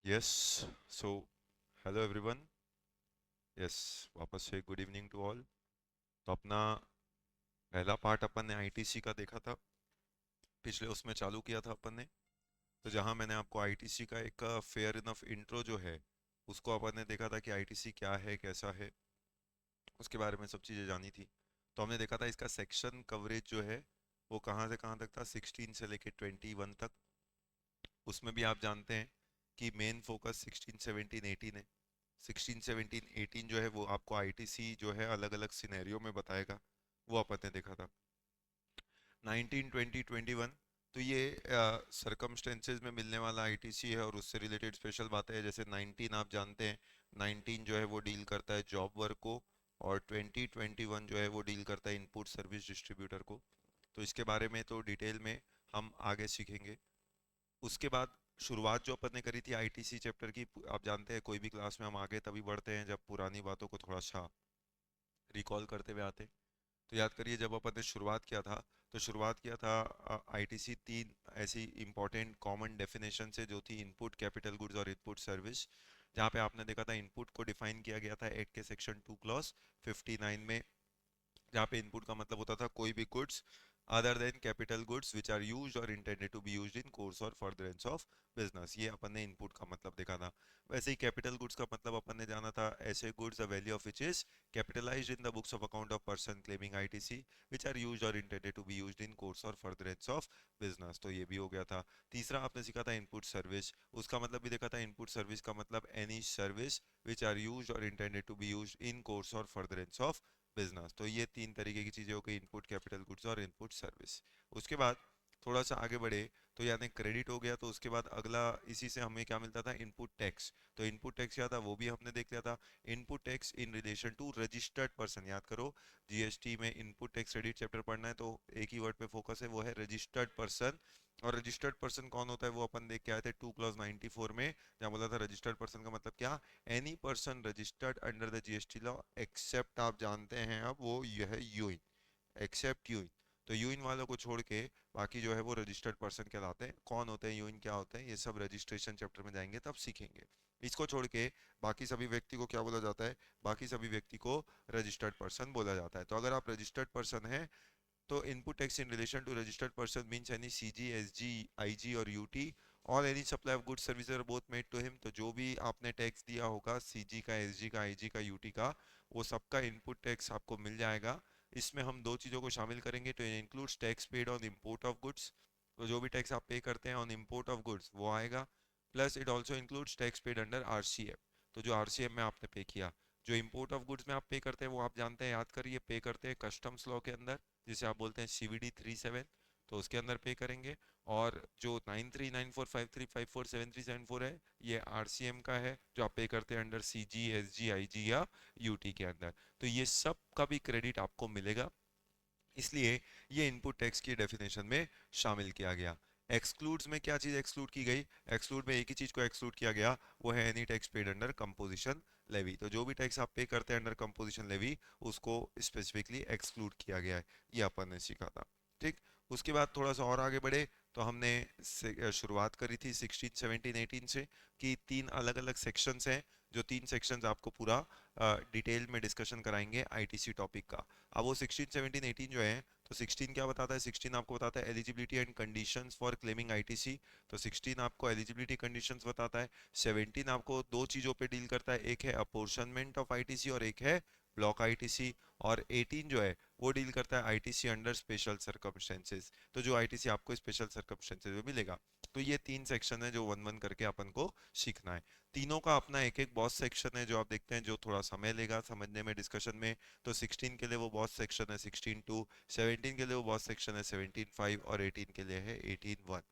Yes so hello everyone. Yes, वापस से good evening to all. तो अपना पहला पार्ट अपन ने आईटीसी का देखा था, पिछले उसमें चालू किया था अपन ने। तो जहां मैंने आपको आईटीसी का एक फेयर इनफ इंट्रो जो है उसको अपन ने देखा था कि आईटीसी क्या है, कैसा है, उसके बारे में सब चीज़ें जानी थी। तो हमने देखा था इसका सेक्शन कवरेज जो है वो कहाँ से कहाँ तक था, 16 से लेके 21 तक। उसमें भी आप जानते हैं कि मेन फोकस 16 17 18 है। 16 17 18 जो है वो आपको आईटीसी जो है अलग अलग सिनेरियो में बताएगा, वो अपन ने देखा था। 19 20 21 तो ये सरकमस्टेंसेज में मिलने वाला आईटीसी है और उससे रिलेटेड स्पेशल बातें हैं। जैसे 19 आप जानते हैं, 19 जो है वो डील करता है जॉब वर्क को, और 20 21 जो है वो डील करता है इनपुट सर्विस डिस्ट्रीब्यूटर को। तो इसके बारे में तो डिटेल में हम आगे सीखेंगे। उसके बाद शुरुआत जो अपन ने करी थी आईटीसी चैप्टर की, आप जानते हैं कोई भी क्लास में हम आगे तभी बढ़ते हैं जब पुरानी बातों को थोड़ा सा रिकॉल करते हुए आते हैं। तो याद करिए जब अपन ने शुरुआत किया था, तो शुरुआत किया था आईटीसी तीन ऐसी इंपॉर्टेंट कॉमन डेफिनेशन से जो थी इनपुट, कैपिटल गुड्स और इनपुट सर्विस। जहाँ पे आपने देखा था इनपुट को डिफाइन किया गया था एक्ट के सेक्शन 2 क्लॉज 59 में, जहाँ पे इनपुट का मतलब होता था कोई भी goods other than capital goods which are used or intended to be used in course or furtherance of business. ये अपन ने इनपुट का मतलब देखा था। वैसे ही कैपिटल गुड्स का मतलब अपन ने जाना था ऐसे goods the value of which is capitalised in the books of account of person claiming ITC which are used or intended to be used in course or furtherance of business. तो ये भी हो गया था। तीसरा आपने सीखा था इनपुट सर्विस, उसका मतलब भी देखा था। इनपुट सर्विस का मतलब any service which are used or intended to be used in course or furtherance of business. तो ये तीन तरीके की चीजें हो गई, इनपुट, कैपिटल गुड्स और इनपुट सर्विस। उसके बाद थोड़ा सा आगे बढ़े तो यानी क्रेडिट हो गया। तो उसके बाद अगला इसी से हमें क्या मिलता था, इनपुट टैक्स। तो इनपुट टैक्स क्या था वो भी हमने देख लिया था। Input tax in relation to registered person, याद करो जीएसटी में इनपुट टैक्स क्रेडिट चैप्टर पढ़ना है तो एक ही वर्ड पे फोकस है, वो है रजिस्टर्ड पर्सन। और रजिस्टर्ड पर्सन कौन होता है वो अपन देख के आए थे 2 क्लॉज 94 में, जहाँ बोला था रजिस्टर्ड पर्सन का मतलब क्या, any person registered under the GST law except, आप जानते हैं अब वो यह है यूइन, एक्सेप्ट यूइन। तो यूइन वालों को छोड़ के बाकी जो है वो रजिस्टर्ड पर्सन कहलाते हैं। कौन होते हैं यूइन, क्या होते हैं, ये सब रजिस्ट्रेशन चैप्टर में जाएंगे तब सीखेंगे। इसको छोड़ के बाकी सभी व्यक्ति को क्या बोला जाता है, बाकी सभी व्यक्ति को रजिस्टर्ड पर्सन बोला जाता है। तो अगर आप रजिस्टर्ड पर्सन है तो input tax in relation to registered person means any CG, SG, IG और यूटी और any supply of goods services are both made to him. तो जो भी आपने टैक्स दिया होगा सीजी का, एसजी का, आईजी का, यूटी का, वो सबका इनपुट टैक्स आपको मिल जाएगा। इसमें हम दो चीज़ों को शामिल करेंगे, तो includes tax paid on import of goods. तो जो भी टैक्स आप पे करते हैं ऑन इम्पोर्ट ऑफ गुड्स वो आएगा। Plus it also includes tax paid under RCM. तो जो आरसीएम में आपने पे किया, जो इम्पोर्ट ऑफ गुड्स में आप पे करते हैं वो आप जानते हैं, याद करिए, पे करते हैं कस्टम्स लॉ के अंदर, जिसे आप बोलते हैं सीवीडी 37, तो उसके अंदर पे करेंगे। और जो 939453547374 है ये आरसीएम का है, जो आप पे करते हैं अंडर सीजी, एसजी, आईजी या यूटी के अंदर। तो ये सब का भी क्रेडिट आपको मिलेगा, इसलिए ये इनपुट टैक्स की डेफिनेशन में शामिल किया गया। एक्सक्लूड्स में क्या चीज एक्सक्लूड की गई, एक्सक्लूड में एक ही चीज को एक्सक्लूड किया गया, वो है any tax paid under composition levy. तो जो भी टैक्स आप पे करते हैं अंडर कंपोजिशन लेवी उसको स्पेसिफिकली एक्सक्लूड किया गया है, ये अपन ने सीखा था। ठीक। उसके बाद थोड़ा सा और आगे बढ़े तो हमने शुरुआत करी थी 16 17 18 से, कि तीन अलग अलग सेक्शंस हैं, जो तीन सेक्शंस आपको पूरा डिटेल में डिस्कशन कराएंगे आईटीसी टॉपिक का। अब वो 16 17 18 जो है, तो 16 क्या बताता है, 16 आपको बताता है eligibility and conditions for claiming ITC. तो 16 आपको एलिजिबिलिटी कंडीशंस बताता है। 17 आपको दो चीज़ों पे डील करता है, एक है अपोर्शनमेंट ऑफ आईटीसी और एक है ब्लॉक आईटीसी। और 18 जो है वो डील करता है आईटीसी अंडर स्पेशल सर्कमस्टेंसेस। तो जो आईटीसी आपको स्पेशल सर्कमस्टेंसेस में मिलेगा। तो ये तीन सेक्शन है जो वन वन करके अपन को सीखना है। तीनों का अपना एक एक बॉस सेक्शन है जो आप देखते हैं, जो थोड़ा समय लेगा समझने में, डिस्कशन में। तो 16 के लिए वो बॉस सेक्शन है 16 2, 17 के लिए वो बॉस सेक्शन है 17 5 और 18 के लिए है 18 1।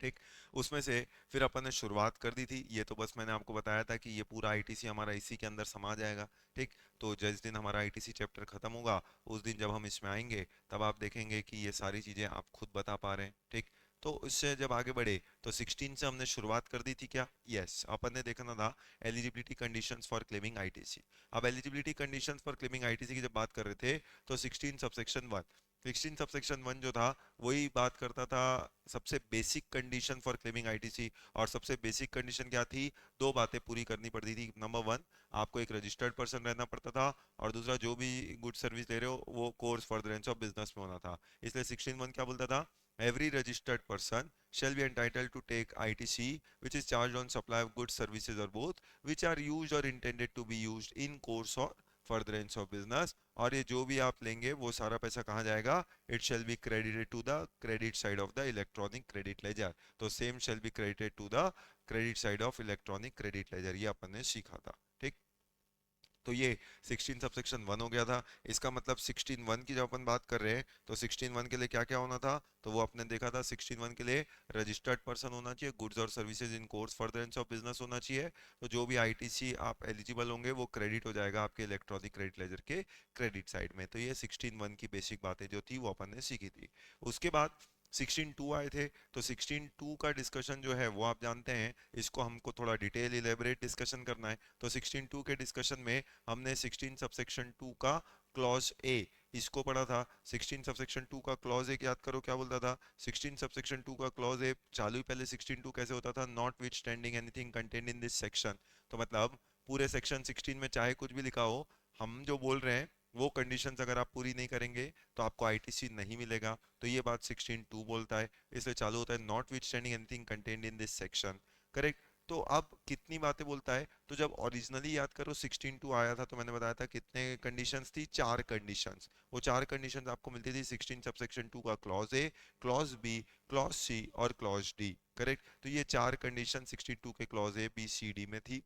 ठीक। उसमें से फिर अपन ने शुरुआत कर दी थी, ये तो बस मैंने आपको बताया था कि ये पूरा आईटीसी हमारा इसी के अंदर समा जाएगा। ठीक। तो जिस दिन हमारा आईटीसी चैप्टर खत्म होगा उस दिन जब हम इसमें आएंगे तब आप देखेंगे कि ये सारी चीजें आप खुद बता पा रहे हैं। ठीक। तो इससे जब आगे बढ़े तो 16 से हमने शुरुआत कर दी थी क्या, यस, अपन ने देखना था eligibility conditions for claiming ITC. अब eligibility conditions for claiming ITC की जब बात कर रहे थे तो 16 सबसेक्शन 1, 16 सबसेक्शन 1 जो था वही बात करता था सबसे basic condition for claiming ITC. और सबसे बेसिक कंडीशन क्या थी? दो बातें पूरी करनी पड़ती थी। नंबर वन, आपको एक रजिस्टर्ड पर्सन रहना पड़ता था, और दूसरा जो भी गुड सर्विस ले रहे हो वो कोर्स फर्दरेंस ऑफ बिजनेस में होना था। इसलिए 16(1) क्या बोलता था? Every registered person shall be entitled to take ITC which is charged on supply of goods services or both which are used or intended to be used in course or furtherance of business। और ये जो भी आप लेंगे वो सारा पैसा कहाँ जाएगा? It shall be credited to the credit side of the electronic credit ledger. तो same shall be credited to the credit side of electronic credit ledger, ये अपन ने सीखा था। ठीक, तो ये 16 सबसेक्शन 1 हो गया था। इसका मतलब 16(1) की जब अपन बात कर रहे हैं तो 16(1) के लिए क्या क्या होना था? तो वो आपने देखा था 16(1) के लिए रजिस्टर्ड पर्सन होना चाहिए, गुड्स और services in course furtherance of business होना चाहिए। तो जो भी आईटीसी आप एलिजिबल होंगे वो क्रेडिट हो जाएगा आपके इलेक्ट्रॉनिक क्रेडिट लेजर के क्रेडिट साइड में। तो ये 16(1) की बेसिक बातें जो थी वो अपन ने सीखी थी। उसके बाद 16(2) आए थे। तो 16(2) का डिस्कशन जो है वो आप जानते हैं, इसको हमको थोड़ा डिटेल इलेबरेट डिस्कशन करना है। तो 16(2) के डिस्कशन में हमने 16 सबसेक्शन 2 का क्लॉज ए इसको पढ़ा था। 16 सबसेक्शन 2 का क्लॉज ए याद करो क्या बोलता था? 16 सबसेक्शन 2 का क्लॉज ए चालू ही पहले 16(2) कैसे होता था? Not with standing anything contained in this section. तो मतलब पूरे सेक्शन 16 में चाहे कुछ भी लिखा हो, हम जो बोल रहे हैं वो कंडीशंस अगर आप पूरी नहीं करेंगे तो आपको आईटीसी नहीं मिलेगा। तो ये बात 16(2) बोलता है। इसलिए चालू होता है not with standing anything contained in this section. Correct. तो अब कितनी बातें बोलता है? तो जब ओरिजिनली याद करो 16(2) आया था तो मैंने बताया था कितने कंडीशंस थी? 4 कंडीशंस। वो 4 कंडीशंस आपको मिलती थी 16 सबसेक्शन 2 का clause A, clause B, clause C और क्लॉज डी। करेक्ट। तो ये 4 कंडीशन 62 के clause A B C D में थी।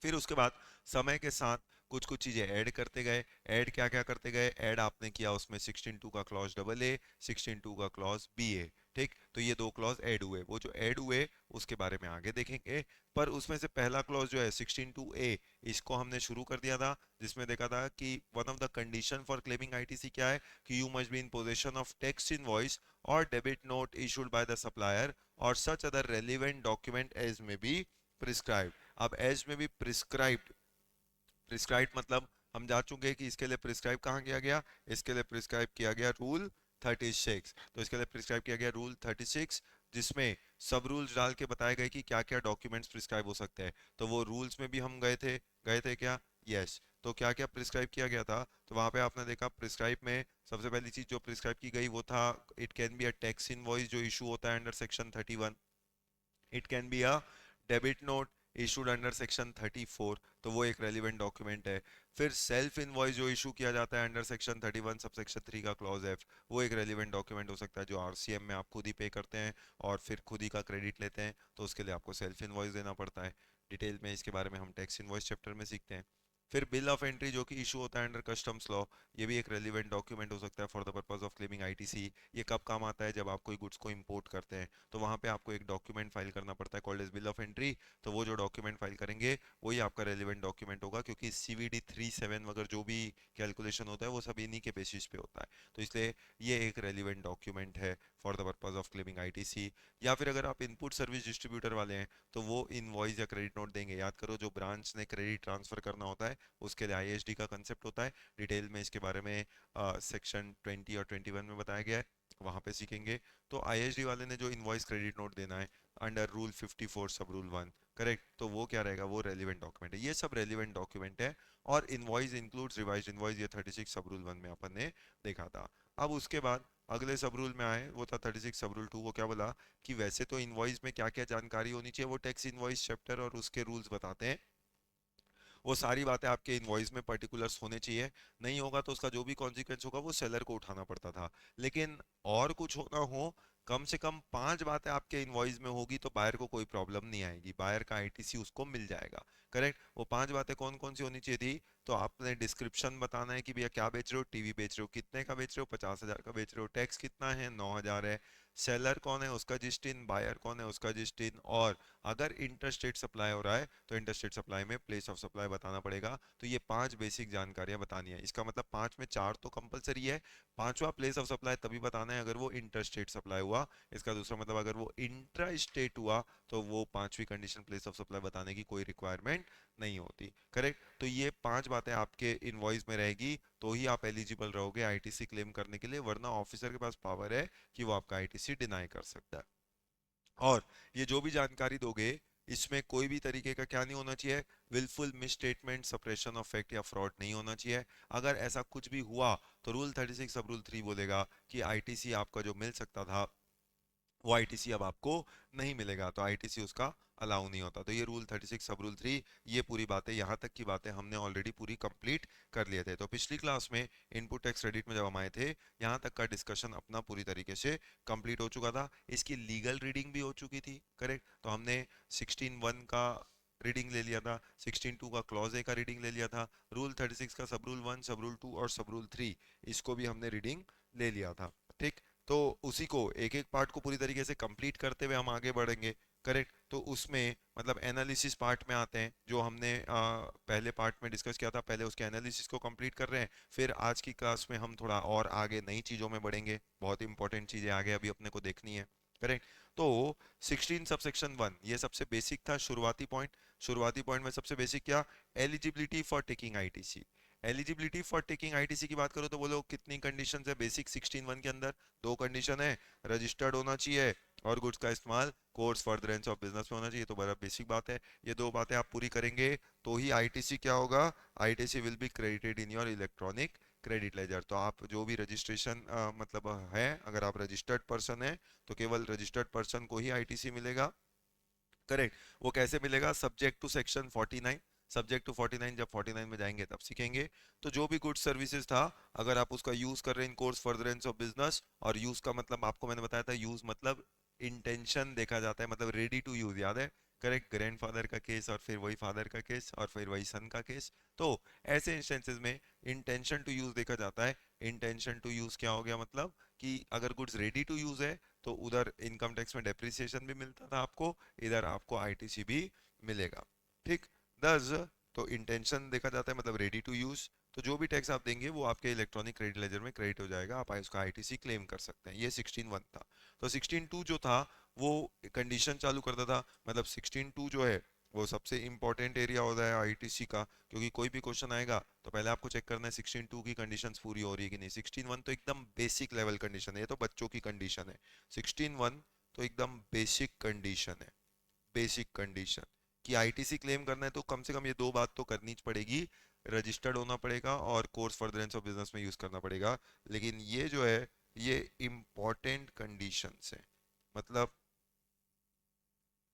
फिर उसके बाद समय के साथ कुछ कुछ चीजें ऐड करते गए। ऐड क्या क्या करते गए? ऐड आपने किया उसमें 16(2) का क्लॉज डबल ए, 16(2) का क्लॉज बी ए। ठीक, तो ये दो क्लॉज ऐड हुए। वो जो ऐड हुए उसके बारे में आगे देखेंगे। पर उसमें से पहला क्लॉज जो है 16(2) ए, इसको हमने शुरू कर दिया था, जिसमें देखा था कि one of the condition for claiming ITC क्या है? कि you must be in possession of tax invoice or debit note issued by the supplier or such other relevant document as may be prescribe. अब as may भी prescribed, prescribe मतलब हम जा चुके हैं कि इसके लिए प्रिस्क्राइब कहाँ किया गया? इसके लिए प्रिस्क्राइब किया गया रूल 36। तो इसके लिए प्रिस्क्राइब किया गया रूल 36, जिसमें सब रूल्स डाल के बताए गए कि क्या क्या डॉक्यूमेंट्स प्रिस्क्राइब हो सकते हैं। तो वो रूल्स में भी हम गए थे क्या? यस। तो क्या क्या प्रिस्क्राइब किया गया था? तो वहां पे आपने देखा प्रिस्क्राइब में सबसे पहली चीज जो प्रिस्क्राइब की गई वो था it can be a tax invoice जो इशू होता है under section 31। It can be a debit note issued under section 34, तो वो एक रेलिवेंट डॉक्यूमेंट है। फिर सेल्फ इनवॉइस जो इशू किया जाता है अंडर सेक्शन 31 सब सेक्शन 3 का क्लॉज एफ, वो एक रेलिवेंट डॉक्यूमेंट हो सकता है जो आरसीएम में आप खुद ही पे करते हैं और फिर खुद ही का क्रेडिट लेते हैं, तो उसके लिए आपको सेल्फ इनवॉइस देना पड़ता है। डिटेल में इसके बारे में हम टैक्स इनवॉइस चैप्टर में सीखते हैं। फिर बिल ऑफ एंट्री जो कि इशू होता है अंडर कस्टम्स लॉ, ये भी एक रेलिवेंट डॉक्यूमेंट हो सकता है for the purpose of claiming ITC. ये कब काम आता है? जब आप कोई गुड्स को इंपोर्ट करते हैं तो वहां पे आपको एक डॉक्यूमेंट फाइल करना पड़ता है called as bill of entry. तो वो जो डॉक्यूमेंट फाइल करेंगे वही आपका रेलिवेंट डॉक्यूमेंट होगा, क्योंकि सीवीडी 37 वगैरह जो भी कैलकुलेशन होता है वो सब इन्हीं के बेसिस पे होता है। तो इसलिए ये एक रेलिवेंट डॉक्यूमेंट है for the purpose of claiming ITC. या फिर अगर आप इनपुट सर्विस डिस्ट्रीब्यूटर वाले हैं तो वो इनवॉइस या क्रेडिट नोट देंगे। याद करो जो ब्रांच ने क्रेडिट ट्रांसफर करना होता है उसके लिए आईएसडी का कंसेप्ट होता है। डिटेल में इसके बारे में सेक्शन 20 और 21 में बताया गया है, वहां पे सीखेंगे। तो आईएसडी वाले ने जो इनवॉइस क्रेडिट नोट देना है अंडर रूल 54 सब रूल 1, करेक्ट, तो वो क्या रहेगा? वो रेलिवेंट डॉक्यूमेंट है। ये सब रेलिवेंट डॉक्यूमेंट है। और इनवॉइस इंक्लूड्स रिवाइज्ड इनवॉइस, ये 36 सब रूल 1 में अपन ने देखा था। अब उसके बाद अगले सब रूल में आए, वो था 36 सब रूल 2। वो क्या बोला कि वैसे तो इनवॉइस में क्या क्या जानकारी होनी चाहिए वो टैक्स इनवॉइस चैप्टर और उसके रूल्स बताते हैं। वो सारी बातें आपके इनवॉइस में पर्टिकुलर्स होने चाहिए। नहीं होगा तो उसका जो भी कॉन्सिक्वेंस होगा वो सेलर को उठाना पड़ता था। लेकिन और कुछ होना हो, कम से कम 5 बातें आपके इनवॉइस में होगी तो बायर को कोई प्रॉब्लम नहीं आएगी, बायर का आईटीसी उसको मिल जाएगा। करेक्ट। वो 5 बातें कौन कौन सी होनी चाहिए थी? तो आपने डिस्क्रिप्शन बताना है कि भैया क्या बेच रहे हो, टीवी बेच रहे हो, कितने का बेच रहे हो, 50,000 का बेच रहे हो, टैक्स कितना है, 9,000 है, सेलर कौन है उसका जिस्टिन, बायर कौन है उसका जिस्टिन, और अगर इंटरस्टेट सप्लाई हो रहा है तो इंटरस्टेट सप्लाई में प्लेस ऑफ सप्लाई बताना पड़ेगा। तो ये 5 बेसिक जानकारियां बतानी है। इसका मतलब 5 में 4 तो कंपलसरी है, पांचवा प्लेस ऑफ सप्लाई तभी बताना है अगर वो इंटरस्टेट सप्लाई हुआ। इसका दूसरा मतलब अगर वो इंट्रा स्टेट हुआ तो वो 5वीं कंडीशन प्लेस ऑफ सप्लाई बताने की कोई रिक्वायरमेंट नहीं होती। करेक्ट। तो ये 5 बातें आपके इनवॉइस में रहेगी तो ही आप एलिजिबल रहोगे आईटीसी क्लेम करने के लिए, वरना ऑफिसर के पास पावर है कि वो आपका आईटीसी डिनाई कर सकता है। और ये जो भी जानकारी दोगे इसमें कोई भी तरीके का क्या नहीं होना चाहिए, wilful misstatement, suppression of fact या फ्रॉड नहीं होना चाहिए। अगर ऐसा कुछ भी हुआ तो रूल 36 सब रूल 3 बोलेगा कि आईटीसी आपका जो मिल सकता था वो आईटीसी अब आपको नहीं मिलेगा, तो आईटीसी उसका अलाउ नहीं होता। तो ये रूल 36 सब रूल 3, ये पूरी बातें, यहाँ तक की बातें हमने ऑलरेडी पूरी कंप्लीट कर लिए थे। तो पिछली क्लास में इनपुट टैक्स क्रेडिट में जब हम आए थे यहाँ तक का डिस्कशन अपना पूरी तरीके से कंप्लीट हो चुका था, इसकी लीगल रीडिंग भी हो चुकी थी, करेक्ट। तो हमने 16(1) का रीडिंग ले लिया था, 16(2) का क्लॉज ए का रीडिंग ले लिया था, रूल 36 का सब रूल 1, सब रूल 2 और सब रूल 3 इसको भी हमने रीडिंग ले लिया था, ठीक। तो उसी को एक एक पार्ट को पूरी तरीके से कंप्लीट करते हुए हम आगे बढ़ेंगे, करेक्ट। तो उसमें मतलब एनालिसिस पार्ट में आते हैं, जो हमने पहले पार्ट में डिस्कस किया था, पहले उसके एनालिसिस को कंप्लीट कर रहे हैं, फिर आज की क्लास में हम थोड़ा और आगे नई चीज़ों में बढ़ेंगे, बहुत इंपॉर्टेंट चीज़ें आगे अभी अपने को देखनी है, करेक्ट। तो 16 सबसेक्शन 1 ये सबसे बेसिक था, शुरुआती पॉइंट। शुरुआती पॉइंट में सबसे बेसिक क्या, eligibility for taking ITC. Eligibility for taking ITC की बात करो तो बोलो कितनी कंडीशंस है बेसिक 16(1) के अंदर, दो कंडीशन है, रजिस्टर्ड होना चाहिए और गुड्स का इस्तेमाल कोर्स फर्दरेंस ऑफ बिजनेस में होना चाहिए। तो बड़ा बेसिक बात है, ये दो बातें आप पूरी करेंगे तो ही आईटीसी क्या होगा, ITC will be credited in your electronic credit ledger. तो आप जो भी रजिस्ट्रेशन मतलब है, अगर आप रजिस्टर्ड पर्सन है तो केवल रजिस्टर्ड पर्सन को ही आईटीसी मिलेगा, करेक्ट। वो कैसे मिलेगा, subject to section 49, subject to 49, जब 49 में जाएंगे तब सीखेंगे। तो जो भी गुड्स सर्विसेज था, अगर आप उसका यूज कर रहे हैं इन कोर्स फर्दरेंस ऑफ बिजनेस, और यूज का मतलब आपको मैंने बताया था, यूज मतलब इंटेंशन देखा जाता है, मतलब रेडी टू यूज, याद है, करेक्ट। ग्रैंडफादर का केस और फिर वही फादर का केस और फिर वही सन का केस। तो ऐसे इंस्टेंसेस में इंटेंशन टू यूज देखा जाता है। इंटेंशन टू यूज क्या हो गया, मतलब कि अगर गुड्स रेडी टू यूज है तो उधर इनकम टैक्स में डेप्रिसिएशन भी मिलता था आपको, इधर आपको आईटीसी भी मिलेगा, ठीक। दस, तो इंटेंशन देखा जाता है मतलब रेडी टू यूज, तो जो भी टैक्स आप देंगे वो आपके इलेक्ट्रॉनिक क्रेडिट लेजर में क्रेडिट हो जाएगा, आप उसका आईटीसी क्लेम कर सकते हैं। ये 16(1) था। तो 16(2) जो था वो कंडीशन चालू करता था, मतलब 16(2) जो है वो सबसे इंपॉर्टेंट एरिया होता है आईटीसी का, क्योंकि कोई भी क्वेश्चन आएगा तो पहले आपको चेक करना है 16(2) की कंडीशंस पूरी हो रही है कि नहीं। 16(1) तो एकदम बेसिक लेवल कंडीशन है, ये तो बच्चों की कंडीशन है। 16(1) तो एकदम बेसिक कंडीशन है, बेसिक कंडीशन कि आईटीसी क्लेम करना है तो कम से कम ये दो बात तो करनी पड़ेगी, रजिस्टर्ड होना पड़ेगा और कोर्स फर्दरेंस ऑफ बिजनेस में यूज करना पड़ेगा। लेकिन ये जो है ये इंपॉर्टेंट कंडीशंस है, मतलब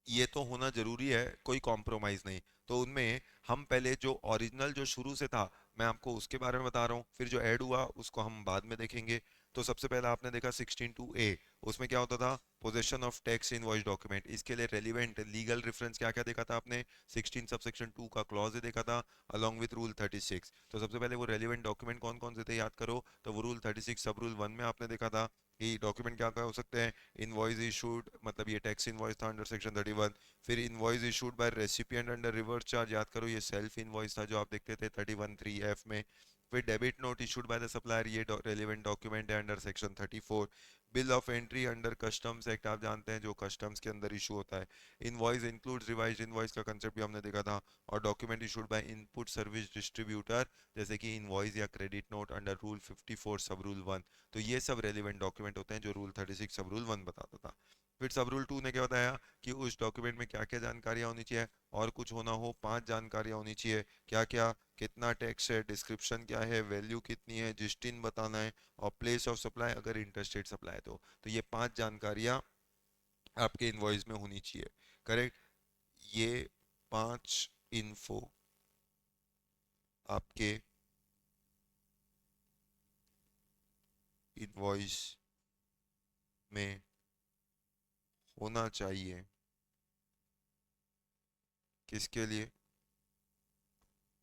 ये तो होना जरूरी है, कोई कॉम्प्रोमाइज नहीं। तो उनमें हम पहले जो ओरिजिनल जो शुरू से था मैं आपको उसके बारे में बता रहा हूँ, फिर जो ऐड हुआ उसको हम बाद में देखेंगे। तो सबसे पहले आपने देखा 16(2)(a, उसमें क्या होता था, possession of tax invoice document, इसके लिए रेलिवेंट लीगल रेफरेंस क्या क्या देखा था आपने, 16 सबसेक्शन 2 का क्लॉज देखा था अलोंग विथ रूल 36। तो सबसे पहले वो रेलिवेंट डॉक्यूमेंट कौन कौन से थे याद करो, तो वो रूल 36 सब रूल 1 में आपने देखा था कि डॉक्यूमेंट क्या क्या हो सकते हैं, इनवॉइस इशूड, मतलब ये टैक्स इनवॉइस था अंडर सेक्शन 31, फिर invoice issued by recipient under reverse charge, याद करो ये सेल्फ इनवॉइस था जो आप देखते थे 31(3)(f) में, फिर debit note issued by the supplier, ये रेलेवेंट डॉक्यूमेंट है under section 34, bill of entry under customs act आप जानते हैं जो कस्टम्स के अंदर इशू होता है, इनवॉइस इंक्लूड्स रिवाइज्ड इनवॉइस का कंसेप्ट भी हमने देखा था, और document issued by input service distributor जैसे कि इनवॉइस या क्रेडिट नोट अंडर रूल 54 सब रूल 1। तो ये सब रेलिवेंट डॉक्यूमेंट होते हैं जो रूल 36 सब रूल 1 बताता था। फिर सब रूल 2 ने क्या बताया कि उस डॉक्यूमेंट में क्या क्या जानकारियां होनी चाहिए, और कुछ होना हो 5 जानकारियां होनी चाहिए, क्या क्या, कितना टैक्स है, डिस्क्रिप्शन क्या है, वैल्यू कितनी है, जिस्टिन बताना है, और प्लेस ऑफ सप्लाई अगर इंटरस्टेट सप्लाई है तो ये 5 जानकारियां आपके इनवॉइस में होनी चाहिए, करेक्ट। ये 5 इन्फो आपके इनवॉइस में होना चाहिए, किसके लिए,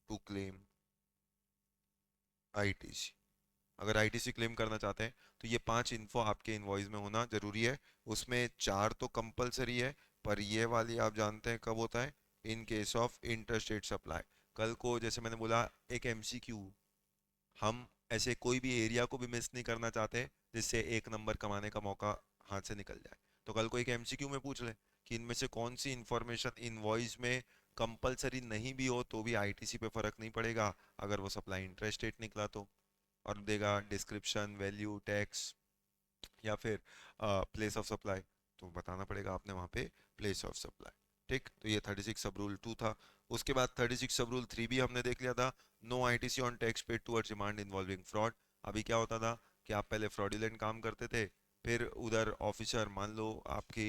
टू क्लेम आईटीसी। अगर आईटीसी क्लेम करना चाहते हैं तो ये 5 इन्फो आपके इनवॉइस में होना जरूरी है। उसमें 4 तो कंपलसरी है, पर ये वाली आप जानते हैं कब होता है, in case of interstate supply. कल को जैसे मैंने बोला एक एमसीक्यू, हम ऐसे कोई भी एरिया को भी मिस नहीं करना चाहते जिससे एक नंबर कमाने का मौका हाथ से निकल जाए। तो कल को एक एमसीक्यू में पूछ ले कि इनमें से कौन सी इंफॉर्मेशन इनवॉइस में कंपलसरी नहीं भी हो तो भी आईटीसी पे फर्क नहीं पड़ेगा अगर वो सप्लाई इंट्रास्टेट निकला तो, और देगा डिस्क्रिप्शन, वैल्यू, टैक्स या फिर प्लेस ऑफ सप्लाई, तो बताना पड़ेगा आपने वहाँ पे प्लेस ऑफ सप्लाई। ठीक, तो ये 36 सब रूल 2 था। उसके बाद 36 सब रूल 3 भी हमने देख लिया था, no ITC on tax paid towards demand involving fraud. अभी क्या होता था कि आप पहले फ्रॉडुलेंट काम करते थे, फिर उधर ऑफिसर मान लो आपकी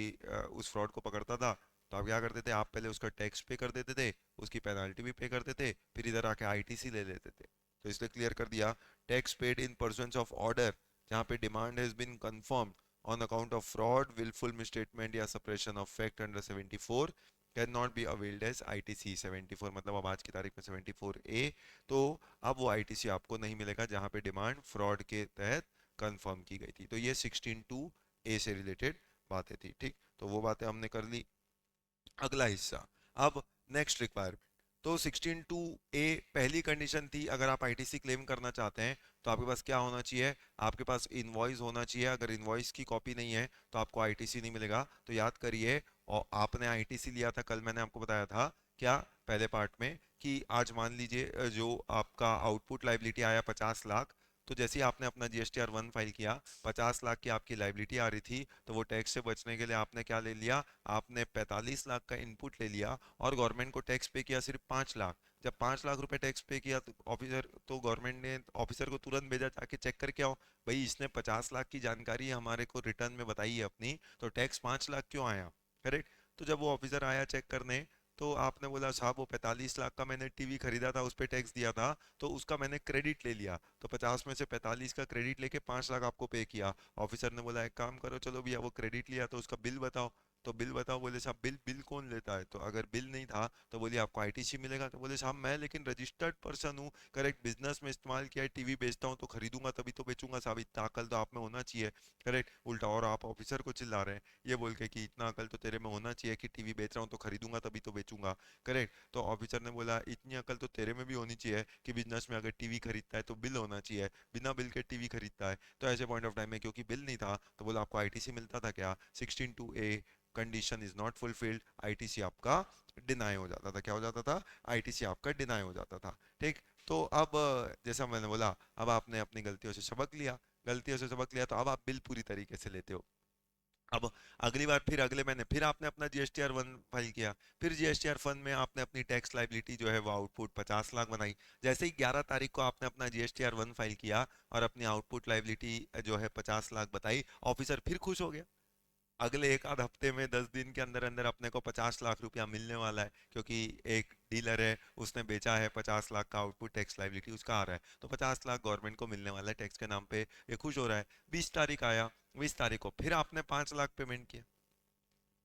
उस फ्रॉड को पकड़ता था, तो आप क्या करते थे, आप पहले उसका टैक्स पे कर देते थे, उसकी पेनाल्टी भी पे करते थे, फिर इधर आके आईटीसी ले लेते थे। तो इसलिए क्लियर कर दिया, tax paid in pursuance of order जहाँ पे demand has been confirmed on account of fraud, wilful misstatement या suppression of fact under 74 cannot be availed as ITC 74, मतलब अब आज की तारीख में 74A। तो अब वो आईटीसी आपको नहीं मिलेगा जहां पे डिमांड फ्रॉड के तहत कंफर्म की गई थी। तो ये 16(2)A से रिलेटेड बातें थी। ठीक, तो वो बातें हमने कर ली। अगला हिस्सा, अब नेक्स्ट रिक्वायरमेंट। तो 16(2)A पहली कंडीशन थी, अगर आप आईटीसी क्लेम करना चाहते हैं तो आपके पास क्या होना चाहिए, आपके पास इनवॉइस होना चाहिए। अगर इनवॉइस की कॉपी नहीं है तो आपको आईटीसी नहीं मिलेगा। तो याद करिए, और आपने आईटीसी लिया था कल, मैंने आपको बताया था क्या पहले पार्ट में, कि आज मान लीजिए जो आपका आउटपुट लाइबिलिटी आया 50 लाख, तो जैसे ही आपने अपना GSTR 1 फाइल किया, 50 लाख की आपकी लाइबिलिटी आ रही थी, तो वो टैक्स से बचने के लिए आपने क्या ले लिया, आपने 45 लाख का इनपुट ले लिया और गवर्नमेंट को टैक्स पे किया सिर्फ 5 लाख। जब 5 लाख रुपए टैक्स पे किया तो ऑफिसर, तो गवर्नमेंट ने ऑफिसर को तुरंत भेजा जाके चेक करके आओ, भाई इसने 50 लाख की जानकारी हमारे को रिटर्न में बताई है अपनी, तो टैक्स 5 लाख क्यों आया। करेक्ट। तो जब वो ऑफिसर आया चेक करने, तो आपने बोला साहब वो 45 लाख का मैंने टीवी खरीदा था, उस पर टैक्स दिया था, तो उसका मैंने क्रेडिट ले लिया, तो 50 में से 45 का क्रेडिट लेके 5 लाख आपको पे किया। ऑफिसर ने बोला एक काम करो, चलो भैया वो क्रेडिट लिया तो उसका बिल बताओ। तो बिल बताओ, बोले साहब बिल बिल कौन लेता है, तो अगर बिल नहीं था तो बोलिए आपको आईटीसी मिलेगा। तो बोले साहब मैं लेकिन रजिस्टर्ड पर्सन हूँ, करेक्ट, बिजनेस में इस्तेमाल किया है, टीवी बेचता हूँ तो खरीदूंगा तभी तो बेचूंगा साहब, इतना अकल तो आप में होना चाहिए। करेक्ट, उल्टा और आप ऑफिसर को चिल्ला रहे हैं ये बोल के कि इतना अकल तो तेरे में होना चाहिए कि टीवी बेच रहा हूँ तो खरीदूंगा तभी तो बेचूंगा। करेक्ट, तो ऑफिसर ने बोला इतनी अकल तो तेरे में भी होनी चाहिए कि बिजनेस में अगर टीवी खरीदता है तो बिल होना चाहिए, बिना बिल के टीवी खरीदता है। तो ऐसे पॉइंट ऑफ टाइम में क्योंकि बिल नहीं था तो बोला आपको आईटीसी मिलता था क्या, 16(2)A condition is not fulfilled, ITC आपका डिनाई हो जाता था। क्या हो जाता था, आईटीसी आपका डिनाई हो जाता था। ठीक, तो अब जैसा मैंने बोला, अब आपने अपनी गलतियों से सबक लिया, गलतियों से सबक लिया तो अब आप बिल पूरी तरीके से लेते हो। अब अगली बार, फिर अगले महीने फिर आपने अपना GSTR 1 फाइल किया, फिर GSTR 1 में आपने अपनी टैक्स लाइबिलिटी जो है वो आउटपुट 50 लाख बनाई। जैसे ही 11 तारीख को आपने अपना GSTR 1 फाइल किया और अपनी आउटपुट लाइबिलिटी जो है 50 लाख बताई, ऑफिसर फिर खुश हो गया। अगले एक आध हफ्ते में 10 दिन के अंदर अंदर अपने को 50 लाख रुपया मिलने वाला है, क्योंकि एक डीलर है उसने बेचा है, 50 लाख का आउटपुट टैक्स लाइबिलिटी उसका आ रहा है, तो 50 लाख गवर्नमेंट को मिलने वाला है टैक्स के नाम पे, ये खुश हो रहा है। 20 तारीख आया, 20 तारीख को फिर आपने 5 लाख पेमेंट किया,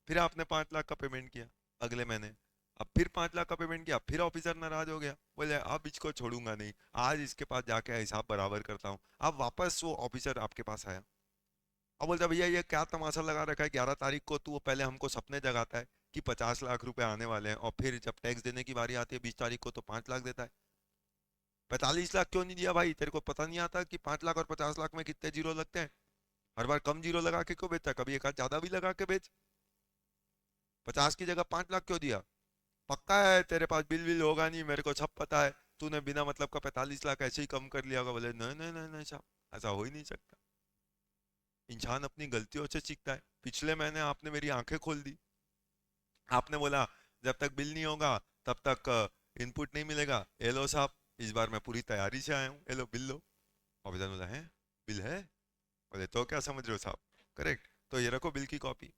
फिर आपने 5 लाख का पेमेंट किया अगले महीने। अब फिर 5 लाख का पेमेंट किया, फिर ऑफिसर नाराज हो गया, बोले अब इसको छोड़ूंगा नहीं, आज इसके पास जाके हिसाब बराबर करता हूँ। अब वापस वो ऑफिसर आपके पास आया, अब बोलता भैया ये क्या तमाशा लगा रखा है, 11 तारीख को तू पहले हमको सपने जगाता है कि 50 लाख रुपए आने वाले हैं, और फिर जब टैक्स देने की बारी आती है 20 तारीख को तो 5 लाख देता है। 45 लाख क्यों नहीं दिया भाई, तेरे को पता नहीं आता कि 5 लाख और 50 लाख में कितने जीरो लगते हैं, हर बार कम जीरो लगा के क्यों बेचता है, कभी एक आध ज्यादा भी लगा के बेच, 50 की जगह 5 लाख क्यों दिया। पक्का है तेरे पास बिल विल होगा नहीं, मेरे को सब पता है, तूने बिना मतलब का 45 लाख ऐसे ही कम कर लिया होगा। बोले नहीं नहीं नहीं नहीं साहब, ऐसा हो ही नहीं सकता। इंसान अपनी गलतियों से सीखता है। पिछले महीने आपने मेरी आंखें खोल दी, आपने बोला जब तक बिल नहीं होगा तब तक इनपुट नहीं मिलेगा, ये लो साहब इस बार मैं पूरी तैयारी से आया हूँ, ये लो बिल लो। ऑफिसर बोला है बिल है, बोले तो क्या समझ रहे हो साहब, करेक्ट, तो ये रखो बिल की कॉपी।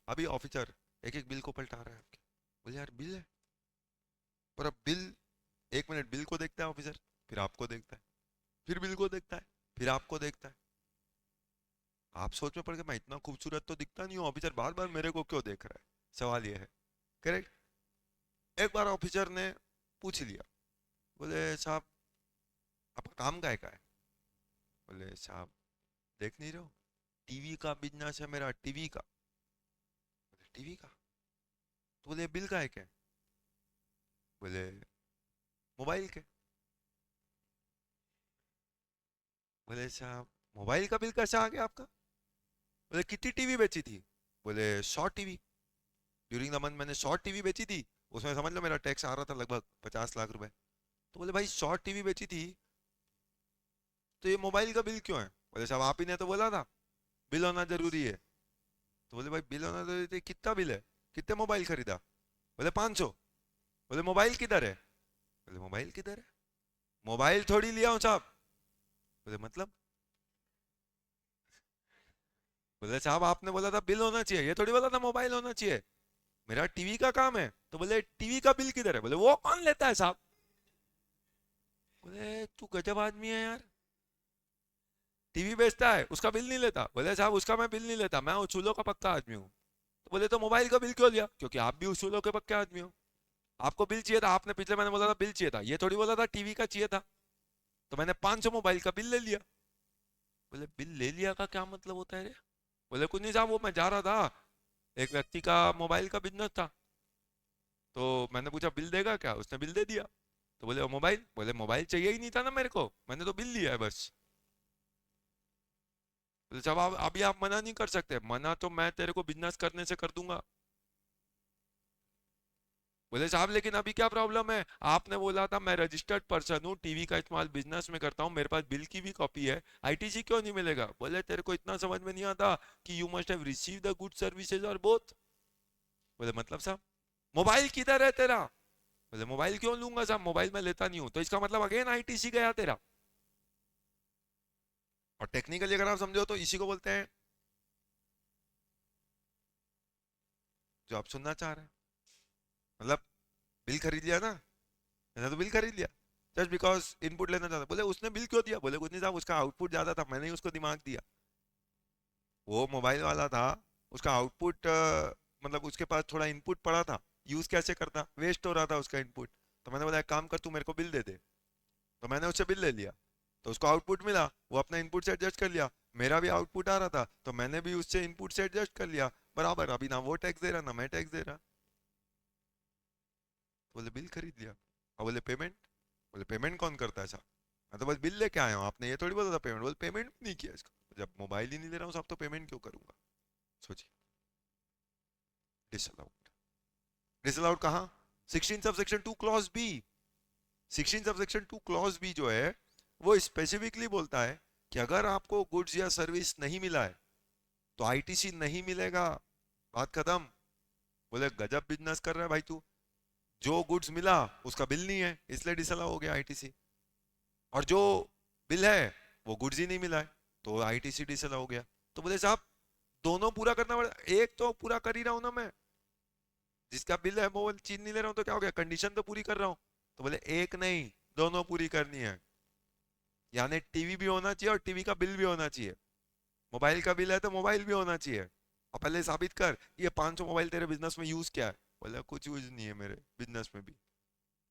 अभी ऑफिसर एक एक बिल को पलटा रहा है आपके, बोले यार बिल है, और अब बिल, 1 मिनट बिल को देखता है ऑफिसर, फिर आपको देखता है, फिर बिल को देखता है, फिर आपको देखता है। आप सोच में पड़ गए मैं इतना खूबसूरत तो दिखता नहीं हूँ, ऑफिसर बार बार मेरे को क्यों देख रहा है, सवाल ये है। करेक्ट, एक बार ऑफिसर ने पूछ लिया, बोले साहब आपका काम काय का है, बोले साहब देख नहीं रहे हो टीवी का बिजनेस है मेरा, टीवी का। बोले टीवी का, तो बोले बिल का है क्या, बोले मोबाइल के। बोले साहब मोबाइल का बिल कैसे आ गया आपका, बोले कितनी टीवी बेची थी, बोले 100 टीवी, ड्यूरिंग द मंथ मैंने 100 टीवी बेची थी, उसमें समझ लो मेरा टैक्स आ रहा था लगभग 50 लाख रुपए। तो बोले भाई शॉर्ट टीवी बेची थी, तो ये मोबाइल का बिल क्यों है? बोले साहब आप ही ने तो बोला था बिल होना जरूरी है। तो बोले भाई बिल होना जरूरी है, कितना बिल है, कितने मोबाइल खरीदा? बोले 500। बोले मोबाइल किधर है? बोले मोबाइल किधर है, मोबाइल थोड़ी लिया हूँ साहब। बोले मतलब? बोले साहब आपने बोला था बिल होना चाहिए, ये थोड़ी बोला था मोबाइल होना चाहिए, मेरा टीवी का काम है। तो बोले टीवी का बिल किधर है? बोले वो कौन लेता है साहब। बोले तू गजब आदमी है यार, टीवी बेचता है उसका बिल नहीं लेता? बोले साहब उसका मैं बिल नहीं लेता, मैं उसूलों का पक्का आदमी हूँ। तो बोले तो मोबाइल का बिल क्यों लिया? क्योंकि आप भी उसूलों के पक्के आदमी हो, आपको बिल चाहिए था, आपने पिछले महीने बोला था बिल चाहिए था, ये थोड़ी बोला था टीवी का चाहिए था। तो मैंने 500 मोबाइल का बिल ले लिया। बोले बिल ले लिया का क्या मतलब होता है रे? बोले कुछ नहीं साहब, वो मैं जा रहा था, एक व्यक्ति का मोबाइल का बिजनेस था, तो मैंने पूछा बिल देगा क्या, उसने बिल दे दिया। तो बोले "वो मोबाइल?" बोले मोबाइल चाहिए ही नहीं था ना मेरे को, मैंने तो बिल लिया है बस। बोले साहब अभी आप मना नहीं कर सकते, मना तो मैं तेरे को बिजनेस करने से कर दूंगा। बोले साहब लेकिन अभी क्या प्रॉब्लम है, आपने बोला था मैं रजिस्टर्ड पर्सन हूँ, टीवी का इस्तेमाल बिजनेस में करता हूँ, मेरे पास बिल की भी कॉपी है, आईटीसी क्यों नहीं मिलेगा? बोले तेरे को इतना समझ में नहीं आता कि you must have receive the good services और बोथ। बोले मतलब साहब मोबाइल किधर है तेरा? बोले मोबाइल क्यों लूंगा साहब, मोबाइल मैं लेता नहीं हूँ। तो इसका मतलब अगेन आईटीसी गया तेरा। और टेक्निकली अगर आप समझो तो इसी को बोलते हैं जो आप सुनना चाह रहे हैं। मतलब बिल खरीद लिया ना, मैंने तो बिल खरीद लिया जस्ट बिकॉज इनपुट लेना चाहता। बोले उसने बिल क्यों दिया? बोले कुछ नहीं साहब, उसका आउटपुट ज्यादा था, मैंने ही उसको दिमाग दिया। वो मोबाइल वाला था, उसका आउटपुट मतलब उसके पास थोड़ा इनपुट पड़ा था, यूज कैसे करता, वेस्ट हो रहा था उसका इनपुट। तो मैंने बोला एक काम कर तू मेरे को बिल दे दे। तो मैंने उससे बिल ले लिया, तो उसको आउटपुट मिला, वो अपना इनपुट से एडजस्ट कर लिया, मेरा भी आउटपुट आ रहा था तो मैंने भी उससे इनपुट से एडजस्ट कर लिया बराबर। अभी ना वो टैक्स दे रहा ना मैं टैक्स दे रहा। बोले बिल खरीद लिया। और बोले पेमेंट? बोले पेमेंट कौन करता है साहब, मैं तो बस बिल लेके आया हूँ, आपने ये थोड़ी बोला था पेमेंट। बोले पेमेंट नहीं किया इसका, जब मोबाइल ही नहीं ले रहा हूँ साहब तो पेमेंट क्यों करूंगा? सोचिए, डिसअलाउड। डिसअलाउड कहाँ? 16 sub section 2 clause B. 16 sub section 2 clause B जो है वो स्पेसिफिकली बोलता है कि अगर आपको गुड्स या सर्विस नहीं मिला है तो आईटीसी नहीं मिलेगा, बात खत्म। बोले गजब बिजनेस कर रहा है भाई तू, जो गुड्स मिला उसका बिल नहीं है इसलिए डिसअलाउ हो गया आईटीसी, और जो बिल है वो गुड्स ही नहीं मिला है तो आईटीसी डिसअलाउ हो गया। तो बोले साहब दोनों पूरा करना पड़ा, एक तो पूरा कर ही रहा हूं ना मैं, जिसका बिल है वो चीज नहीं ले रहा हूँ तो क्या हो गया, कंडीशन तो पूरी कर रहा हूँ। तो बोले एक नहीं, दोनों पूरी करनी है, यानी टीवी भी होना चाहिए और टीवी का बिल भी होना चाहिए, मोबाइल का बिल है तो मोबाइल भी होना चाहिए। और पहले साबित कर ये 500 मोबाइल तेरे बिजनेस में यूज क्या है? बोले कुछ यूज नहीं है मेरे बिजनेस में भी।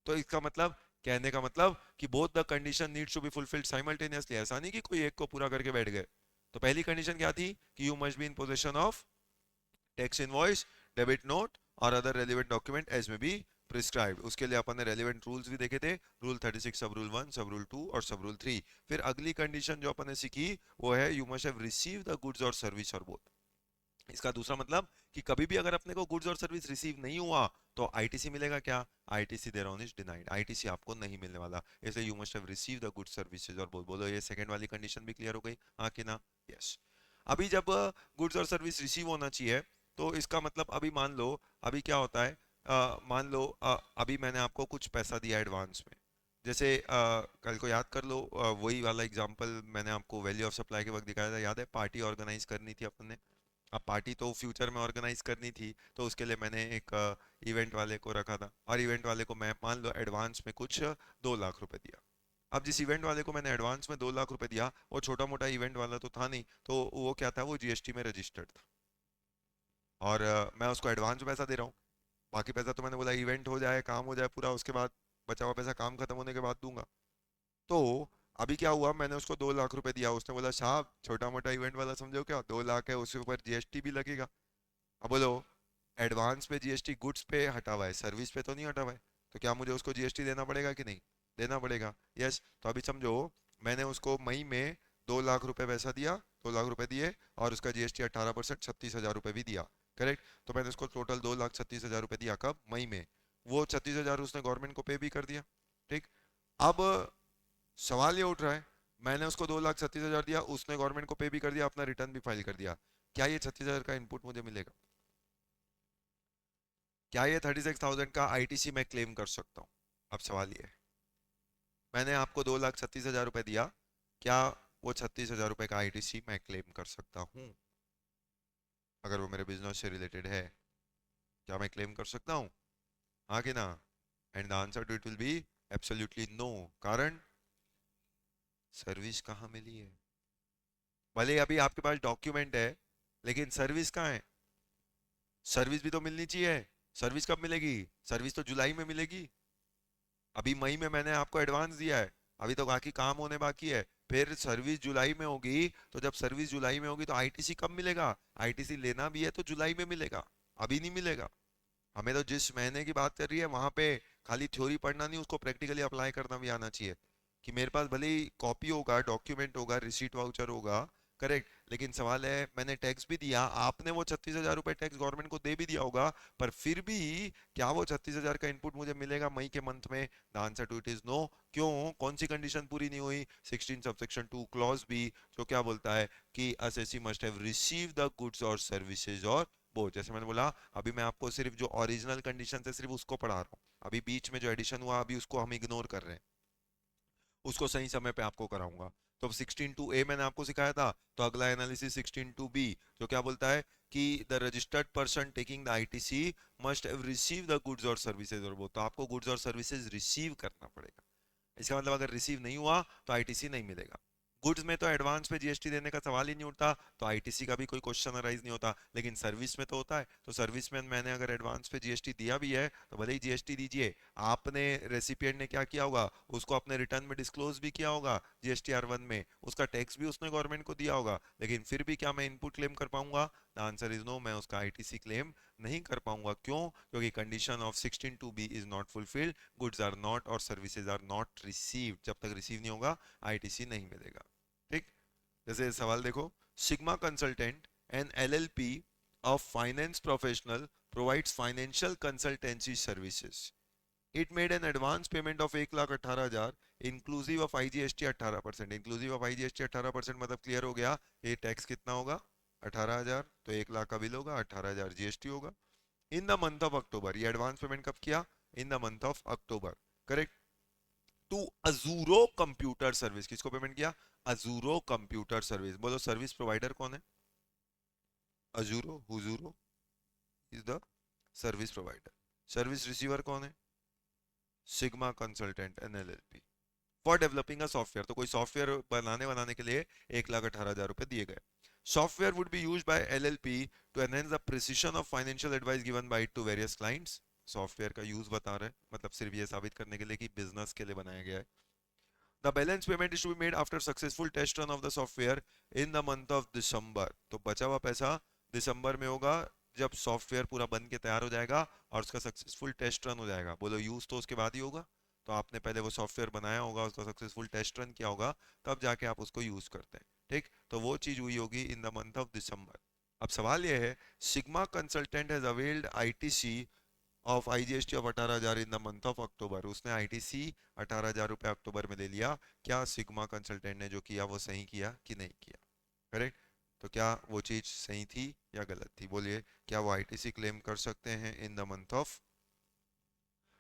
तो इसका मतलब, कहने का मतलब कि both the condition needs to be fulfilled simultaneously, ऐसा नहीं कि कोई एक को पूरा करके बैठ गए। तो पहली कंडीशन क्या थी कि you must be in position of tax invoice, debit note और other relevant document as may be prescribed. उसके लिए अपन ने रेलिवेंट रूल्स भी देखे थे, रूल 36 सब रूल 1 सब रूल 2 और सब रूल 3। फिर अगली कंडीशन जो अपन ने सीखी वो है you must have receive the goods और सर्विस और बोथ। इसका दूसरा मतलब कि कभी भी अगर अपने को गुड्स और सर्विस रिसीव नहीं हुआ तो आईटीसी मिलेगा क्या? ITC thereon is denied, ITC आपको नहीं मिलने वाला, इसलिए you must have receive the goods services और बोथ। बोलो ये सेकंड वाली कंडीशन भी क्लियर हो गई, हाँ कि ना? यस। अभी जब गुड्स और सर्विस रिसीव होना चाहिए तो इसका मतलब अभी मान लो, अभी क्या होता है, मान लो अभी मैंने आपको कुछ पैसा दिया एडवांस में, जैसे कल को याद कर लो, वही वाला एग्जांपल मैंने आपको वैल्यू ऑफ सप्लाई के वक्त दिखाया था, याद है? पार्टी ऑर्गेनाइज करनी थी अपन ने, अब पार्टी तो फ्यूचर में ऑर्गेनाइज करनी थी, तो उसके लिए मैंने एक इवेंट वाले को रखा था और इवेंट वाले को मैं मान लो एडवांस में कुछ 2 लाख रुपए दिया। अब जिस इवेंट वाले को मैंने एडवांस में 2 लाख रुपए दिया वो छोटा मोटा इवेंट वाला तो था नहीं, तो वो क्या था, वो जीएसटी में रजिस्टर्ड था, और मैं उसको एडवांस में पैसा दे रहा हूँ, बाकी पैसा तो मैंने बोला इवेंट हो जाए काम हो जाए पूरा, उसके बाद बचा हुआ पैसा काम खत्म होने के बाद दूंगा। तो अभी क्या हुआ, मैंने उसको 2 लाख रुपए दिया, उसने बोला साहब छोटा मोटा इवेंट वाला समझो क्या, 2 लाख है उसके ऊपर जीएसटी भी लगेगा। अब बोलो एडवांस पे जीएसटी गुड्स पे हटा हुआ है, सर्विस पे तो नहीं हटा हुआ है, तो क्या मुझे उसको जीएसटी देना पड़ेगा कि नहीं? देना पड़ेगा। यस। तो अभी समझो मैंने उसको मई में 2 लाख रुपए पैसा दिया, 2 लाख रुपए दिए और उसका जीएसटी 18% 36 हजार रुपए भी दिया, करेक्ट? तो मैंने उसको टोटल 2,36,000 रुपए दिया, कब? मई में। वो 36,000 उसने गवर्नमेंट को पे भी कर दिया। ठीक। अब सवाल ये उठ रहा है, मैंने उसको 2,36,000 दिया, उसने गवर्नमेंट को पे भी कर दिया, अपना रिटर्न भी फाइल कर दिया, क्या ये 36,000 का इनपुट मुझे मिलेगा? क्या ये 36,000 का आईटीसी मैं क्लेम कर सकता हूँ? अब सवाल ये है, मैंने आपको 2,36,000 रुपए दिया, क्या वो 36,000 रुपए का आईटीसी मैं क्लेम कर सकता हूँ? अगर वो मेरे बिजनेस से रिलेटेड है, क्या मैं क्लेम कर सकता हूँ? हाँ कि ना? And the answer to it will be absolutely no. कारण सर्विस कहाँ मिली है? भले अभी आपके पास डॉक्यूमेंट है, लेकिन सर्विस कहाँ है? सर्विस भी तो मिलनी चाहिए। सर्विस कब मिलेगी? सर्विस तो जुलाई में मिलेगी। अभी मई में मैंने आपको एडवांस दिया है, अभी तो बाकी काम होने बाकी है। फिर सर्विस जुलाई में होगी, तो जब सर्विस जुलाई में होगी तो आईटीसी कब मिलेगा? आईटीसी लेना भी है तो जुलाई में मिलेगा, अभी नहीं मिलेगा। हमें तो जिस महीने की बात कर रही है वहां पे खाली थ्योरी पढ़ना नहीं, उसको प्रैक्टिकली अप्लाई करना भी आना चाहिए। कि मेरे पास भले ही कॉपी होगा, डॉक्यूमेंट होगा, रिसीट वाउचर होगा, करेक्ट, लेकिन सवाल है मैंने टैक्स भी दिया, आपने वो 36,000 रुपए टैक्स गवर्नमेंट को दे भी दिया होगा, पर फिर भी क्या वो 36,000 का इनपुट मुझे मिलेगा मई के मंथ में? The answer to it is no. क्यों? कौन सी कंडीशन पूरी नहीं हुई? 16 सबसेक्शन 2 क्लॉज बी, जो क्या बोलता है कि assessee must have receive the goods और सर्विसेज और वो, जैसे मैंने बोला, अभी मैं आपको सिर्फ जो ओरिजिनल कंडीशन है सिर्फ उसको पढ़ा रहा हूँ, अभी बीच में जो एडिशन हुआ अभी उसको हम इग्नोर कर रहे हैं, उसको सही समय पे आपको कराऊंगा। तो अब 16(2)A मैंने आपको सिखाया था, तो अगला एनालिसिस 16(2)B, जो क्या बोलता है कि the registered person taking the ITC must have receive the goods और सर्विसेज, और वो तो आपको गुड्स और सर्विसेज रिसीव करना पड़ेगा। इसका मतलब अगर रिसीव नहीं हुआ तो आईटीसी नहीं मिलेगा। गुड्स में तो एडवांस पे जीएसटी देने का सवाल ही नहीं उठता, तो आईटीसी का भी कोई क्वेश्चन अराइज नहीं होता, लेकिन सर्विस में तो होता है। तो सर्विस में मैंने अगर एडवांस पे जीएसटी दिया भी है, तो भले ही जीएसटी दीजिए, आपने रेसिपिएंट ने क्या किया होगा, उसको अपने रिटर्न में डिस्क्लोज भी किया होगा जीएसटी R1 में, उसका टैक्स भी उसने गवर्नमेंट को दिया होगा, लेकिन फिर भी क्या मैं इनपुट क्लेम कर पाऊंगा? द आंसर इज नो, मैं उसका आईटीसी क्लेम नहीं कर पाऊंगा। क्यों? क्योंकि condition of 16(2)B is not fulfilled, goods are not और सर्विसेज आर नॉट रिसीव्ड, जब तक रिसीव नहीं होगा आईटीसी नहीं मिलेगा। ठीक। जैसे सवाल देखो, Sigma consultant an LLP of finance professional provides financial consultancy services, it made an advance payment of 1,18,000 inclusive of IGST 18%। Inclusive of IGST 18% मतलब क्लियर हो गया, ये टैक्स कितना होगा? 18,000, तो 1 लाख का बिल होगा, 18,000 जीएसटी होगा। In the month of October, ये एडवांस पेमेंट कब किया? In the month of October, correct. To Azuro computer service, किसको पेमेंट किया? Azuro computer service. बोलो सर्विस प्रोवाइडर कौन है? अजूरो, हुजूरो is the service provider. Service receiver कौन है? Sigma consultant NLLP for developing a software. तो कोई सॉफ्टवेयर बनाने के लिए 1,18,000 रुपए दिए गए। Software would be used by LLP to enhance the precision of financial advice given by it to various clients. Software का यूज बता रहे हैं, मतलब सिर्फ ये साबित करने के लिए कि बिजनेस के लिए बनाया गया है। The balance payment is to be made after successful test run of the software in the month of December। तो बचा हुआ पैसा दिसंबर में होगा, जब सॉफ्टवेयर पूरा बन के तैयार हो जाएगा और उसका सक्सेसफुल टेस्ट रन हो जाएगा। बोलो यूज तो उसके बाद ही होगा, तो आपने पहले वो सॉफ्टवेयर बनाया होगा, उसका सक्सेसफुल टेस्ट रन किया होगा, तब जाके आप उसको यूज करते हैं। ठीक, तो वो चीज हुई होगी इन द मंथ ऑफ दिसंबर। अब सवाल ये है, Sigma consultant has availed ITC of IGST of 18,000 in the month of अक्टूबर। उसने आईटीसी 18,000 रुपए अक्टूबर में ले लिया। क्या सिग्मा कंसल्टेंट ने जो किया वो सही किया कि नहीं किया? करेक्ट। तो क्या वो चीज सही थी या गलत थी? बोलिए, क्या वो आईटीसी क्लेम कर सकते हैं in the month of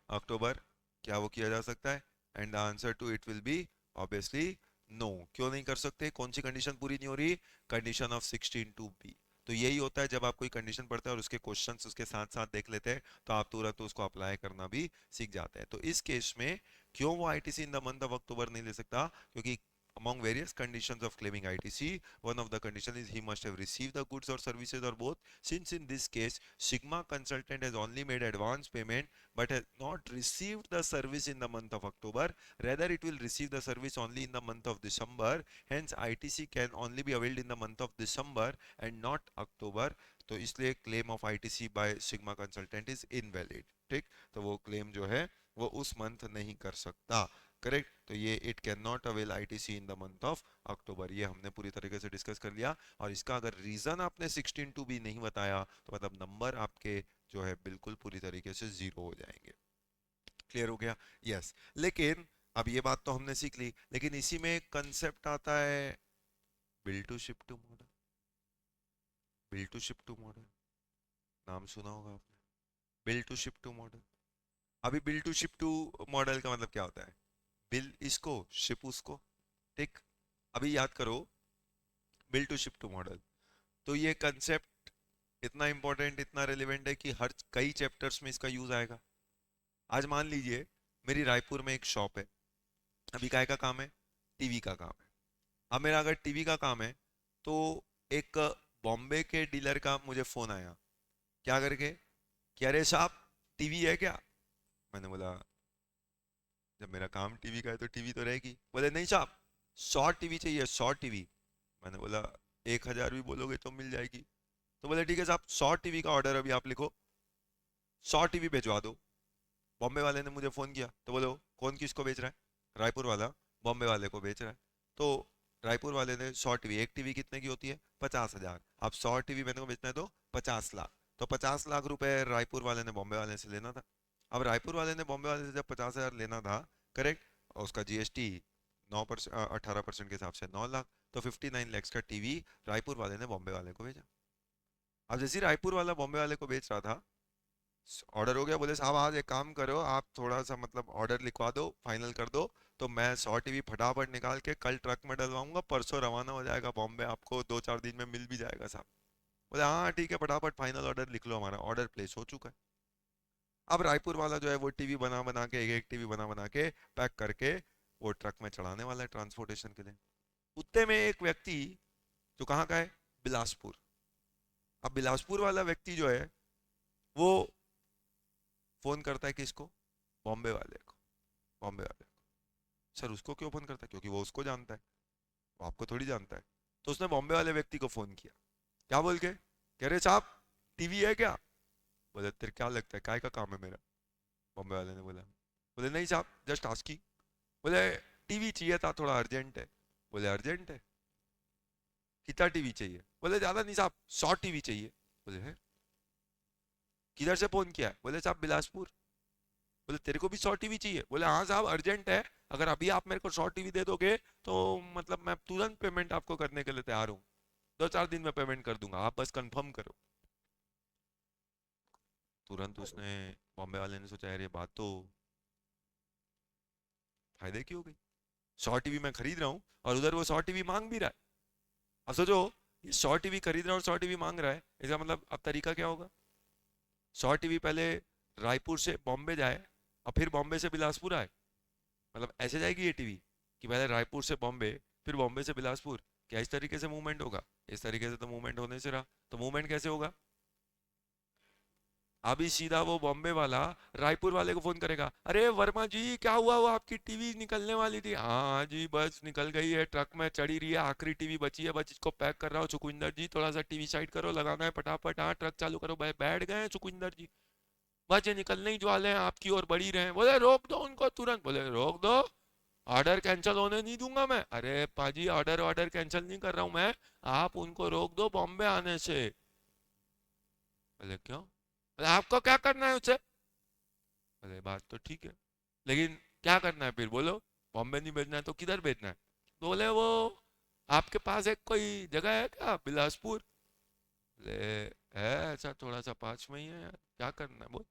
October? क्या वो किया जा सकता है? And the answer to it will be obviously no. क्यों नहीं कर सकते? कौन सी कंडीशन पूरी नहीं हो रही? Condition of 16(2)B। तो यही होता है जब आप कोई कंडीशन पढ़ते हैं और उसके क्वेश्चंस उसके साथ साथ देख लेते हैं, तो आप तुरंत उसको अप्लाई करना भी सीख जाते हैं। तो इस केस में क्यों वो ITC in the month of अक्टूबर नहीं ले सकता? क्योंकि among various conditions of claiming ITC, one of the condition is he must have received the goods or services or both. Since in this case Sigma consultant has only made advance payment but has not received the service in the month of October, rather it will receive the service only in the month of December, hence ITC can only be availed in the month of December and not October। तो इसलिए claim of ITC by Sigma consultant is invalid। ठीक, तो वो claim जो है वो उस month नहीं कर सकता। करेक्ट, तो ये it can not avail ITC in the month of October, ये हमने पूरी तरीके से डिस्कस कर लिया। और इसका अगर रीजन आपने 16(2) भी नहीं बताया, तो मतलब नंबर आपके जो है बिल्कुल पूरी तरीके से जीरो हो जाएंगे। क्लियर हो गया? यस। लेकिन अब ये बात तो हमने सीख ली, लेकिन इसी में एक कंसेप्ट आता है, build to ship to model. Build to ship to model नाम सुना होगा आपने, build to ship to model. अभी build to ship to model का मतलब क्या होता है? बिल इसको, शिप उसको, ठीक। अभी याद करो, bill to ship to model, तो ये कंसेप्ट इतना इंपॉर्टेंट, इतना रिलेवेंट है कि हर कई चैप्टर्स में इसका यूज आएगा। आज मान लीजिए मेरी रायपुर में एक शॉप है, अभी काय का काम है? टीवी का काम है। अब मेरा अगर टीवी का काम है, तो एक बॉम्बे के डीलर का मुझे फोन आया, क्या करके, कि अरे साहब टीवी है क्या? मैंने बोला जब मेरा काम टीवी का है तो टीवी तो रहेगी। बोले नहीं साहब 100 टीवी चाहिए, 100 टीवी। मैंने बोला 1000 भी बोलोगे तो मिल जाएगी। तो बोले ठीक है साहब 100 टीवी का ऑर्डर अभी आप लिखो, 100 टीवी भिजवा दो। बॉम्बे वाले ने मुझे फोन किया, तो बोलो कौन किसको बेच रहा है? रायपुर वाला बॉम्बे वाले को बेच रहा है। तो रायपुर वाले ने 100 टीवी, एक टीवी कितने की होती है? 50,000। अब 100 टीवी मैंने को बेचना है तो 50 लाख, तो 50 लाख रुपए रायपुर वाले ने बॉम्बे वाले से लेना था। अब रायपुर वाले ने बॉम्बे वाले से जब 50,000 लेना था, करेक्ट, और उसका जीएसटी 9%, 18% के हिसाब से 9 लाख, तो 59 lakhs का टीवी रायपुर वाले ने बॉम्बे वाले को भेजा। अब जैसे ही रायपुर वाला बॉम्बे वाले को बेच रहा था, ऑर्डर हो गया, बोले साहब आज एक काम करो, आप थोड़ा सा मतलब ऑर्डर लिखवा दो, फाइनल कर दो, तो मैं 100 टीवी फटाफट निकाल के कल ट्रक में डलवाऊंगा, परसों रवाना हो जाएगा बॉम्बे, आपको 2-4 दिन में मिल भी जाएगा साहब। बोले हाँ ठीक है, फटाफट फाइनल ऑर्डर लिख लो, हमारा ऑर्डर प्लेस हो चुका है। अब रायपुर वाला जो है वो टीवी बना बना के, एक एक टीवी बना बना के पैक करके वो ट्रक में चढ़ाने वाला है ट्रांसपोर्टेशन के लिए। उतने में एक व्यक्ति जो कहाँ का है, बिलासपुर। अब बिलासपुर वाला व्यक्ति जो है वो फोन करता है किसको? बॉम्बे वाले को। बॉम्बे वाले को। सर उसको क्यों फोन करता है? क्योंकि वो उसको जानता है, वो आपको थोड़ी जानता है। तो उसने बॉम्बे वाले व्यक्ति को फोन किया, क्या बोल के, कह रहे साहब टीवी है क्या? बोले तेरे क्या लगता है काय का काम है मेरा? बॉम्बे वाले ने बोला, बोले नहीं साहब जस्ट आस्किंग। बोले टीवी चाहिए था, थोड़ा अर्जेंट है। बोले अर्जेंट है, कितना टीवी चाहिए? बोले ज्यादा नहीं साहब 100 टीवी चाहिए। बोले है, किधर से फोन किया है? बोले साहब बिलासपुर। बोले तेरे को भी 100 टीवी चाहिए? बोले हाँ साहब अर्जेंट है, अगर अभी आप मेरे को 100 टीवी दे दोगे तो मतलब मैं तुरंत पेमेंट आपको करने के लिए तैयार हूँ, 2-4 दिन में पेमेंट कर दूंगा, आप बस कंफर्म करो। तुरंत उसने, बॉम्बे वाले ने सोचा यार ये बात तो फायदे की हो गई, 100 टीवी मैं खरीद रहा हूँ और उधर वो 100 टीवी मांग भी रहा है। अब सोचो, ये 100 टीवी खरीद रहा है और 100 टीवी मांग रहा है, इसका मतलब अब तरीका क्या होगा? 100 टीवी पहले रायपुर से बॉम्बे जाए और फिर बॉम्बे से बिलासपुर आए, मतलब ऐसे जाएगी ये टीवी कि पहले रायपुर से बॉम्बे, फिर बॉम्बे से बिलासपुर? क्या इस तरीके से मूवमेंट होगा? इस तरीके से तो मूवमेंट होने से रहा, तो मूवमेंट कैसे होगा? अभी सीधा वो बॉम्बे वाला रायपुर वाले को फोन करेगा, अरे वर्मा जी क्या हुआ, वो आपकी टीवी निकलने वाली थी? हाँ हाँ जी बस निकल गई है, ट्रक में चढ़ी रही है, आखिरी टीवी बची है, बस इसको पैक कर रहा हूँ। सुखविंदर जी थोड़ा सा टीवी साइड करो, लगाना है फटाफट, हाँ ट्रक चालू करो, भाई बैठ गए हैं सुखविंदर जी, बस ये निकलने ही वाले हैं, आपकी ओर बढ़ी रहे हैं। बोले रोक दो उनको तुरंत। बोले रोक दो, ऑर्डर कैंसिल होने नहीं दूंगा मैं। अरे पाजी ऑर्डर ऑर्डर कैंसिल नहीं कर रहा हूं मैं, आप उनको रोक दो बॉम्बे आने से। बोले क्यों? बोले आपको क्या करना है उससे? बोले बात तो ठीक है, लेकिन क्या करना है फिर बोलो, बॉम्बे नहीं भेजना है तो किधर भेजना है? बोले वो आपके पास एक कोई जगह है क्या बिलासपुर? बोले है ऐसा थोड़ा सा पास में ही है यार, क्या करना है बोल,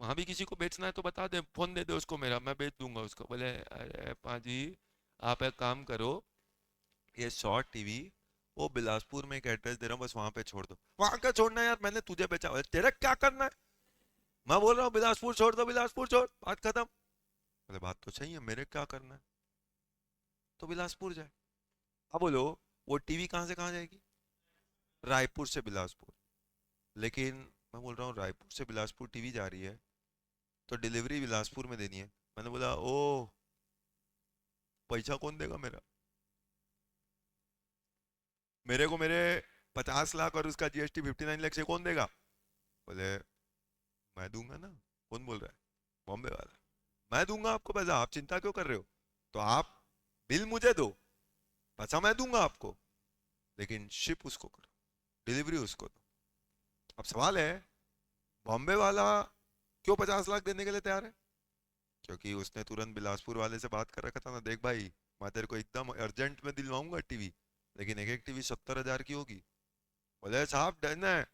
वहां भी किसी को बेचना है तो बता दे, फोन दे दे उसको मेरा, मैं बेच दूंगा उसको। बोले अरे पाजी आप एक काम करो, ये 100 टीवी वो बिलासपुर में एक एड्रेस दे रहा हूँ, बस वहां पे छोड़ दो। वहां क्या छोड़ना है यार, मैंने तुझे बेचा, बोले, तेरा क्या करना है? मैं बोल रहा हूँ बिलासपुर छोड़ दो, बिलासपुर छोड़, बात खत्म। बोले बात तो सही है, मेरे क्या करना है? तो बिलासपुर जाए। अब बोलो वो टीवी कहाँ से कहाँ जाएगी? रायपुर से बिलासपुर। लेकिन मैं बोल रहा हूँ रायपुर से बिलासपुर टीवी जा रही है, तो डिलीवरी बिलासपुर में देनी है। मैंने बोला ओ, पैसा कौन देगा मेरा? मेरे को मेरे 50 लाख और उसका जीएसटी 59 लाख से कौन देगा? बोले मैं दूंगा ना। कौन बोल रहा है? बॉम्बे वाला। मैं दूंगा आपको पैसा, आप चिंता क्यों कर रहे हो? तो आप बिल मुझे दो, पैसा मैं दूंगा आपको, लेकिन शिप उसको करो, डिलीवरी उसको दो। अब सवाल है, बॉम्बे वाला क्यों 50 लाख देने के लिए तैयार है? क्योंकि उसने तुरंत बिलासपुर वाले से बात कर रखा था ना, देख भाई मैं तेरे को एकदम अर्जेंट में दिलवाऊंगा टीवी, लेकिन एक एक टीवी 70,000 की होगी। बोले साहब डन है,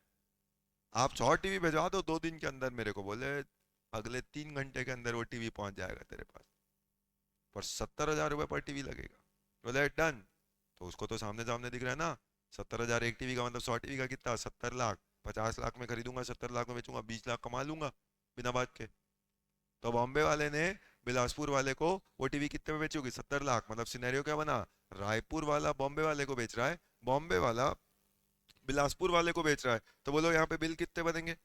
आप 100 टीवी भिजवा दो 2 दिन के अंदर मेरे को, बोले अगले 3 घंटे के अंदर वो टीवी पहुंच जाएगा तेरे पास, पर 70,000 रुपये पर टीवी लगेगा। बोले डन। तो उसको तो सामने सामने दिख रहा है ना, 70,000 एक टीवी का मतलब 100 टीवी का कितना, 70 लाख। 50 लाख में खरीदूंगा, 70 लाख में बेचूंगा, 20 लाख कमा लूंगा बिना बात के। तो बॉम्बे वाले ने बिलासपुर वाले को वो टीवी कितने में बेची होगी, 70 लाख। मतलब सिनेरियो क्या बना, रायपुर वाला बॉम्बे वाले को बेच रहा है, बॉम्बे वाला बिलासपुर वाले को बेच रहा है। तो बोलो यहाँ पे बिल कितने बनेंगे,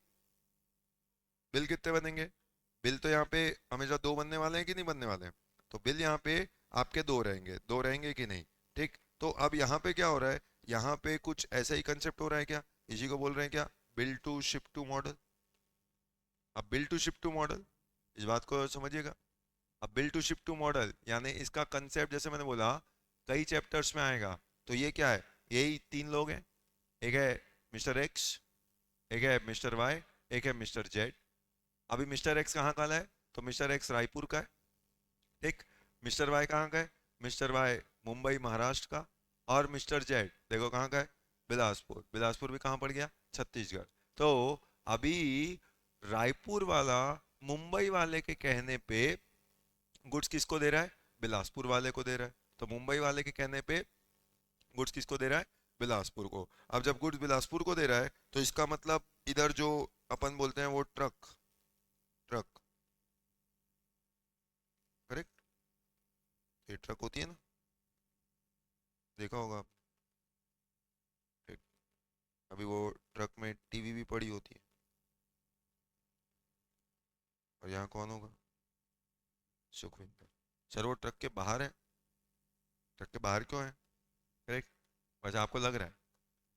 बिल कितने बनेंगे। बिल तो यहाँ पे हमेशा दो बनने वाले हैं कि नहीं बनने वाले हैं। तो बिल यहाँ पे आपके दो रहेंगे कि नहीं। ठीक, तो अब यहाँ पे क्या हो रहा है, यहाँ पे कुछ ऐसा ही कंसेप्ट हो रहा है क्या, इसी को बोल रहे हैं क्या, bill to ship to model. अब bill to ship to model, इस बात को समझिएगा। अब bill to ship to model यानी इसका कंसेप्ट जैसे मैंने बोला कई चैप्टर्स में आएगा। तो ये क्या है, यही 3 लोग हैं, एक है मिस्टर एक्स, एक है मिस्टर वाई, एक है मिस्टर जेड। अभी मिस्टर एक्स कहाँ का है, तो मिस्टर एक्स रायपुर का है। ठीक, मिस्टर वाई कहाँ का है, मिस्टर वाई मुंबई महाराष्ट्र का। और मिस्टर जेड देखो कहाँ का है, बिलासपुर। बिलासपुर भी कहाँ पड़ गया, छत्तीसगढ़। तो अभी रायपुर वाला मुंबई वाले के कहने पे गुड्स किसको दे रहा है, बिलासपुर वाले को दे रहा है। तो मुंबई वाले के कहने पे गुड्स किसको दे रहा है, बिलासपुर को। अब जब गुड्स बिलासपुर को दे रहा है तो इसका मतलब इधर जो अपन बोलते हैं वो ट्रक, ट्रक, करेक्ट, ये ट्रक होती है ना, देखा होगा आप। ठीक, अभी वो ट्रक में टीवी भी पड़ी होती है, और यहाँ कौन होगा, सुखविंदर। सर वो ट्रक के बाहर है, ट्रक के बाहर क्यों है, करेक्ट। वैसे आपको लग रहा है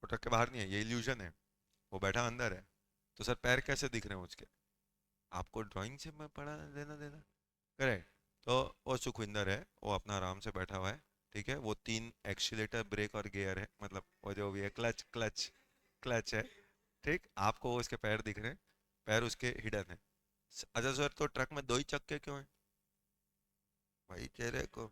वो ट्रक के बाहर नहीं है, ये इल्यूजन है, वो बैठा अंदर है। तो सर पैर कैसे दिख रहे हैं उसके, आपको ड्राइंग से मैं पढ़ा देना देना, करेक्ट। तो वो सुखविंदर है, वो अपना आराम से बैठा हुआ है। ठीक है, वो 3 एक्सीलेटर ब्रेक और गियर है, मतलब वो जो भी है क्लच क्लच क्लच है। ठीक, आपको वो उसके पैर दिख रहे हैं, पैर उसके हिडन है। अच्छा सर तो ट्रक में 2 ही चक्के क्यों हैं, भाई चेहरे को,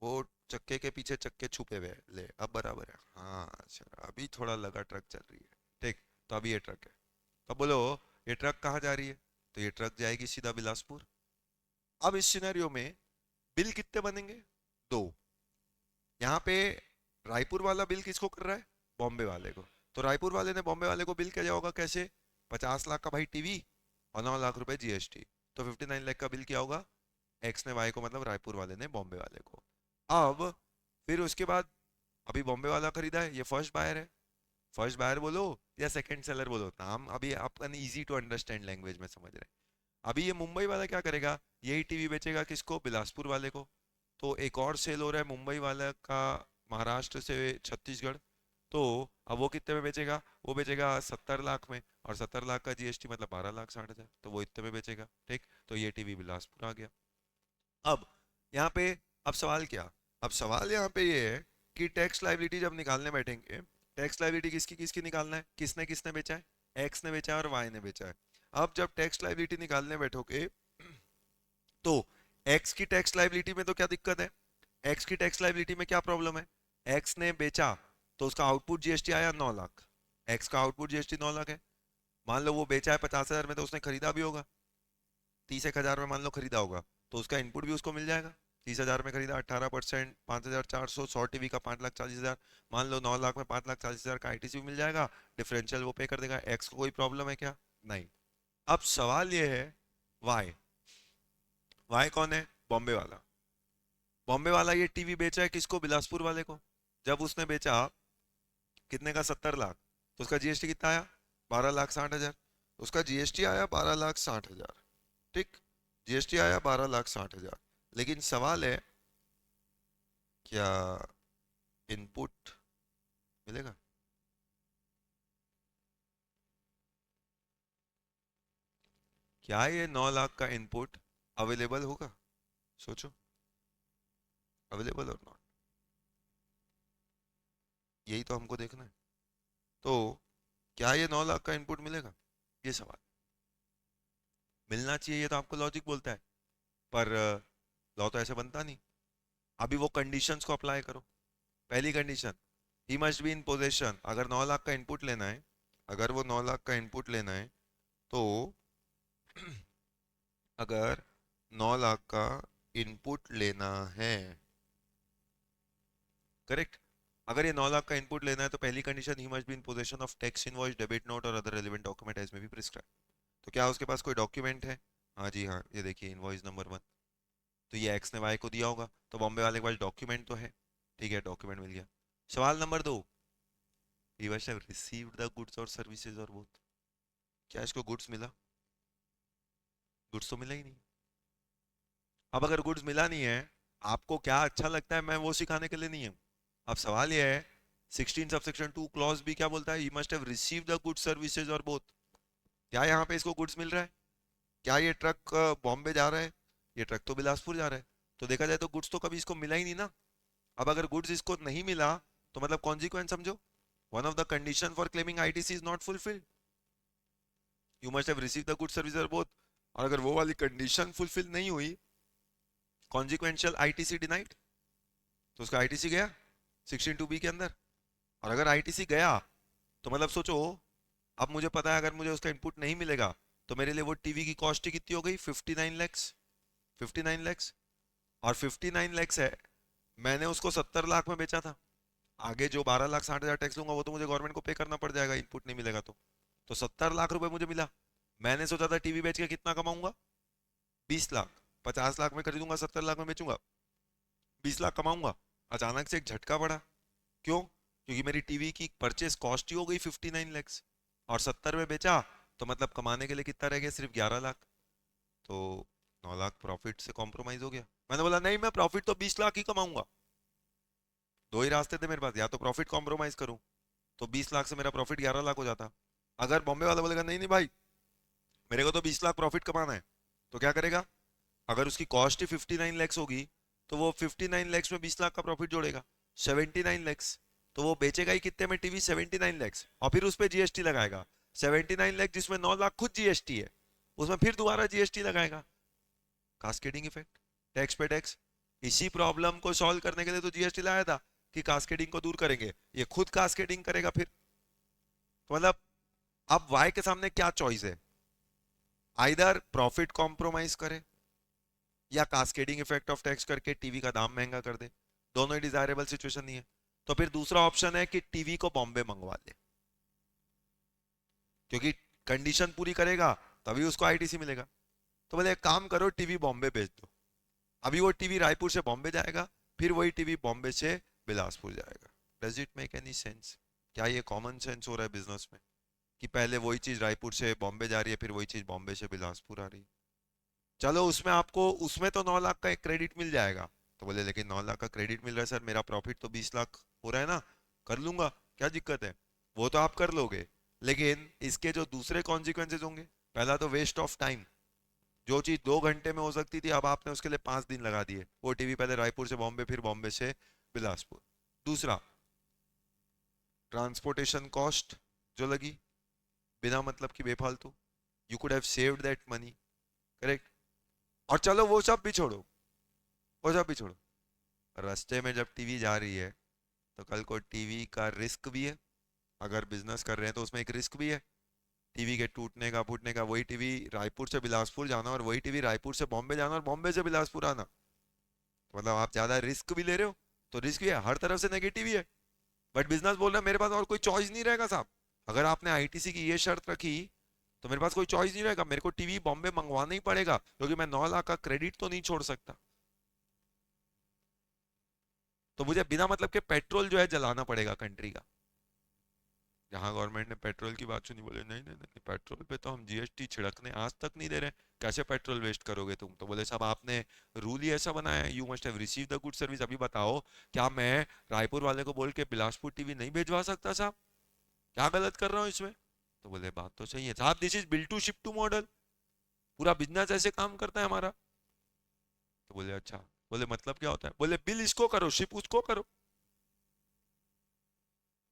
वो चक्के के पीछे चक्के छुपे हुए हैं, ले अब बराबर है, हाँ अच्छा अभी थोड़ा लगा ट्रक चल रही है। ठीक, तो अभी ये ट्रक है। तो बोलो ये ट्रक कहाँ जा रही है, तो ये ट्रक जाएगी सीधा बिलासपुर। अब इस सिनेरियो में बिल कितने बनेंगे, 2। यहाँ पे रायपुर वाला बिल किसको कर रहा है, बॉम्बे वाले को। तो रायपुर वाले ने बॉम्बे वाले को बिल किया होगा कैसे, 50 लाख का भाई टीवी और 9 लाख रुपए जीएसटी, तो 59 लाख का बिल किया होगा एक्स ने वाई को, मतलब रायपुर वाले ने बॉम्बे वाले को। अब फिर उसके बाद अभी बॉम्बे वाला खरीदा है, ये फर्स्ट बायर है। फर्स्ट बायर बोलो या सेकंड सेलर बोलो, नाम अभी आपका इजी टू अंडरस्टैंड लैंग्वेज में समझ रहे हैं। अभी ये मुंबई वाला क्या करेगा, यही टीवी बेचेगा किसको, बिलासपुर वाले को। तो एक और सेल हो रहा है मुंबई वाला का, महाराष्ट्र से छत्तीसगढ़। तो अब वो कितने में बेचेगा, वो बेचेगा 70 लाख में, और 70 लाख का जीएसटी मतलब 12,60,000, तो वो इतने में बेचेगा। ठीक, तो ये टीवी बिलासपुर आ गया। अब यहाँ पे, अब सवाल क्या, अब सवाल यहाँ पे ये है कि टैक्स लाइबिलिटी जब निकालने बैठेंगे, टैक्स लाइबिलिटी किसकी किसकी निकालना है, किसने किसने बेचा है, एक्स ने बेचा है और वाई ने बेचा है। अब जब टैक्स लाइबिलिटी निकालने बैठोगे तो एक्स की टैक्स लाइबिलिटी में तो क्या दिक्कत है, एक्स की टैक्स लाइबिलिटी में क्या प्रॉब्लम है, एक्स ने बेचा तो उसका आउटपुट जीएसटी आया 9 लाख, एक्स का आउटपुट जीएसटी 9 लाख है। मान लो वो बेचा है 50,000 में, तो उसने खरीदा भी होगा 30,000 में, मान लो खरीदा होगा, तो उसका इनपुट भी उसको मिल जाएगा। 30,000 में खरीदा, 18%, 5,400, 100 टीवी का 5,40,000, मान लो 9 लाख में 5,40,000 का आईटीसी भी मिल जाएगा। डिफरेंशियल वो पे कर देगा, एक्स को कोई प्रॉब्लम है क्या, नहीं। अब सवाल ये है वाई, वाई कौन है, बॉम्बे वाला। बॉम्बे वाला ये टीवी बेचा है किसको, बिलासपुर वाले को। जब उसने बेचा कितने का, 70 लाख, तो उसका जीएसटी कितना आया, 12,60,000। उसका जीएसटी आया 12,60,000। ठीक, जीएसटी आया 12,60,000। लेकिन सवाल है क्या इनपुट मिलेगा, क्या ये 9 लाख का इनपुट अवेलेबल होगा, सोचो, अवेलेबल और नॉट, यही तो हमको देखना है। तो क्या ये 9 लाख का इनपुट मिलेगा, ये सवाल। मिलना चाहिए, ये तो आपको लॉजिक बोलता है, पर लॉ तो ऐसे बनता नहीं। अभी वो कंडीशंस को अप्लाई करो। पहली condition, he must be in possession. अगर 9 लाख का इनपुट लेना है, अगर वो 9 लाख का इनपुट लेना है तो अगर 9 लाख का इनपुट लेना है, करेक्ट, अगर ये 9 लाख का इनपुट लेना है तो पहली condition, he must be in possession of tax invoice, debit note और other relevant document as may be prescribe. तो क्या उसके पास कोई डॉक्यूमेंट है? हाँ जी हाँ, ये देखिए इनवॉइस नंबर 1। तो ये एक्स ने वाई को दिया होगा, तो बॉम्बे वाले के पास डॉक्यूमेंट तो है। ठीक है, डॉक्यूमेंट मिल गया। सवाल number 2, he must have received the goods और सर्विसेज और बोथ। क्या इसको गुड्स मिला? गुड्स तो मिला ही नहीं। अब अगर गुड्स मिला नहीं है, आपको क्या अच्छा लगता है, मैं वो सिखाने के लिए नहीं हूं। अब सवाल ये है, 16 सबसेक्शन 2 क्लॉज बी क्या बोलता है? He must have received the goods services और बोथ। क्या यहाँ पे इसको गुड्स मिल रहा है? क्या ये ट्रक बॉम्बे जा रहा है? ये ट्रक तो बिलासपुर जा रहा है। तो देखा जाए तो गुड्स तो कभी इसको मिला ही नहीं ना। अब अगर गुड्स इसको नहीं मिला तो मतलब कॉन्सिक्वेंस समझो, one of the condition for claiming ITC is not fulfilled. You must have received the goods service और बोथ। और अगर वो वाली कंडीशन फुलफिल नहीं हुई, कॉन्सिक्वेंशियल आईटीसी डिनाइड, तो उसका आईटीसी गया 16(2)(b) के अंदर। और अगर आईटीसी गया तो मतलब सोचो, अब मुझे पता है अगर मुझे उसका इनपुट नहीं मिलेगा तो मेरे लिए वो टीवी की कॉस्ट ही कितनी हो गई? 59 लैक्स। 59 लैक्स। और 59 लैक्स है, मैंने उसको 70 लाख में बेचा था। आगे जो 12,60,000 टैक्स लूंगा वो तो मुझे गवर्नमेंट को पे करना पड़ जाएगा, इनपुट नहीं मिलेगा तो 70 लाख रुपए मुझे मिला। मैंने सोचा था टीवी बेच के कितना कमाऊंगा? 20 लाख। 50 लाख में खरीदूंगा, 70 लाख में बेचूंगा, 20 लाख कमाऊंगा। अचानक से एक झटका पड़ा। क्यों? क्योंकि मेरी टीवी की परचेस कॉस्ट ही हो गई 59 लैक्स, और 70 में बेचा, तो मतलब कमाने के लिए कितना रह गया? सिर्फ 11 लाख। तो 9 लाख प्रॉफिट से कॉम्प्रोमाइज हो गया। मैंने बोला नहीं, मैं प्रॉफिट तो 20 लाख ही कमाऊंगा। दो ही रास्ते थे मेरे पास, या तो प्रॉफिट कॉम्प्रोमाइज करूं तो 20 लाख से मेरा प्रॉफिट 11 लाख हो जाता। अगर बॉम्बे वाला बोलेगा नहीं नहीं भाई, मेरे को तो 20 लाख प्रॉफिट कमाना है, तो क्या करेगा? अगर उसकी कॉस्ट ही 59 लैक्स होगी तो वो 59 लैक्स में 20 लाख का प्रॉफिट जोड़ेगा, 79 लैक्स। तो वो बेचेगा ही कितने में टीवी? 79 लैक्स, और फिर उस पर जीएसटी लगाएगा। 79 लैक्स जिसमें 9 लाख खुद जीएसटी है, उसमें फिर दोबारा जीएसटी लगाएगा। कास्केडिंग इफेक्ट, टैक्स पे टैक्स। इसी प्रॉब्लम को सॉल्व करने के लिए तो जीएसटी लाया था कि कास्केडिंग को दूर करेंगे। ये खुद कास्केडिंग करेगा फिर। तो मतलब अब वाई के सामने क्या चॉइस है? आइदर प्रॉफिट कॉम्प्रोमाइज करे या कास्केडिंग इफेक्ट ऑफ टैक्स करके टीवी का दाम महंगा कर दे। दोनों ही डिजायरेबल सिचुएशन नहीं है। तो फिर दूसरा ऑप्शन है कि टीवी को बॉम्बे मंगवा ले, क्योंकि कंडीशन पूरी करेगा तभी उसको आईटीसी मिलेगा। तो बोले एक काम करो, टीवी बॉम्बे भेज दो। अभी वो टीवी रायपुर से बॉम्बे जाएगा, फिर वही टीवी बॉम्बे से बिलासपुर जाएगा। Does it make any sense? क्या ये कॉमन सेंस हो रहा है बिजनेस में कि पहले वही चीज रायपुर से बॉम्बे जा रही है, फिर वही चीज बॉम्बे से बिलासपुर आ रही है? चलो उसमें आपको, उसमें तो 9 लाख का एक क्रेडिट मिल जाएगा। तो बोले लेकिन 9 लाख का क्रेडिट मिल रहा है सर, मेरा प्रॉफिट तो 20 लाख हो रहा है ना, कर लूंगा, क्या दिक्कत है? वो तो आप कर लोगे, लेकिन इसके जो दूसरे कॉन्सिक्वेंसेज होंगे, पहला तो वेस्ट ऑफ टाइम। जो चीज 2 घंटे में हो सकती थी, अब आपने उसके लिए 5 दिन लगा दिए। वो टीवी पहले रायपुर से बॉम्बे, फिर बॉम्बे से बिलासपुर। दूसरा, ट्रांसपोर्टेशन कॉस्ट जो लगी बिना मतलब की बेफालतू, you could have saved that money, correct. और चलो वो सब भी छोड़ो, वो सब भी छोड़ो, रास्ते में जब टीवी जा रही है तो कल को टीवी का रिस्क भी है। अगर बिजनेस कर रहे हैं तो उसमें एक रिस्क भी है, टीवी के टूटने का फूटने का। वही टीवी रायपुर से बिलासपुर जाना और वही टीवी रायपुर से बॉम्बे जाना और बॉम्बे से बिलासपुर आना, तो मतलब आप ज्यादा रिस्क भी ले रहे हो। तो रिस्क भी है, हर तरफ से नेगेटिव ही है। बट बिजनेस बोल रहा है मेरे पास और कोई चॉइस नहीं रहेगा साहब। अगर आपने आईटीसी की ये शर्त रखी तो मेरे पास कोई चॉइस नहीं रहेगा, मेरे को टीवी बॉम्बे मंगवाना ही पड़ेगा, क्योंकि मैं 9 लाख का क्रेडिट तो नहीं छोड़ सकता। तो मुझे बिना मतलब के पेट्रोल जो है जलाना पड़ेगा कंट्री का। जहां गवर्नमेंट ने पेट्रोल की बात सुनी, बोले नहीं नहीं नहीं, पेट्रोल पे तो हम जीएसटी छिड़कने आज तक नहीं दे रहे, कैसे पेट्रोल वेस्ट करोगे तुम? तो बोले साहब आपने रूल ही ऐसा बनाया है, you must have receive the good service. अभी बताओ, क्या मैं रायपुर वाले को बोल के बिलासपुर टीवी नहीं भेजवा सकता साहब? क्या गलत कर रहा हूँ इसमें? तो बोले बात तो सही है साहब, this is bill to ship to model, पूरा बिजनेस ऐसे काम करता है हमारा। तो बोले अच्छा, बोले मतलब क्या होता है? बोले बिल इसको करो, शिप उसको करो।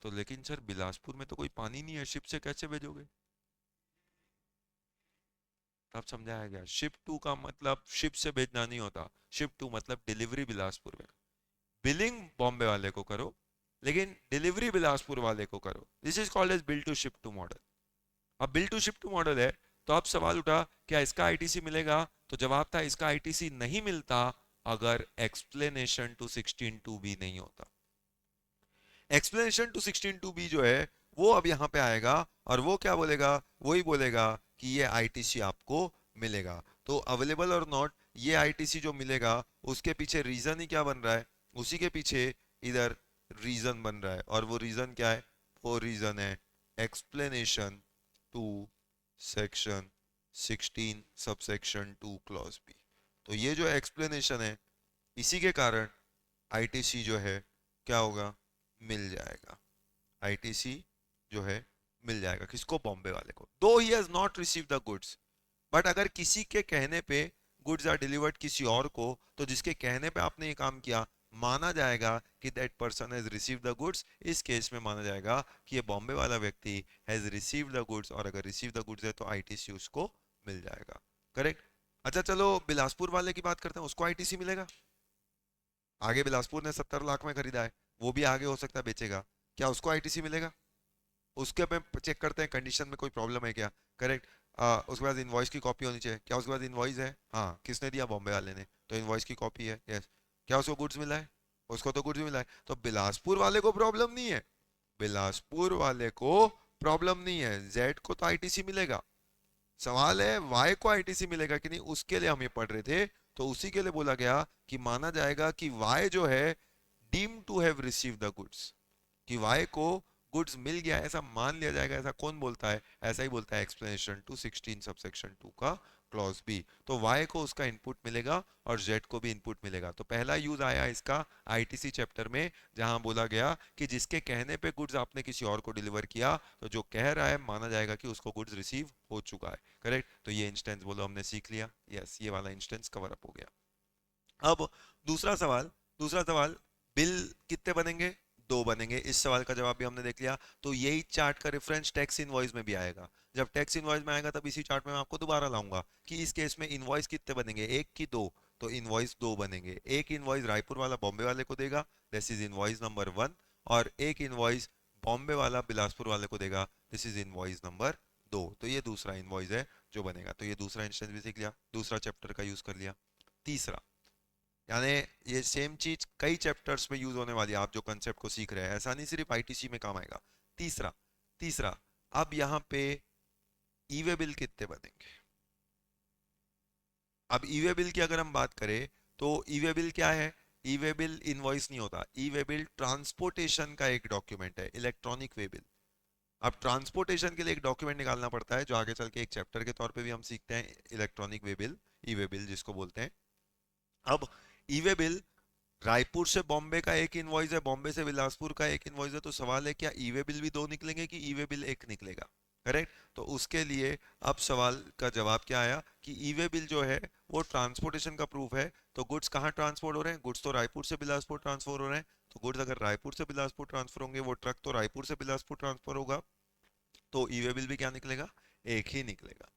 तो लेकिन सर बिलासपुर में तो कोई पानी नहीं है, शिप से कैसे भेजोगे? तब समझाया गया शिप टू का मतलब शिप से भेजना नहीं होता, शिप टू मतलब डिलीवरी बिलासपुर में, बिलिंग बॉम्बे वाले को करो लेकिन डिलीवरी बिलासपुर वाले को करो। This is called as bill to ship to model. अब bill to ship to model है तो अब सवाल उठा क्या इसका आईटीसी मिलेगा, तो जवाब था इसका आईटीसी नहीं मिलता अगर एक्सप्लेनेशन टू 16 बी नहीं होता। एक्सप्लेनेशन टू 16 बी जो है वो अब यहां पे आएगा और वो क्या बोलेगा, वही बोलेगा कि ये आईटीसी आपको मिलेगा। तो अवेलेबल और नॉट, ये आईटीसी जो मिलेगा उसके पीछे रीजन ही क्या बन रहा है, उसी के पीछे इधर रीजन बन रहा है, और वो रीजन क्या है, वो रीजन है explanation to section 16 subsection 2 clause B. तो ये जो एक्सप्लेनेशन है इसी के कारण आईटीसी जो है क्या होगा, मिल जाएगा। आईटीसी जो है मिल जाएगा किसको, बॉम्बे वाले को, दो he has not receive the goods. But अगर किसी के कहने पे गुड्स आर डिलीवर्ड किसी और को, तो जिसके कहने पे आपने ये काम किया माना जाएगा कि that person has receive the goods. इस केस में माना जाएगा कि ये बॉम्बे वाला व्यक्ति हैज रिसीव द गुड्स, और अगर रिसीव द गुड्स है तो आईटीसी उसको मिल जाएगा। करेक्ट। अच्छा चलो बिलासपुर वाले की बात करते हैं, उसको आईटीसी मिलेगा। आगे बिलासपुर ने 70 लाख में खरीदा है, वो भी आगे हो सकता है बेचेगा, क्या उसको आईटीसी मिलेगा? उसके पे चेक करते हैं कंडीशन में कोई प्रॉब्लम है क्या। करेक्ट। उसके बाद इनवॉइस की कॉपी होनी चाहिए, क्या उसके बाद इनवॉइस है, हाँ किसने दिया, बॉम्बे वाले ने, तो इनवॉइस की कॉपी है, यस। क्या उसको गुड्स मिला है, उसको तो गुड्स मिला है, तो बिलासपुर वाले को प्रॉब्लम नहीं है, बिलासपुर वाले को प्रॉब्लम नहीं है, जेड को तो आईटीसी मिलेगा। सवाल है वाई को आईटीसी मिलेगा कि नहीं, उसके लिए हम ये पढ़ रहे थे। तो उसी के लिए बोला गया कि माना जाएगा कि वाई जो है deem to have receive the goods, कि वाई को गुड्स मिल गया ऐसा मान लिया जाएगा। ऐसा कौन बोलता है, ऐसा ही बोलता है एक्सप्लेनेशन टू 16 सबसेक्शन 2 का क्लॉज बी। तो वाई को उसका इनपुट मिलेगा और जेड को भी इनपुट मिलेगा। तो पहला यूज आया इसका आईटीसी चैप्टर में, जहां बोला गया कि जिसके कहने पे गुड्स आपने किसी और को डिलीवर किया, तो जो कह रहा है माना जाएगा कि उसको गुड्स रिसीव हो चुका है। करेक्ट। तो ये इंस्टेंस बोलो हमने सीख लिया, यस ये वाला इंस्टेंस कवर अप हो गया। अब दूसरा सवाल, दूसरा सवाल, बिल कितने बनेंगे, दो बनेंगे। इस सवाल का जवाब भी हमने देख लिया। तो यही चार्ट का रेफरेंस टैक्स इनवॉइस में भी आएगा। जब टैक्स इनवॉइस में आएगा तब इसी चार्ट में मैं आपको दोबारा लाऊंगा कि इस केस में इनवॉइस कितने बनेंगे, एक की दो। तो इनवॉइस दो बनेंगे, एक इनवॉइस रायपुर वाला बॉम्बे वाले को देगा, दिस इज इनवॉइस नंबर 1, और एक इनवॉइस बॉम्बे वाला बिलासपुर वाले को देगा, दिस इज इनवॉइस नंबर 2। तो ये दूसरा इनवॉइस है जो बनेगा। तो ये दूसरा इंस्टेंस भी सीख लिया, दूसरा चैप्टर का यूज कर लिया। तीसरा, यानी ये सेम चीज कई चैप्टर्स में यूज होने वाली है, आप जो कंसेप्ट को सीख रहे हैं, ऐसा नहीं सिर्फ आईटीसी में काम आएगा। तीसरा, तीसरा, अब यहां पे ईवे बिल कितने बनेंगे। अब ईवे बिल की अगर हम बात करें तो ईवे बिल क्या है, ईवे बिल इनवॉइस नहीं होता, ईवे बिल ट्रांसपोर्टेशन का एक डॉक्यूमेंट है, इलेक्ट्रॉनिक वे बिल। अब ट्रांसपोर्टेशन के लिए एक डॉक्यूमेंट निकालना पड़ता है जो आगे चल के एक चैप्टर के तौर पे भी हम सीखते हैं, electronic way bill, e-way bill जिसको बोलते हैं। अब ईवे बिल रायपुर से बॉम्बे का एक इनवॉइस है, बॉम्बे से बिलासपुर का एक इनवॉइस है। तो सवाल है क्या ईवे बिल भी दो निकलेंगे कि ईवे बिल एक निकलेगा। करेक्ट। तो उसके लिए अब सवाल का जवाब क्या आया कि ईवे बिल जो है वो ट्रांसपोर्टेशन का प्रूफ है। तो गुड्स कहाँ ट्रांसपोर्ट हो रहे हैं, गुड्स तो रायपुर से बिलासपुर ट्रांसफर हो रहे हैं। तो गुड्स अगर रायपुर से बिलासपुर ट्रांसफर होंगे, वो ट्रक तो रायपुर से बिलासपुर ट्रांसफर होगा, तो ईवे बिल भी क्या निकलेगा, एक ही निकलेगा।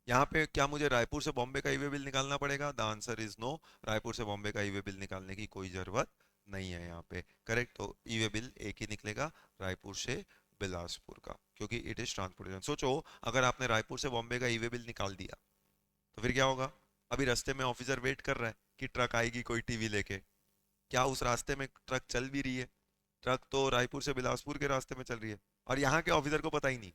यहाँ पे क्या मुझे रायपुर से बॉम्बे का ईवे बिल निकालना पड़ेगा, the answer is no. Raipur से बॉम्बे का ईवे बिल निकालने की कोई जरूरत नहीं है यहाँ पे। करेक्ट। तो ईवे बिल एक ही निकलेगा, रायपुर से बिलासपुर का, क्योंकि इट इज ट्रांसपोर्टेशन। सोचो अगर आपने रायपुर से बॉम्बे का ईवे बिल निकाल दिया तो फिर क्या होगा, अभी रास्ते में ऑफिसर वेट कर रहा है कि ट्रक आएगी कोई टीवी लेके, क्या उस रास्ते में ट्रक चल भी रही है, ट्रक तो रायपुर से बिलासपुर के रास्ते में चल रही है, और यहाँ के ऑफिसर को पता ही नहीं।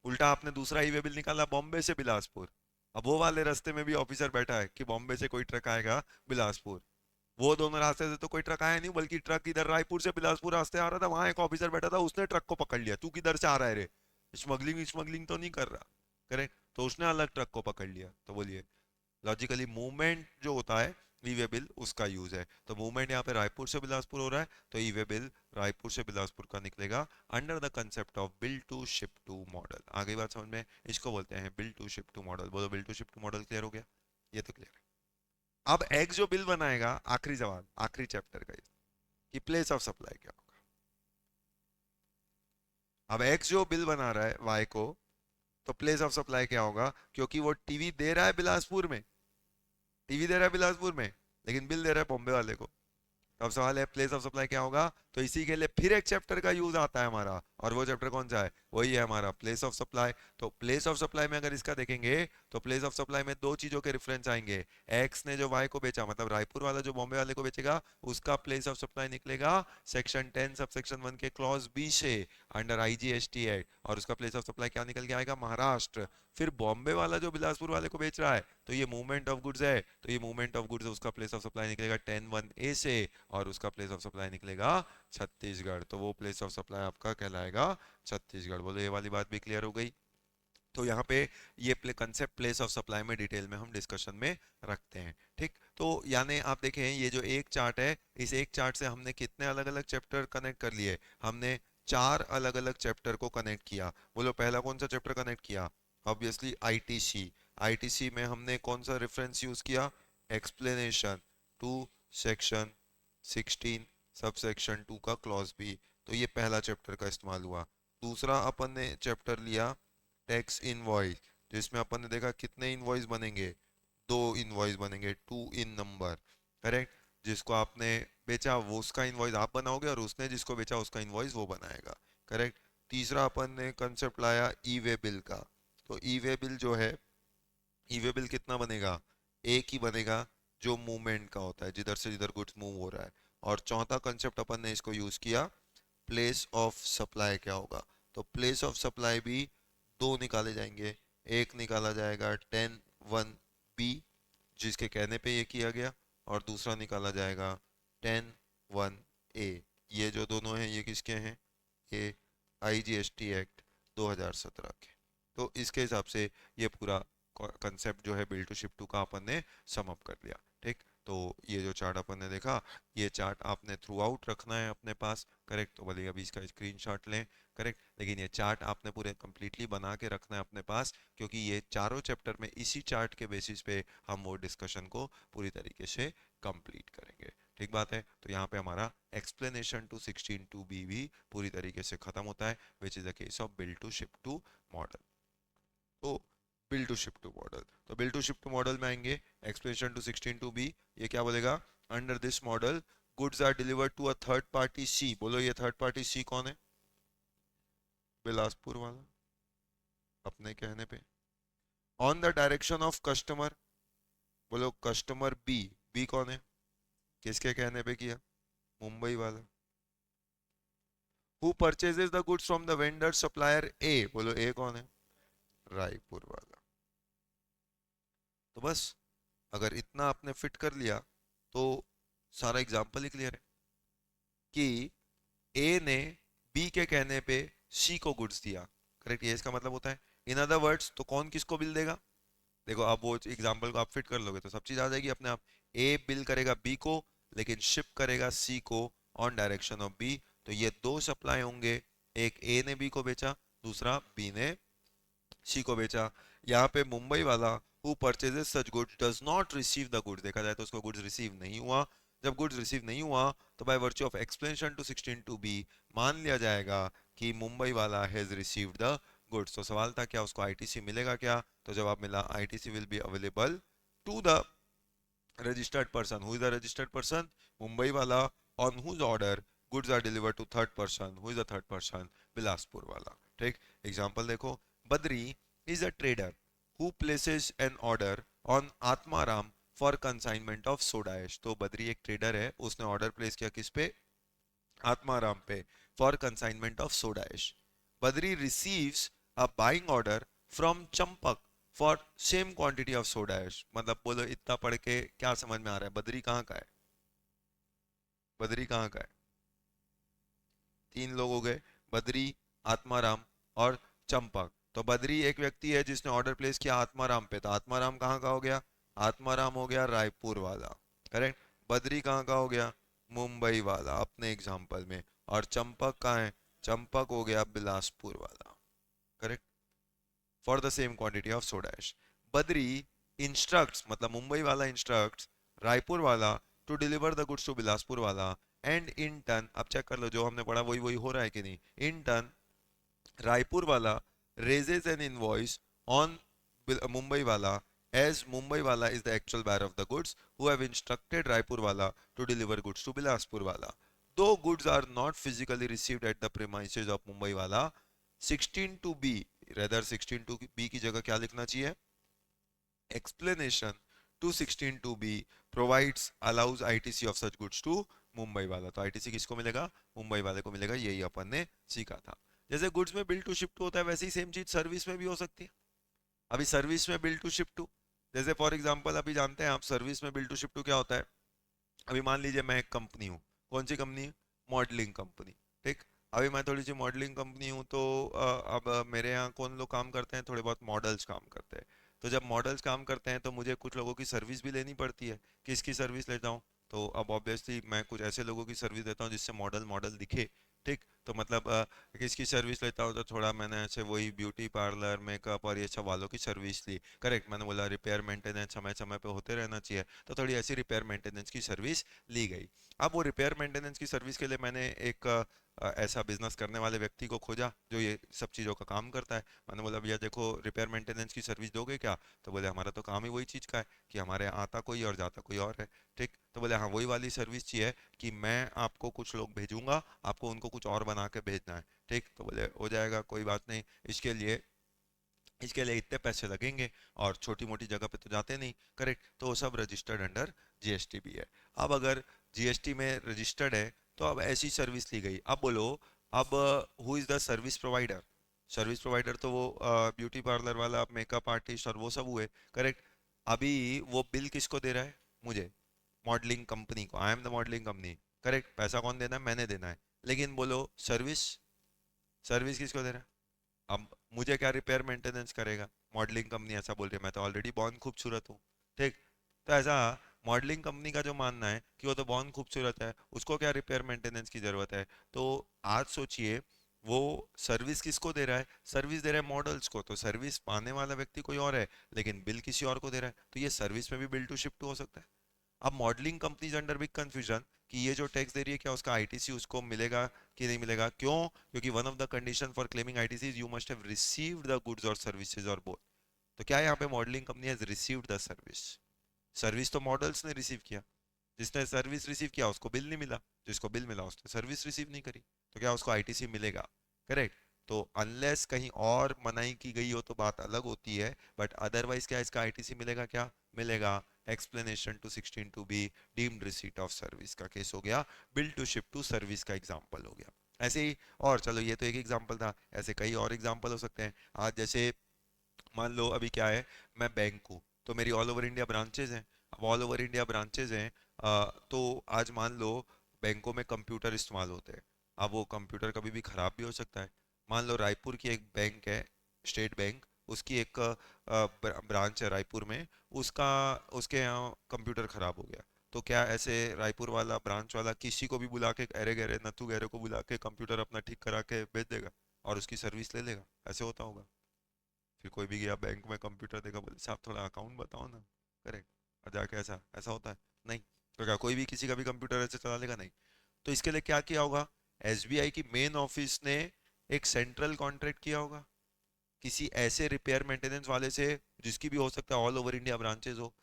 उल्टा आपने दूसरा ईवे बिल निकाला बॉम्बे से बिलासपुर, अब वो वाले रास्ते में भी ऑफिसर बैठा है कि बॉम्बे से कोई ट्रक आएगा बिलासपुर। वो दोनों रास्ते से तो कोई ट्रक आया नहीं, बल्कि ट्रक इधर रायपुर से बिलासपुर रास्ते आ रहा था, वहां एक ऑफिसर बैठा था, उसने ट्रक को पकड़ लिया, तू किधर से आ रहा है रे, स्मगलिंग स्मगलिंग तो नहीं कर रहा। करेक्ट। तो उसने अलग ट्रक को पकड़ लिया। तो बोलिए लॉजिकली मूवमेंट जो होता है ईवे बिल उसका यूज है। तो मूवमेंट यहाँ पे रायपुर से बिलासपुर हो रहा है, तो ईवे बिल रायपुर से बिलासपुर का निकलेगा under the concept of bill to ship to model. आगे बात समझ में, इसको बोलते हैं bill to ship to model. बोलो bill to ship to model clear हो गया, ये तो क्लियर है। अब एक्स जो बिल बनाएगा, आखिरी सवाल आखिरी चैप्टर का, कि प्लेस ऑफ सप्लाई क्या होगा। अब एक्स जो बिल बना रहा है वाई को, तो प्लेस ऑफ सप्लाई क्या होगा, क्योंकि वो टीवी दे रहा है बिलासपुर में, टीवी दे रहा है बिलासपुर में, लेकिन बिल दे रहा है बॉम्बे वाले को। तो अब सवाल है प्लेस ऑफ सप्लाई क्या होगा। तो इसी के लिए फिर एक चैप्टर का यूज आता है हमारा, और वो चैप्टर कौन सा है, वही है हमारा प्लेस ऑफ सप्लाई। तो प्लेस ऑफ सप्लाई में अगर इसका देखेंगे तो प्लेस ऑफ सप्लाई में दो चीजों के रेफरेंस आएंगे। एक्स ने जो वाई को बेचा, मतलब रायपुर वाला जो बॉम्बे वाले को बेचेगा, उसका प्लेस ऑफ सप्लाई निकलेगा सेक्शन 10 सब सेक्शन 1 के क्लॉज बी से अंडर आईजीएसटी एक्ट, और उसका प्लेस ऑफ सप्लाई क्या निकल के आएगा, महाराष्ट्र। फिर बॉम्बे वाला जो बिलासपुर वाले को बेच रहा है, तो ये मूवमेंट ऑफ गुड्स है, तो ये मूवमेंट ऑफ गुड्स उसका प्लेस ऑफ सप्लाई निकलेगा 10(1)(a) से, और उसका प्लेस ऑफ सप्लाई निकलेगा छत्तीसगढ़। तो वो प्लेस ऑफ सप्लाई आपका कहलाएगा छत्तीसगढ़। बोलो ये वाली बात भी क्लियर हो गई। तो यहाँ पे ये कंसेप्ट प्लेस ऑफ सप्लाई में डिटेल में हम डिस्कशन में रखते हैं। ठीक, तो यानी आप देखें ये जो एक चार्ट है, इस एक चार्ट से हमने कितने अलग अलग चैप्टर कनेक्ट कर लिए, हमने 4 अलग अलग चैप्टर को कनेक्ट किया। बोलो पहला कौन सा चैप्टर कनेक्ट किया, ऑब्वियसली आईटीसी। आईटीसी में हमने कौन सा रेफरेंस यूज किया, explanation to section 16 sub section 2 का क्लॉज बी। तो ये पहला चैप्टर का इस्तेमाल हुआ। दूसरा अपन ने चैप्टर लिया टैक्स इनवॉइस, जिसमें अपन ने देखा कितने इनवॉइस बनेंगे, 2 इनवॉइस बनेंगे, 2 इन नंबर, करेक्ट। जिसको आपने बेचा वो उसका इनवॉइस आप बनाओगे, और उसने जिसको बेचा उसका इनवॉइस वो बनाएगा, करेक्ट। तीसरा अपन ने कंसेप्ट लाया ई वे बिल का। तो ई वे बिल जो है, ई वे बिल कितना बनेगा, एक ही बनेगा जो मूवमेंट का होता है, जिधर से जिधर गुड्स मूव हो रहा है। और चौथा कंसेप्ट अपन ने इसको यूज किया, प्लेस ऑफ सप्लाई क्या होगा। तो प्लेस ऑफ सप्लाई भी 2 निकाले जाएंगे, एक निकाला जाएगा 10(1)(b) जिसके कहने पे ये किया गया, और दूसरा निकाला जाएगा 10(1)(a। ये जो दोनों हैं ये किसके हैं, ये आईजीएसटी एक्ट 2017 के। तो इसके हिसाब से ये पूरा कंसेप्ट जो है बिल्ड टू शिप टू का अपन ने सम अप कर लिया। ठीक, तो ये जो चार्ट अपन ने देखा, ये चार्ट आपने थ्रू आउट रखना है अपने पास, करेक्ट। तो भले अभी इसका स्क्रीनशॉट लें, करेक्ट, लेकिन ये चार्ट आपने पूरे कंप्लीटली बना के रखना है अपने पास, क्योंकि ये चारों चैप्टर में इसी चार्ट के बेसिस पे हम वो डिस्कशन को पूरी तरीके से कंप्लीट करेंगे। ठीक बात है। तो यहाँ पे हमारा एक्सप्लेनेशन टू 16(2)(b भी पूरी तरीके से खत्म होता है, which is the case of build to ship to model. तो build to ship to model, तो build to ship to model में आएंगे एक्सप्लेनेशन टू 16(2)(b। ये क्या बोलेगा, under this model goods are delivered to a third party C. बोलो ये third party सी कौन है, बिलासपुर वाला, अपने कहने पे। On the direction of customer, बोलो कस्टमर बी, बी कौन है, किसके कहने पे किया, मुंबई वाला। Who purchases the goods from the vendor supplier A, बोलो ए कौन है, रायपुर वाला। तो बस अगर इतना आपने फिट कर लिया तो सारा एग्जाम्पल ही क्लियर है कि ए ने बी के कहने पे सी को गुड्स दिया, करेक्ट। ये इसका मतलब होता है। इन अदर वर्ड्स तो कौन किसको बिल देगा, देखो आप वो एग्जाम्पल को आप फिट कर लोगे तो सब चीज आ जाएगी अपने आप। ए बिल करेगा बी को, लेकिन शिप करेगा सी को ऑन डायरेक्शन ऑफ बी। तो ये 2 सप्लाई होंगे, एक ए ने बी को बेचा, दूसरा बी ने सी को बेचा। यहाँ पे मुंबई वाला who purchases such goods does not receive the goods, देखा जाए तो उसको गुड्स रिसीव नहीं हुआ। जब गुड्स रिसीव नहीं हुआ तो by virtue of explanation to 16(2)(b मान लिया जाएगा कि मुंबई वाला हैज रिसीव्ड द गुड्स। तो सवाल था क्या उसको आईटीसी मिलेगा क्या, तो जवाब मिला ITC will be available to the registered person. Who is the registered person, Mumbai वाला, on whose order goods are delivered to third person. Who is the third person, Bilaspur वाला। ठीक, एग्जांपल देखो, Badri is a trader who places an order on Atmaram for consignment of soda ash। तो बद्री एक trader है, उसने order place किया किस पे, आत्माराम पे, for consignment of soda ash। Badri receives a buying order from Champak for same quantity of soda ash। मतलब बोलो इतना पढ़ के क्या समझ में आ रहा है, बद्री कहाँ का है, बद्री कहाँ का है, 3 लोग हो गए, बद्री, आत्माराम और चंपक। तो बद्री एक व्यक्ति है जिसने ऑर्डर प्लेस किया आत्माराम पे, तो आत्माराम कहाँ का हो गया, आत्माराम हो गया रायपुर वाला, करेक्ट। बद्री कहाँ का हो गया, मुंबई वाला अपने एग्जांपल में। और चंपक कहाँ है, चंपक हो गया बिलासपुर वाला, correct, for the same quantity of soda ash. Badri instructs, मतलब मुंबई वाला इंस्ट्रक्ट्स रायपुर वाला to deliver the goods to Bilaspur वाला, एंड इन टर्न, अब चेक कर लो जो हमने पढ़ा वही वही हो रहा है कि नहीं, इन टर्न रायपुर वाला raises an invoice on Mumbai wala, as Mumbai wala is the actual buyer of the goods, who have instructed Raipur wala to deliver goods to Bilaspur wala. Though goods are not physically received at the premises of Mumbai wala, 16 to B, rather 16 to B की जगह क्या लिखना चाहिए? Explanation to 16 to B provides allows ITC of such goods to Mumbai वाला. तो ITC किसको मिलेगा? मुंबई वाले को मिलेगा. यही अपन ने सीखा था. जैसे गुड्स में बिल टू शिप टू होता है, वैसे ही सेम चीज सर्विस में भी हो सकती है. अभी सर्विस में बिल टू शिप टू, जैसे फॉर एग्जांपल अभी जानते हैं आप सर्विस में बिल टू शिप टू क्या होता है. अभी मान लीजिए मैं एक कंपनी हूँ. कौन सी कंपनी? Modelling company. ठीक. अभी मैं थोड़ी सी मॉडलिंग कंपनी हूँ, तो अब मेरे यहाँ कौन लोग काम करते हैं? थोड़े बहुत मॉडल्स काम करते हैं. तो जब मॉडल्स काम करते हैं तो मुझे कुछ लोगों की सर्विस भी लेनी पड़ती है. किसकी सर्विस लेता हूँ? तो अब ऑब्वियसली मैं कुछ ऐसे लोगों की सर्विस देता हूँ जिससे मॉडल मॉडल दिखे. ठीक. तो मतलब किसकी सर्विस लेता हूँ? तो थोड़ा मैंने ऐसे वही ब्यूटी पार्लर, मेकअप और ये सब वालों की सर्विस ली. करेक्ट. मैंने बोला रिपेयर मेंटेनेंस समय समय पे होते रहना चाहिए, तो थोड़ी ऐसी रिपेयर मेंटेनेंस की सर्विस ली गई. अब वो रिपेयर मेंटेनेंस की सर्विस के लिए मैंने एक ऐसा बिजनेस करने वाले व्यक्ति को खोजा जो ये सब चीज़ों का काम करता है. मैंने बोला भैया देखो रिपेयर मेंटेनेंस की सर्विस दोगे क्या? तो बोले हमारा तो काम ही वही चीज़ का है कि हमारे यहाँ आता कोई और जाता कोई और है. ठीक. तो बोले हाँ वही वाली सर्विस चाहिए कि मैं आपको कुछ लोग भेजूंगा, आपको उनको कुछ और बना के भेजना है. ठीक. तो बोले हो जाएगा, कोई बात नहीं. इसके लिए इतने पैसे लगेंगे, और छोटी मोटी जगह पे तो जाते नहीं. करेक्ट. तो वो सब रजिस्टर्ड अंडर जीएसटी भी है. अब अगर जीएसटी में रजिस्टर्ड है तो अब ऐसी सर्विस ली गई. अब बोलो, अब who is the service provider? Service provider तो वो ब्यूटी पार्लर वाला, मेकअप आर्टिस्ट और वो सब हुए. करेक्ट. अभी वो बिल किसको दे रहा है? मुझे, मॉडलिंग कंपनी को. I am the modelling company. Correct. पैसा कौन देना है? मैंने देना है. लेकिन बोलो सर्विस, सर्विस किसको दे रहा है? अब मुझे क्या रिपेयर मेंटेनेंस करेगा? मॉडलिंग कंपनी ऐसा बोल रही है, मैं तो ऑलरेडी बहुत खूबसूरत हूँ. ठीक. तो ऐसा मॉडलिंग कंपनी का जो मानना है कि वो तो बहुत खूबसूरत है, उसको क्या रिपेयर मेंटेनेंस की जरूरत है? तो आज सोचिए, वो सर्विस किसको दे रहा है? सर्विस दे रहा है मॉडल्स को. तो सर्विस पाने वाला व्यक्ति कोई और है, लेकिन बिल किसी और को दे रहा है. तो ये सर्विस में भी बिल टू शिफ्ट हो सकता है. अब modelling companies under big confusion कि ये जो टैक्स दे रही है क्या उसका आईटीसी उसको मिलेगा कि नहीं मिलेगा. क्यों? क्योंकि one of the condition for claiming ITC is you must have received the goods और सर्विसेज और बोथ. तो क्या यहाँ पे modelling company has received the service? Service तो मॉडल्स ने रिसीव किया. जिसने सर्विस रिसीव किया उसको बिल नहीं मिला, जिसको बिल मिला उसने सर्विस रिसीव नहीं करी. तो क्या उसको आईटीसी मिलेगा? करेक्ट. तो अनलेस कहीं और मनाही की गई हो तो बात अलग होती है, बट अदरवाइज क्या इसका आईटीसी मिलेगा? क्या मिलेगा? Explanation to 16 to be deemed receipt of service का केस हो गया. Bill to ship to service का एग्जांपल हो गया. ऐसे ही, और चलो ये तो एक एग्जांपल था, ऐसे कई और एग्जांपल हो सकते हैं. आज जैसे मान लो अभी क्या है, मैं बैंक हूँ, तो मेरी ऑल ओवर इंडिया ब्रांचेज हैं. अब ऑल ओवर इंडिया ब्रांचेज हैं, तो आज मान लो बैंकों में कंप्यूटर इस्तेमाल होते हैं. अब वो कंप्यूटर कभी भी ख़राब भी हो सकता है. मान लो रायपुर की एक बैंक है, स्टेट बैंक, उसकी एक ब्रांच है रायपुर में, उसका उसके यहाँ कंप्यूटर ख़राब हो गया. तो क्या ऐसे रायपुर वाला ब्रांच वाला किसी को भी बुला के, अरे गहरे नथु गहरे को बुला के कंप्यूटर अपना ठीक करा के भेज देगा और उसकी सर्विस ले लेगा? ऐसे होता होगा? फिर कोई भी गया बैंक में, कंप्यूटर देखा, बोले साहब थोड़ा अकाउंट बताओ ना. करेक्ट. और जाके ऐसा ऐसा होता है? नहीं. तो क्या कोई भी किसी का भी कंप्यूटर ऐसे चला लेगा? नहीं. तो इसके लिए क्या किया होगा? एसबीआई की मेन ऑफिस ने एक सेंट्रल कॉन्ट्रैक्ट किया होगा किसी ऐसे रिपेयर मेंटेनेंस वाले से, जिसकी भी हो सकता है ऑल ओवर इंडिया ब्रांचेस हो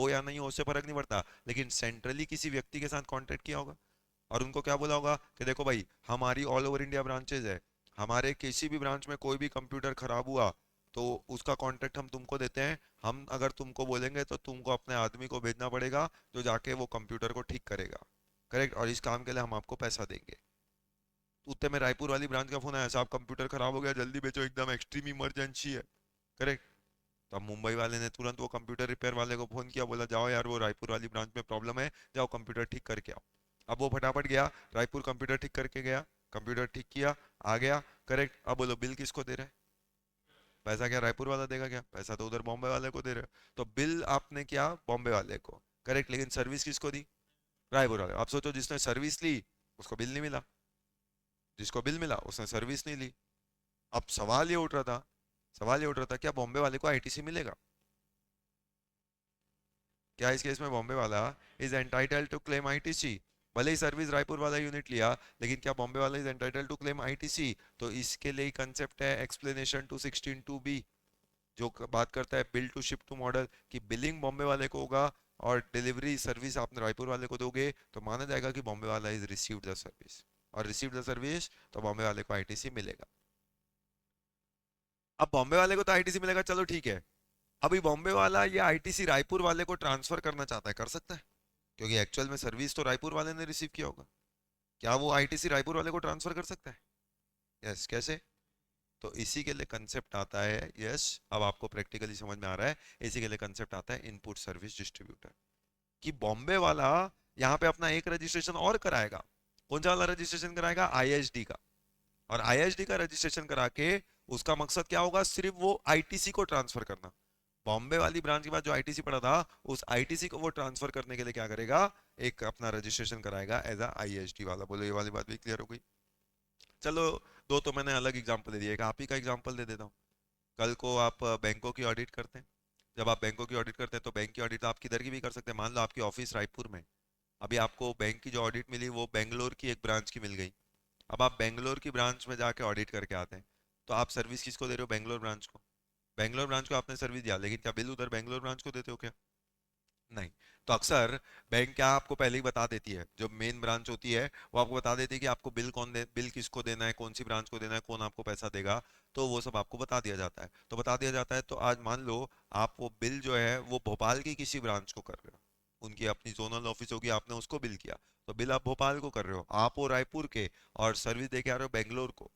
या नहीं हो, उससे फर्क नहीं पड़ता, लेकिन सेंट्रली किसी व्यक्ति के साथ कॉन्ट्रैक्ट किया होगा. और उनको क्या बोला होगा कि देखो भाई, हमारी ऑल ओवर इंडिया ब्रांचेज है, हमारे किसी भी ब्रांच में कोई भी कंप्यूटर खराब हुआ तो उसका कॉन्ट्रैक्ट हम तुमको देते हैं. हम अगर तुमको बोलेंगे तो तुमको अपने आदमी को भेजना पड़ेगा जो जाके वो कंप्यूटर को ठीक करेगा. करेक्ट. और इस काम के लिए हम आपको पैसा देंगे. उतने में रायपुर वाली ब्रांच का फोन आया, साहब कंप्यूटर खराब हो गया, जल्दी बेचो, एकदम एक्सट्रीम इमरजेंसी है. करेक्ट. तो अब मुंबई वाले ने तुरंत वो कंप्यूटर रिपेयर वाले को फोन किया, बोला जाओ यार वो रायपुर वाली ब्रांच में प्रॉब्लम है, जाओ कंप्यूटर ठीक करके आओ. अब वो फटाफट गया रायपुर, कंप्यूटर ठीक करके गया, कंप्यूटर ठीक किया, आ गया. करेक्ट. अब बोलो बिल किसको दे रहे हैं? पैसा क्या रायपुर वाला देगा? क्या पैसा तो उधर बॉम्बे वाले को दे रहे हो. तो बिल आपने क्या बॉम्बे वाले को. करेक्ट. लेकिन सर्विस किसको दी? रायपुर वाले. अब सोचो जिसने सर्विस ली उसको बिल नहीं मिला, जिसको बिल मिला उसने सर्विस नहीं ली. अब सवाल ये उठ रहा था, क्या बॉम्बे वाले को आईटीसी मिलेगा? क्या इस केस में बॉम्बे वाला is entitled to claim ITC? भले ही सर्विस रायपुर वाला यूनिट लिया, लेकिन क्या बॉम्बे वाला is entitled to claim ITC? तो इसके लिए कंसेप्ट है एक्सप्लेनेशन टू 16(2)(b), जो बात करता है bill to ship to model, कि बिलिंग बॉम्बे वाले को होगा और डिलीवरी सर्विस आपने रायपुर वाले को दोगे, तो माना जाएगा कि बॉम्बे वाला इज रिसीव्ड द सर्विस, और रिसीव्ड द सर्विस तो बॉम्बे वाले को आईटीसी मिलेगा। अब बॉम्बे वाले को तो आईटीसी मिलेगा, चलो ठीक है। अभी बॉम्बे वाला ये आईटीसी रायपुर वाले को ट्रांसफर करना चाहता है, कर सकता है, क्योंकि एक्चुअल में सर्विस तो रायपुर वाले ने रिसीव किया होगा। क्या वो आईटीसी रायपुर वाले को ट्रांसफर कर सकता है? यस, कैसे? तो इसी के लिए कंसेप्ट आता है, यस, अब आपको प्रैक्टिकली समझ में आ रहा है, इसी के लिए कंसेप्ट आता है इनपुट सर्विस डिस्ट्रीब्यूटर, कि बॉम्बे वाला यहाँ पे अपना एक रजिस्ट्रेशन और कराएगा। कौन सा वाला रजिस्ट्रेशन कराएगा? आईएसडी का। और आईएसडी का रजिस्ट्रेशन करा के उसका मकसद क्या होगा? सिर्फ वो आईटीसी को ट्रांसफर करना। बॉम्बे वाली ब्रांच के बाद जो आईटीसी पड़ा था, उस आईटीसी को वो ट्रांसफर करने के लिए क्या करेगा? एक अपना रजिस्ट्रेशन कराएगा एज अ आईएसडी वाला। बोलो, ये वाली बात भी क्लियर हो गई? चलो, दो तो मैंने अलग एग्जांपल दे दिया, एक आप ही का एग्जांपल दे देता हूँ। कल को आप बैंकों की ऑडिट करते हैं। जब आप बैंकों की ऑडिट करते हैं, तो बैंक की ऑडिट आप किधर की भी कर सकते हैं। मान लो आपकी ऑफिस रायपुर में, अभी आपको बैंक की जो ऑडिट मिली वो बेंगलोर की एक ब्रांच की मिल गई। अब आप बेंगलोर की ब्रांच में जाके ऑडिट करके आते हैं, तो आप सर्विस किसको दे रहे हो? बेंगलोर ब्रांच को। बेंगलोर ब्रांच को आपने सर्विस दिया, लेकिन क्या बिल उधर बेंगलोर ब्रांच को देते हो क्या? नहीं। तो अक्सर बैंक क्या आपको पहले ही बता देती है, जो मेन ब्रांच होती है वो आपको बता देती है कि आपको बिल किसको देना है, कौन सी ब्रांच को देना है, कौन आपको पैसा देगा। तो वो सब आपको बता दिया जाता है। तो बता दिया जाता है, तो आज मान लो आप वो बिल जो है वो भोपाल की किसी ब्रांच को कर रहे हो, उनकी अपनी जोनल ऑफिस होगी, आपने उसको बिल किया, तो बिल आप भोपाल को कर रहे हो, आप हो रायपुर के, और सर्विस दे के आ रहे हो बेंगलोर को।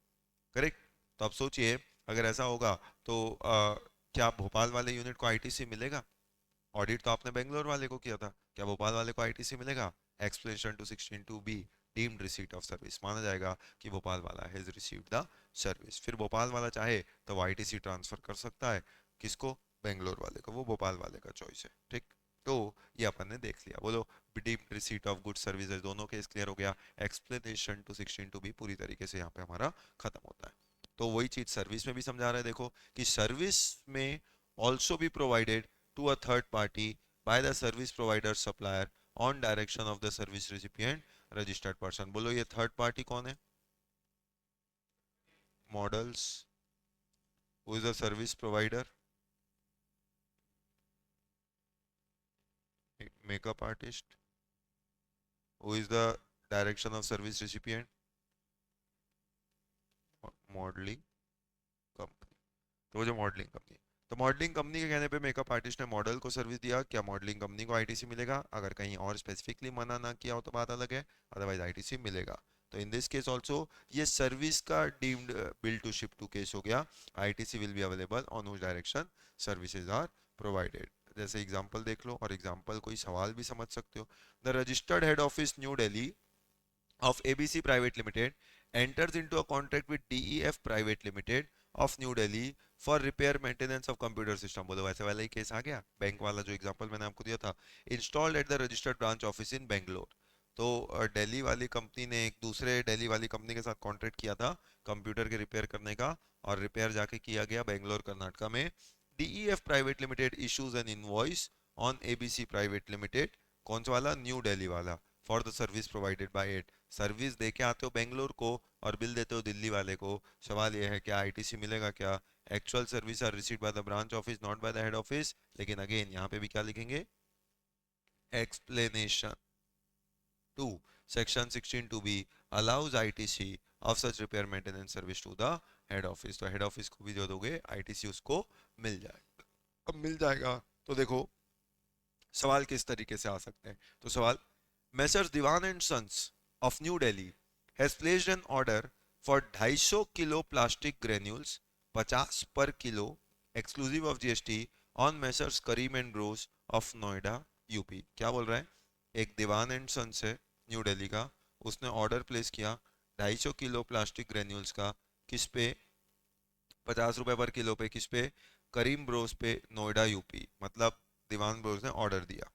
करेक्ट? तो अब सोचिए, अगर ऐसा होगा तो क्या भोपाल वाले यूनिट को आईटीसी मिलेगा? ऑडिट तो आपने बेंगलोर वाले को किया था, क्या भोपाल वाले को आईटीसी मिलेगा? Explanation to 16(2)(b), deemed receipt of service, माना जाएगा कि भोपाल वाला हैज रिसीव्ड द सर्विस। फिर भोपाल वाला चाहे तो वो आईटीसी ट्रांसफर कर सकता है, किसको? बेंगलोर वाले को। वो भोपाल वाले का चॉइस है, ठीक? तो ये अपन ने देख लिया। बोलो, deemed receipt of good services, दोनों केस क्लियर हो गया। एक्सप्लेनेशन टू 16(2)(b पूरी तरीके से यहाँ पे हमारा खत्म होता है। तो वही चीज सर्विस में भी समझा रहा है, देखो, कि सर्विस में ऑल्सो भी provided to a third party by the service provider supplier on direction of the service recipient registered person। बोलो, ये थर्ड पार्टी कौन है? Models. Who is the service provider? Makeup artist. Who is the direction of service recipient? Modelling company. तो वो जो modelling company, तो modelling company के कहने पे मेकअप आर्टिस्ट ने मॉडल को सर्विस दिया, क्या मॉडलिंग कंपनी को आईटीसी मिलेगा? अगर कहीं और स्पेसिफिकली मना ना किया हो तो बात अलग है, अदरवाइज आईटीसी मिलेगा। तो इन दिस केस ऑल्सो ये सर्विस का deemed bill to ship to case हो गया। ITC will be available on whose direction services are provided. जैसे एग्जांपल देख लो, और एग्जांपल कोई सवाल भी समझ सकते हो। The registered head office new Delhi of ABC Private Limited enters into a contract with DEF Private Limited of New Delhi for repair maintenance of computer system। बोलो, वैसे वाला ही केस आ गया, बैंक वाला जो एग्जांपल मैंने आपको दिया था। Installed at the registered branch office in Bangalore. तो दिल्ली वाली कंपनी ने एक दूसरे दिल्ली वाली कंपनी के साथ कॉन्ट्रैक्ट किया था कंप्यूटर के रिपेयर करने का, और रिपेयर जाके किया गया बेंगलोर कर्नाटका में। DEF private limited issues an invoice on ABC private limited, कौन सा वाला? न्यू दिल्ली वाला, for the service provided by it. Service दे के आते हो बेंगलोर को और बिल देते हो दिल्ली वाले को। सवाल यह है क्या आईटीसी मिलेगा क्या? Actual service are received by the branch office, not by the head office. लेकिन अगेन यहाँ पे भी क्या लिखेंगे? Explanation to section 16(2)(b allows ITC of such repair maintenance service to the head office। तो हेड ऑफिस को भी जो दोगे आईटीसी उसको मिल जाएगा। अब मिल जाएगा तो देखो सवाल किस तरीके से आ सकते हैं। तो सवाल, Messrs Diwan and sons of New Delhi has placed an order for 250 kilo plastic granules 50 per kilo exclusive of GST on Messrs Karim and bros of Noida UP. क्या बोल रहा है? एक दीवान एंड सन्स है न्यू दिल्ली का, उसने ऑर्डर प्लेस किया 250 किलो प्लास्टिक ग्रेन्यूल्स का, किस पे? 50 रुपए पर किलो पे। किस पे? करीम ब्रोस पे, नोएडा यूपी। मतलब दीवान ब्रोस ने ऑर्डर दिया।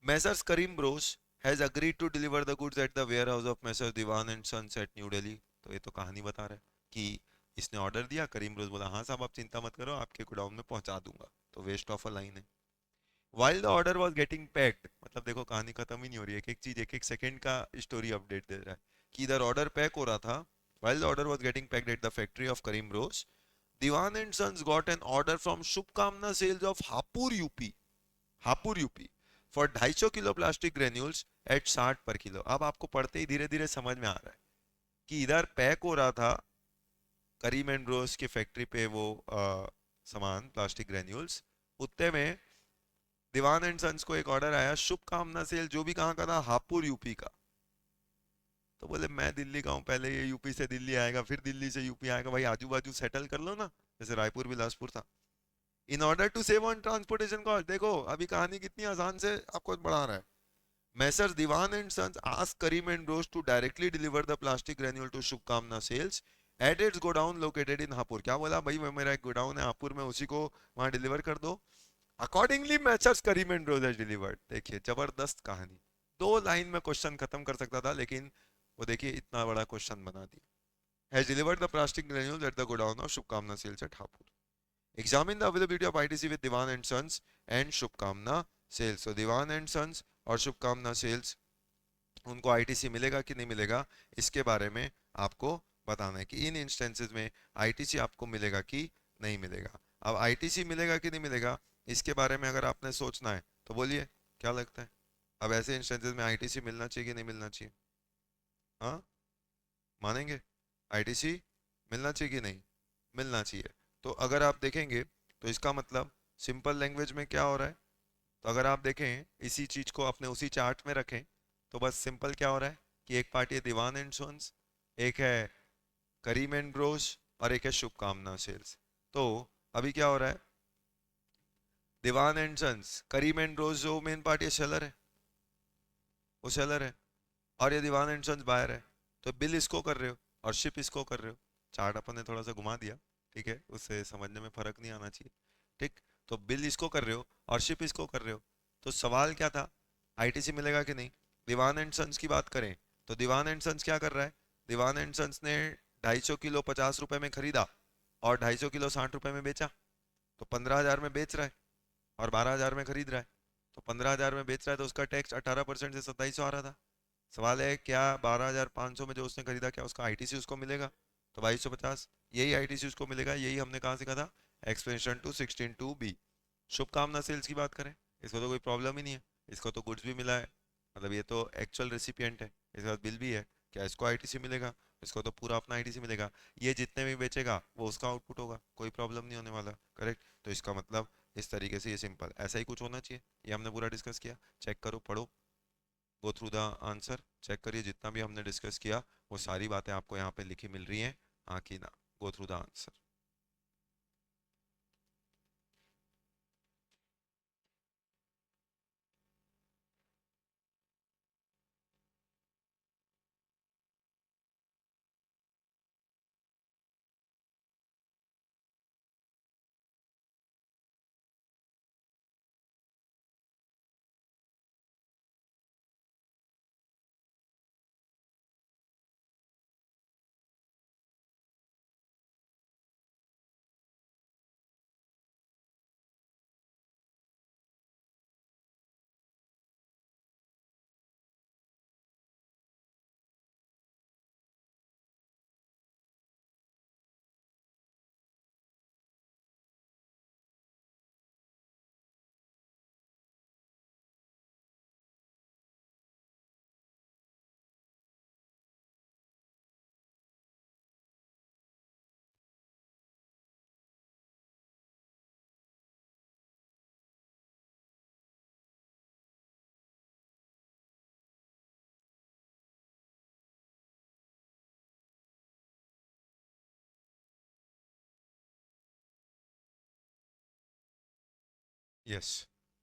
Messrs Karim Bros has agreed to deliver the goods at the warehouse of Messrs Diwan and Sons at New Delhi। तो ये तो कहानी बता रहा है कि इसने ऑर्डर दिया, करीम ब्रोस बोला हाँ साहब आप चिंता मत करो, आपके गोडाउन में पहुंचा दूंगा। तो वेस्ट ऑफ अ लाइन है। While the order was getting packed, मतलब देखो कहानी खत्म ही नहीं हो रही है, एक एक चीज एक एक सेकंड का स्टोरी अपडेट दे रहा है कि इधर ऑर्डर पैक हो रहा था. while the order was getting packed at the factory of Karim Rose, Diwan and Sons got an order from Shubkamna Sales of Hapur UP, Hapur UP for 250 kilo plastic granules at 60 per kilo. अब आपको पढ़ते ही धीरे धीरे समझ में आ रहा है कि इधर पैक हो रहा था करीम एंड रोज की फैक्ट्री पे वो सामान प्लास्टिक ग्रेन्यूल्स. उतने में दीवान एंड सन्स को एक ऑर्डर आया शुभकामना सेल, जो भी कहाँ का था, हापुड़ यूपी का. तो बोले मैं दिल्ली का हूँ, पहले ये यूपी से दिल्ली आएगा फिर दिल्ली से यूपी आएगा, भाई आजू बाजू सेटल कर लो ना, जैसे रायपुर बिलासपुर था. In order to save on transportation cost. देखो अभी कहानी कितनी आसान से आपको बढ़ा रहा है. Messrs. Diwan and Sons asked Karim and Rose to directly deliver the plastic granule to Shubkamna Sales at its godown located in Hapur. क्या बोला भाई, मैं मेरा एक गोडाउन है हापुर में, उसी को वहां डिलीवर कर दो. Accordingly Messrs. Karim and Rose has delivered. देखिए जबरदस्त कहानी, 2 लाइन में क्वेश्चन खत्म कर सकता था, लेकिन वो देखिए इतना बड़ा क्वेश्चन बना दिया. Has delivered the plastic granules at the godown of Shubkamna Sales at Hapur. Examine the availability of ITC with Diwan and Sons and Shubkamna Sales. So Diwan and Sons और शुभकामना सेल्स, उनको ITC मिलेगा कि नहीं मिलेगा, इसके बारे में आपको बताना है कि इन इंस्टेंसेस में आईटीसी आपको मिलेगा कि नहीं मिलेगा. अब आईटीसी मिलेगा कि नहीं मिलेगा, इसके बारे में अगर आपने सोचना है तो बोलिए क्या लगता है. अब ऐसे इंस्टेंसेस में आईटीसी मिलना चाहिए कि नहीं मिलना चाहिए, हाँ मानेंगे, आईटीसी मिलना चाहिए कि नहीं मिलना चाहिए. तो अगर आप देखेंगे तो इसका मतलब सिंपल लैंग्वेज में क्या हो रहा है, तो अगर आप देखें इसी चीज को अपने उसी चार्ट में रखें तो बस सिंपल क्या हो रहा है कि एक पार्टी है दीवान एंड सन्स, एक है करीम एंड रोज और एक है शुभकामना सेल्स. तो अभी क्या हो रहा है, दीवान एंड सन्स, करीम एंड रोज जो मेन पार्टी है सेलर है, वो सेलर है, और ये दीवान एंड सन्स बायर है. तो बिल इसको कर रहे हो और शिप इसको कर रहे हो. चार्ट अपन ने थोड़ा सा घुमा दिया, ठीक है, उससे समझने में फर्क नहीं आना चाहिए. ठीक, तो बिल इसको कर रहे हो और शिप इसको कर रहे हो. तो सवाल क्या था, आईटीसी मिलेगा कि नहीं. दीवान एंड सन्स की बात करें तो दीवान एंड सन्स क्या कर रहा है, दीवान एंड सन्स ने 250 किलो 50 रुपए में खरीदा और 250 किलो 60 रुपए में बेचा. तो 15,000 में बेच रहा है और 12,000 में खरीद रहा है. तो 15,000 में बेच रहा है तो उसका टैक्स 18% से 2700 आ रहा था. सवाल है क्या 12,500 में जो उसने खरीदा क्या उसका आईटीसी उसको मिलेगा, तो 2250 यही आईटीसी उसको मिलेगा. यही हमने कहाँ सीखा था, एक्सपेंशन टू 16(2)(b. शुभकामना सेल्स की बात करें, इसको तो कोई प्रॉब्लम ही नहीं है, इसको तो गुड्स भी मिला है, मतलब ये तो एक्चुअल रेसिपिएंट है, इसके बाद बिल भी है, क्या इसको आईटीसी मिलेगा, इसको तो पूरा अपना आईटीसी मिलेगा. ये जितने भी बेचेगा वो उसका आउटपुट होगा, कोई प्रॉब्लम नहीं होने वाला. करेक्ट, तो इसका मतलब इस तरीके से ये सिंपल ऐसा ही कुछ होना चाहिए. ये हमने पूरा डिस्कस किया, चेक करो, पढ़ो, go through the answer, check करिए जितना भी हमने डिस्कस किया वो सारी बातें आपको यहाँ पे लिखी मिल रही हैं, हाँ कि ना. गो थ्रू द आंसर. यस,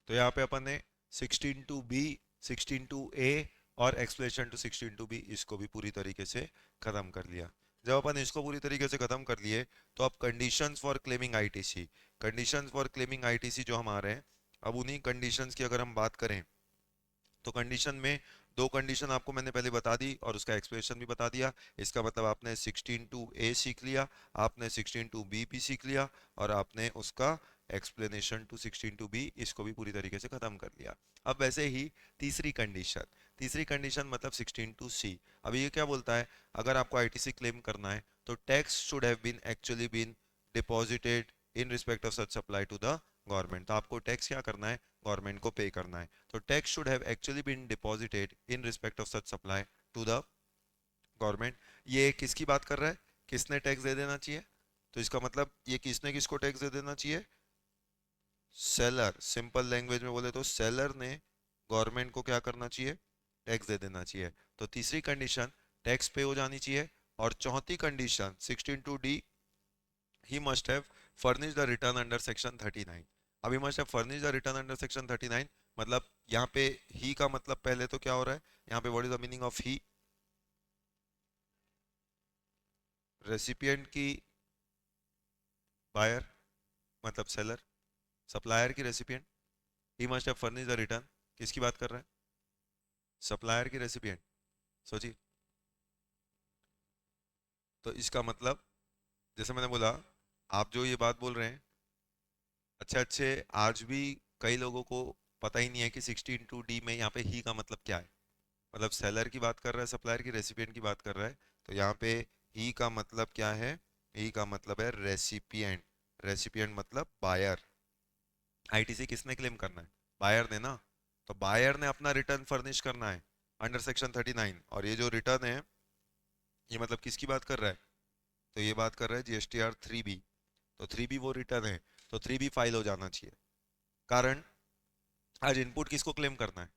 तो यहाँ पे अपन ने 16(2)(b, 16(2)(a और एक्सप्लेनेशन टू 16(2)(b इसको भी पूरी तरीके से खत्म कर लिया. जब अपन इसको पूरी तरीके से खत्म कर लिए तो अब conditions for claiming ITC, conditions for claiming ITC जो हमारे हैं, अब उन्हीं कंडीशंस की अगर हम बात करें तो कंडीशन में 2 कंडीशन आपको मैंने पहले बता दी और उसका एक्सप्लेनेशन भी बता दिया. इसका मतलब आपने 16(2)(a सीख लिया, आपने 16(2)(b भी सीख लिया और आपने उसका एक्सप्लेनेशन टू 16(2)(b इसको भी पूरी तरीके से खत्म कर लिया। अब वैसे ही तीसरी कंडीशन मतलब 16(2)(c। अभी ये क्या बोलता है, अगर आपको आईटीसी क्लेम करना है तो tax should have been actually been deposited in respect of such supply to the government. तो आपको टैक्स क्या करना है, गवर्नमेंट को पे करना है। तो tax should have actually been deposited in respect of such supply to the government. ये किसकी बात कर रहा है, किसने टैक्स दे देना चाहिए, तो इसका मतलब ये किसने किसको टैक्स दे देना चाहिए, सेलर। सिंपल लैंग्वेज में बोले तो सेलर ने गवर्नमेंट को क्या करना चाहिए, टैक्स दे देना चाहिए। तो तीसरी कंडीशन टैक्स पे हो जानी चाहिए। और चौथी condition 16(2)(d he must have furnished the return under section 39। अब he must have furnished the return under section 39 मतलब यहाँ पे he का मतलब पहले तो क्या हो रहा है, यहाँ पे what is the meaning of he, recipient की बायर मतलब सेलर, सप्लायर की recipient. He must have furnish the return, किसकी बात कर रहा है, सप्लायर की रेसिपिएंट। सोचिए, तो इसका मतलब जैसे मैंने बोला, आप जो ये बात बोल रहे हैं अच्छे अच्छे, आज भी कई लोगों को पता ही नहीं है कि 16(2)(d में यहाँ पे ही का मतलब क्या है। मतलब सेलर की बात कर रहा है, सप्लायर की रेसिपिएंट की बात कर रहा है, तो यहाँ पे ही का मतलब क्या है, ही का मतलब है रेसिपिएंट। रेसिपिएंट मतलब बायर। आईटीसी किसने क्लेम करना है, बायर ने ना। तो बायर ने अपना रिटर्न फर्निश करना है अंडर सेक्शन 39। और ये जो रिटर्न है ये मतलब किसकी बात कर रहा है, तो ये बात कर रहा है जीएसटीआर 3B। तो 3B वो रिटर्न है, तो 3B फाइल हो जाना चाहिए। कारण आज इनपुट किसको क्लेम करना है,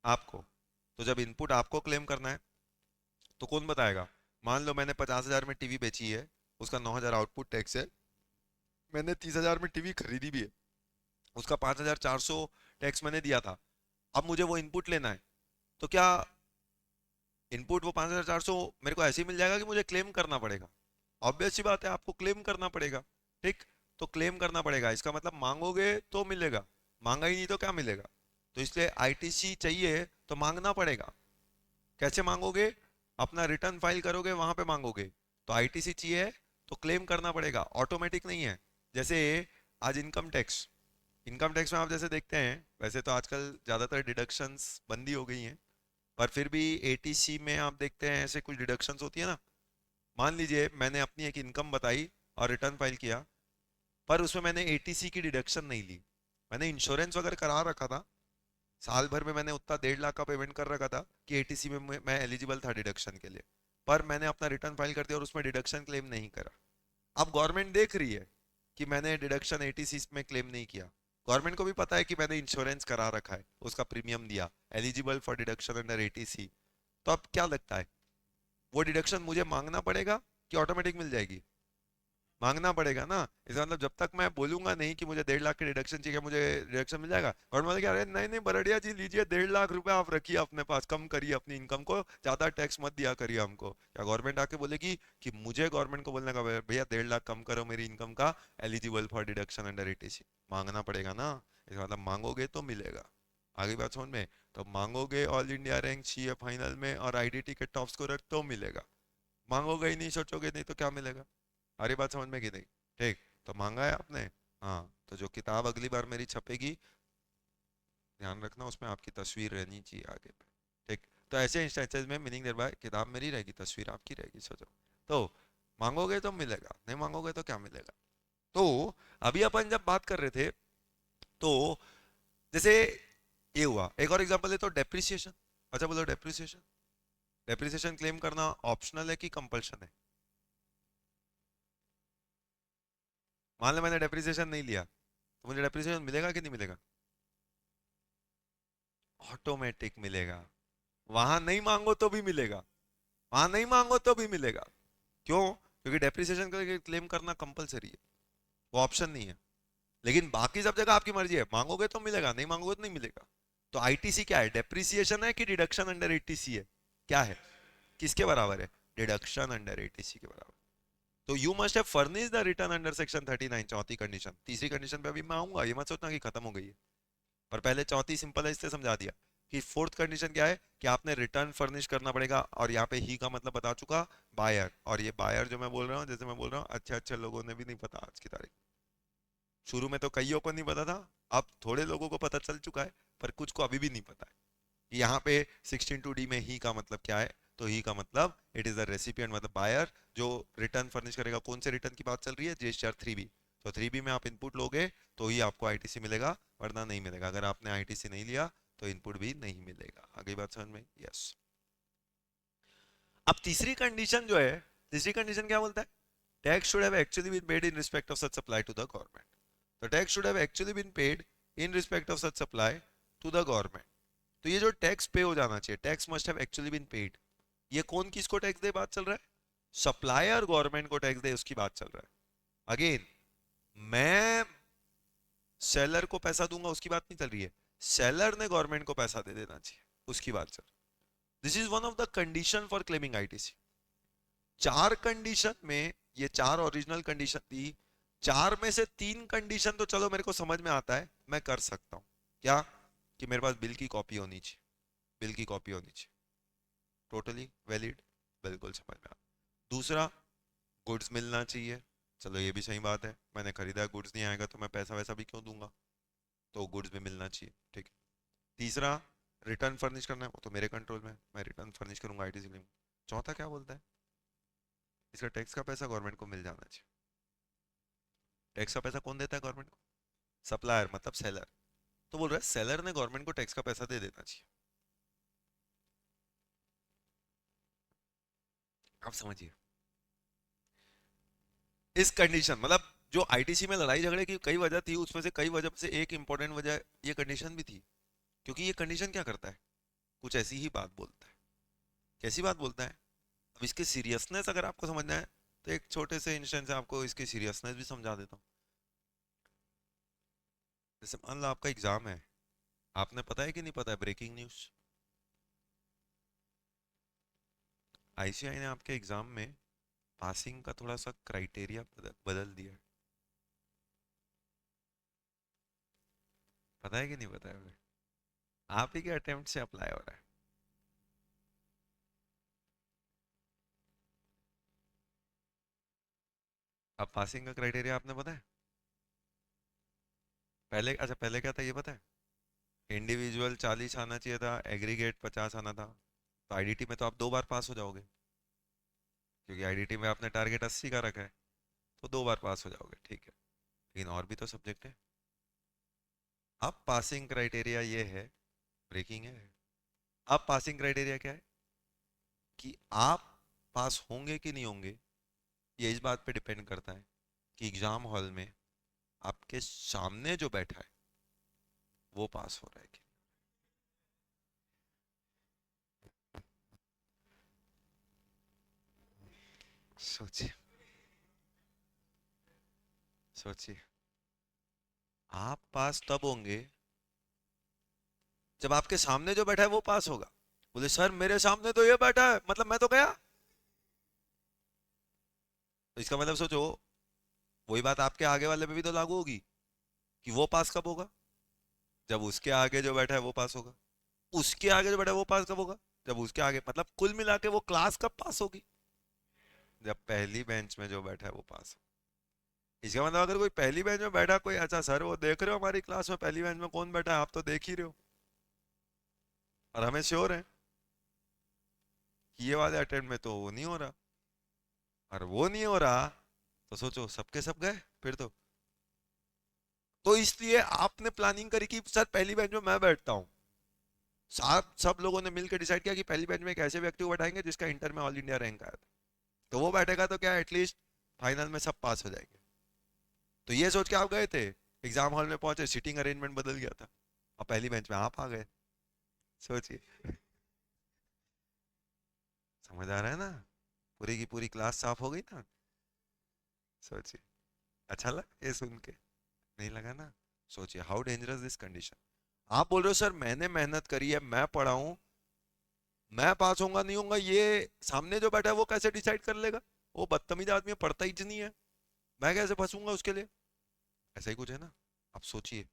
आपको। तो जब इनपुट आपको क्लेम करना है तो कौन बताएगा। मान लो मैंने 50,000 में टीवी बेची है, उसका 9,000 आउटपुट टैक्स है, मैंने 30,000 में टीवी खरीदी भी है, उसका 5,400 टैक्स मैंने दिया था। अब मुझे वो इनपुट लेना है, तो क्या इनपुट वो 5,400 मेरे को ऐसे ही मिल जाएगा कि मुझे क्लेम करना पड़ेगा। ऑब्वियस सी बात है, आपको क्लेम करना पड़ेगा। ठीक, तो क्लेम करना पड़ेगा इसका मतलब मांगोगे तो मिलेगा, मांगा ही नहीं तो क्या मिलेगा। तो इसलिए आईटीसी चाहिए तो मांगना पड़ेगा। कैसे मांगोगे, अपना रिटर्न फाइल करोगे वहां पे मांगोगे। तो आईटीसी चाहिए तो क्लेम करना पड़ेगा, ऑटोमेटिक नहीं है। जैसे आज इनकम टैक्स में आप जैसे देखते हैं, वैसे तो आजकल ज्यादातर डिडक्शंस बंद ही हो गई हैं, पर फिर भी एटीसी में आप देखते हैं ऐसे कुछ डिडक्शंस होती है ना। मान लीजिए मैंने अपनी एक इनकम बताई और रिटर्न फाइल किया, पर उसमें मैंने एटीसी की डिडक्शन नहीं ली, मैंने इंश्योरेंस वगैरह करा रखा था, साल भर में मैंने उतना 1.5 लाख का पेमेंट कर रखा था कि एटीसी में मैं एलिजिबल था डिडक्शन के लिए, पर मैंने अपना रिटर्न फाइल कर दिया और उसमें डिडक्शन क्लेम नहीं करा। अब गवर्नमेंट देख रही है कि मैंने डिडक्शन एटीसी में क्लेम नहीं किया, गवर्नमेंट को भी पता है कि मैंने इंश्योरेंस करा रखा है, उसका प्रीमियम दिया, eligible for deduction under eighty C. तो अब क्या लगता है, वो डिडक्शन मुझे मांगना पड़ेगा कि ऑटोमेटिक मिल जाएगी, मांगना पड़ेगा ना। इसका मतलब जब तक मैं बोलूंगा नहीं कि मुझे 1.5 लाख की डिडक्शन चाहिए, मुझे डिडक्शन मिल जाएगा। और मतलब क्या, नहीं नहीं बरड़िया जी लीजिए 1.5 लाख रुपए आप रखिए अपने पास, कम करिए अपनी इनकम को, ज्यादा टैक्स मत दिया करिए हमको। क्या गवर्नमेंट आके बोलेगी कि मुझे गवर्नमेंट को बोलने का भैया 1.5 लाख कम करो मेरी इनकम का, eligible for deduction under eighty C. मांगना पड़ेगा ना, इसका मतलब मांगोगे तो मिलेगा। आगे बात समझ में, तो मांगोगे ऑल इंडिया रैंक चाहिए फाइनल में और आईडीटी के टॉप स्कोरर तो मिलेगा, मांगोगे ही नहीं, सोचोगे नहीं तो क्या मिलेगा। अरे बात समझ में की नहीं, ठीक। तो मांगा है आपने, हाँ, तो जो किताब अगली बार मेरी छपेगी ध्यान रखना उसमें आपकी तस्वीर रहनी चाहिए आगे पे। ठीक, तो ऐसे इंस्टेंसेस में मीनिंग देर बाय किताब मेरी रहेगी, तस्वीर आपकी रहेगी, सोचो। तो मांगोगे तो मिलेगा, नहीं मांगोगे तो क्या मिलेगा। तो अभी अपन जब बात कर रहे थे, तो जैसे ये हुआ, एक और एग्जांपल है तो डेप्रिसिएशन। अच्छा बोलो, डेप्रिसिएशन, डेप्रिसिएशन क्लेम करना ऑप्शनल है कि कंपल्शन है। मान लो मैंने डेप्रिसिएशन नहीं लिया, तो मुझे डेप्रिसिएशन मिलेगा कि नहीं मिलेगा, ऑटोमेटिक मिलेगा। वहां नहीं मांगो तो भी मिलेगा, वहां नहीं मांगो तो भी मिलेगा। क्यों, क्योंकि डेप्रिसिएशन का क्लेम करना कंपलसरी है, वो ऑप्शन नहीं है। लेकिन बाकी सब जगह आपकी मर्जी है, मांगोगे तो मिलेगा, नहीं मांगोगे तो नहीं मिलेगा। तो आईटीसी क्या है, डेप्रिसिएशन है कि डिडक्शन अंडर एटीसी है, क्या है, किसके बराबर है, डिडक्शन अंडर एटीसी के बराबर। तो you must have furnish the return under section 39, चौथी कंडीशन। तीसरी कंडीशन पे अभी मैं आऊंगा, ये मत सोचना कि खत्म हो गई है, पर पहले चौथी सिंपल है इससे समझा दिया। कि फोर्थ कंडीशन क्या है, कि आपने रिटर्न फर्निश करना पड़ेगा, और यहाँ पे ही का मतलब बता चुका, बायर। और ये बायर जो मैं बोल रहा हूँ, जैसे मैं बोल रहा हूँ अच्छे अच्छे लोगों ने भी नहीं पता आज की तारीख, शुरू में तो कईयों को नहीं पता था, अब थोड़े लोगों को पता चल चुका है, पर कुछ को अभी भी नहीं पता है कि यहाँ पे 16(2)D में ही का मतलब क्या है। तो ही का मतलब इट इज द रेसिपिएंट, मतलब बायर जो रिटर्न फर्निश करेगा। कौन से रिटर्न की बात चल रही है? GSTR 3B। तो 3B में आप इनपुट लोगे तो ही आपको आईटीसी मिलेगा, वरना नहीं मिलेगा। अगर आपने आईटीसी नहीं लिया तो इनपुट भी नहीं मिलेगा। आगे बात समझ में? यस। अब तीसरी कंडीशन जो है, तीसरी कंडीशन क्या बोलता है? Tax should have actually been paid in respect of such supply to the government. तो tax should have actually been paid in respect of such supply to the government. तो ये जो टैक्स पे हो जाना चाहिए, tax must have actually been paid, ये कौन किसको टैक्स दे बात चल रहा है? सप्लायर गवर्नमेंट को टैक्स दे, उसकी बात चल रहा है। अगेन, मैं सेलर को पैसा दूंगा उसकी बात नहीं चल रही है, सेलर ने गवर्नमेंट को पैसा दे देना चाहिए, उसकी बात चल रही है। This is one of the condition for claiming ITC. चार कंडीशन में, ये चार ओरिजिनल कंडीशन थी, चार में से तीन कंडीशन तो चलो मेरे को समझ में आता है, मैं कर सकता हूं। क्या? कि मेरे पास बिल की कॉपी होनी चाहिए, बिल की कॉपी होनी चाहिए, टोटली वैलिड, बिल्कुल समझ में आता। दूसरा, गुड्स मिलना चाहिए, चलो ये भी सही बात है, मैंने खरीदा, गुड्स नहीं आएगा तो मैं पैसा वैसा भी क्यों दूंगा, तो गुड्स भी मिलना चाहिए, ठीक है। तीसरा, रिटर्न फर्निश करना है, वो तो मेरे कंट्रोल में है, मैं रिटर्न फर्निश करूंगा, आईटीसी लूंगा। चौथा क्या बोलता है? इसका टैक्स का पैसा गवर्नमेंट को मिल जाना चाहिए। टैक्स का पैसा कौन देता है गवर्नमेंट को? सप्लायर, मतलब सेलर। तो बोल रहा है सेलर ने गवर्नमेंट को टैक्स का पैसा दे देना चाहिए। आप समझिए इस कंडीशन, मतलब जो आईटीसी में लड़ाई झगड़े की कई वजह थी, उसमें से कई वजह से एक इंपॉर्टेंट वजह ये कंडीशन भी थी। क्योंकि ये कंडीशन क्या करता है? कुछ ऐसी ही बात बोलता है। कैसी बात बोलता है? अब इसके सीरियसनेस अगर आपको समझना है तो एक छोटे से इंस्टेंस से आपको इसकी सीरियसनेस भी समझा देता हूँ। जैसे मान लो आपका एग्जाम है, आपने पता है कि नहीं पता है, ब्रेकिंग न्यूज, आईसीआई ने आपके एग्जाम में पासिंग का थोड़ा सा क्राइटेरिया बदल दिया है। पता है कि नहीं पता है? आप ही के अटेम्प्ट से अप्लाई हो रहा है। अब पासिंग का क्राइटेरिया आपने पता है? पहले, अच्छा पहले क्या था ये पता है? इंडिविजुअल 40 आना चाहिए था, एग्रीगेट 50 आना था। तो आईडीटी में तो आप 2 बार पास हो जाओगे, क्योंकि आईडीटी में आपने टारगेट 80 का रखा है, तो 2 बार पास हो जाओगे, ठीक है। लेकिन और भी तो सब्जेक्ट है। अब पासिंग क्राइटेरिया ये है, ब्रेकिंग है। अब पासिंग क्राइटेरिया क्या है? कि आप पास होंगे कि नहीं होंगे, ये इस बात पे डिपेंड करता है कि एग्जाम हॉल में आपके सामने जो बैठा है वो पास हो रहा है कि नहीं। सोचिए, सोचिए, आप पास तब होंगे जब आपके सामने जो बैठा है वो पास होगा। बोले सर मेरे सामने तो ये बैठा है, मतलब मैं तो गया। तो इसका मतलब सोचो, वही बात आपके आगे वाले पे भी तो लागू होगी कि वो पास कब होगा? जब उसके आगे जो बैठा है वो पास होगा। उसके आगे जो बैठा है वो पास कब होगा? जब उसके आगे, मतलब कुल मिला के वो क्लास कब पास होगी? जब पहली बेंच में जो बैठा है वो पास हो। इसका मतलब अगर कोई पहली बेंच में बैठा, कोई अच्छा सर वो देख रहे हो हमारी क्लास में पहली बेंच में कौन बैठा है, आप तो देख ही रहे हो, और हमें श्योर है कि ये वाले अटेम्प्ट में तो वो नहीं हो रहा, और वो नहीं हो रहा, तो सोचो सबके सब गए फिर तो इसलिए आपने प्लानिंग करी कि सर पहली बेंच में मैं बैठता हूँ। सब लोगों ने मिलकर डिसाइड किया कि पहली बेंच में एक ऐसे व्यक्ति को बैठाएंगे जिसका इंटर में ऑल इंडिया रैंक आया था, तो वो बैठेगा तो क्या एटलीस्ट फाइनल में सब पास हो जाएंगे। तो ये सोच के आप गए थे, एग्जाम हॉल में पहुंचे, सीटिंग अरेंजमेंट बदल गया था, और पहली बेंच में आप आ गए। सोचिए, समझ आ रहा है ना? पूरी की पूरी क्लास साफ हो गई ना। सोचिए, अच्छा लगा ये सुन के? नहीं लगा ना? सोचिए हाउ डेंजरस दिस कंडीशन। आप बोल रहे हो सर मैंने मेहनत करी है, मैं पढ़ा हूं, मैं पास होऊंगा नहीं होऊंगा ये सामने जो बैठा है वो कैसे डिसाइड कर लेगा? वो बदतमीज आदमी है, पढ़ता ही नहीं है, मैं कैसे फंसूंगा उसके लिए? ऐसा ही कुछ है ना। आप सोचिए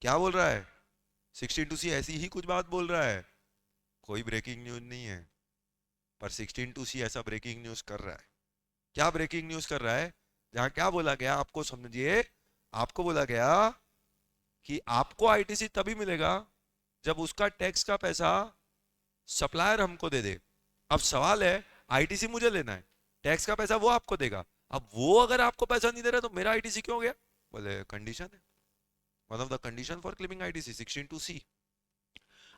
क्या बोल रहा है। 16(2)C ऐसी ही कुछ बात बोल रहा है, कोई ब्रेकिंग न्यूज नहीं है, पर 16(2)C ऐसा ब्रेकिंग न्यूज कर रहा है। क्या ब्रेकिंग न्यूज कर रहा है? जहां क्या बोला गया आपको समझिए, आपको बोला गया कि आपको आईटीसी तभी मिलेगा जब उसका टैक्स का पैसा सप्लायर हमको दे दे। अब सवाल है, आईटीसी मुझे लेना है, टैक्स का पैसा वो आपको देगा। अब वो अगर आपको पैसा नहीं दे रहा तो मेरा आईटीसी क्यों हो गया? बोले कंडीशन है, one of the condition for claiming ITC 16(2)(c।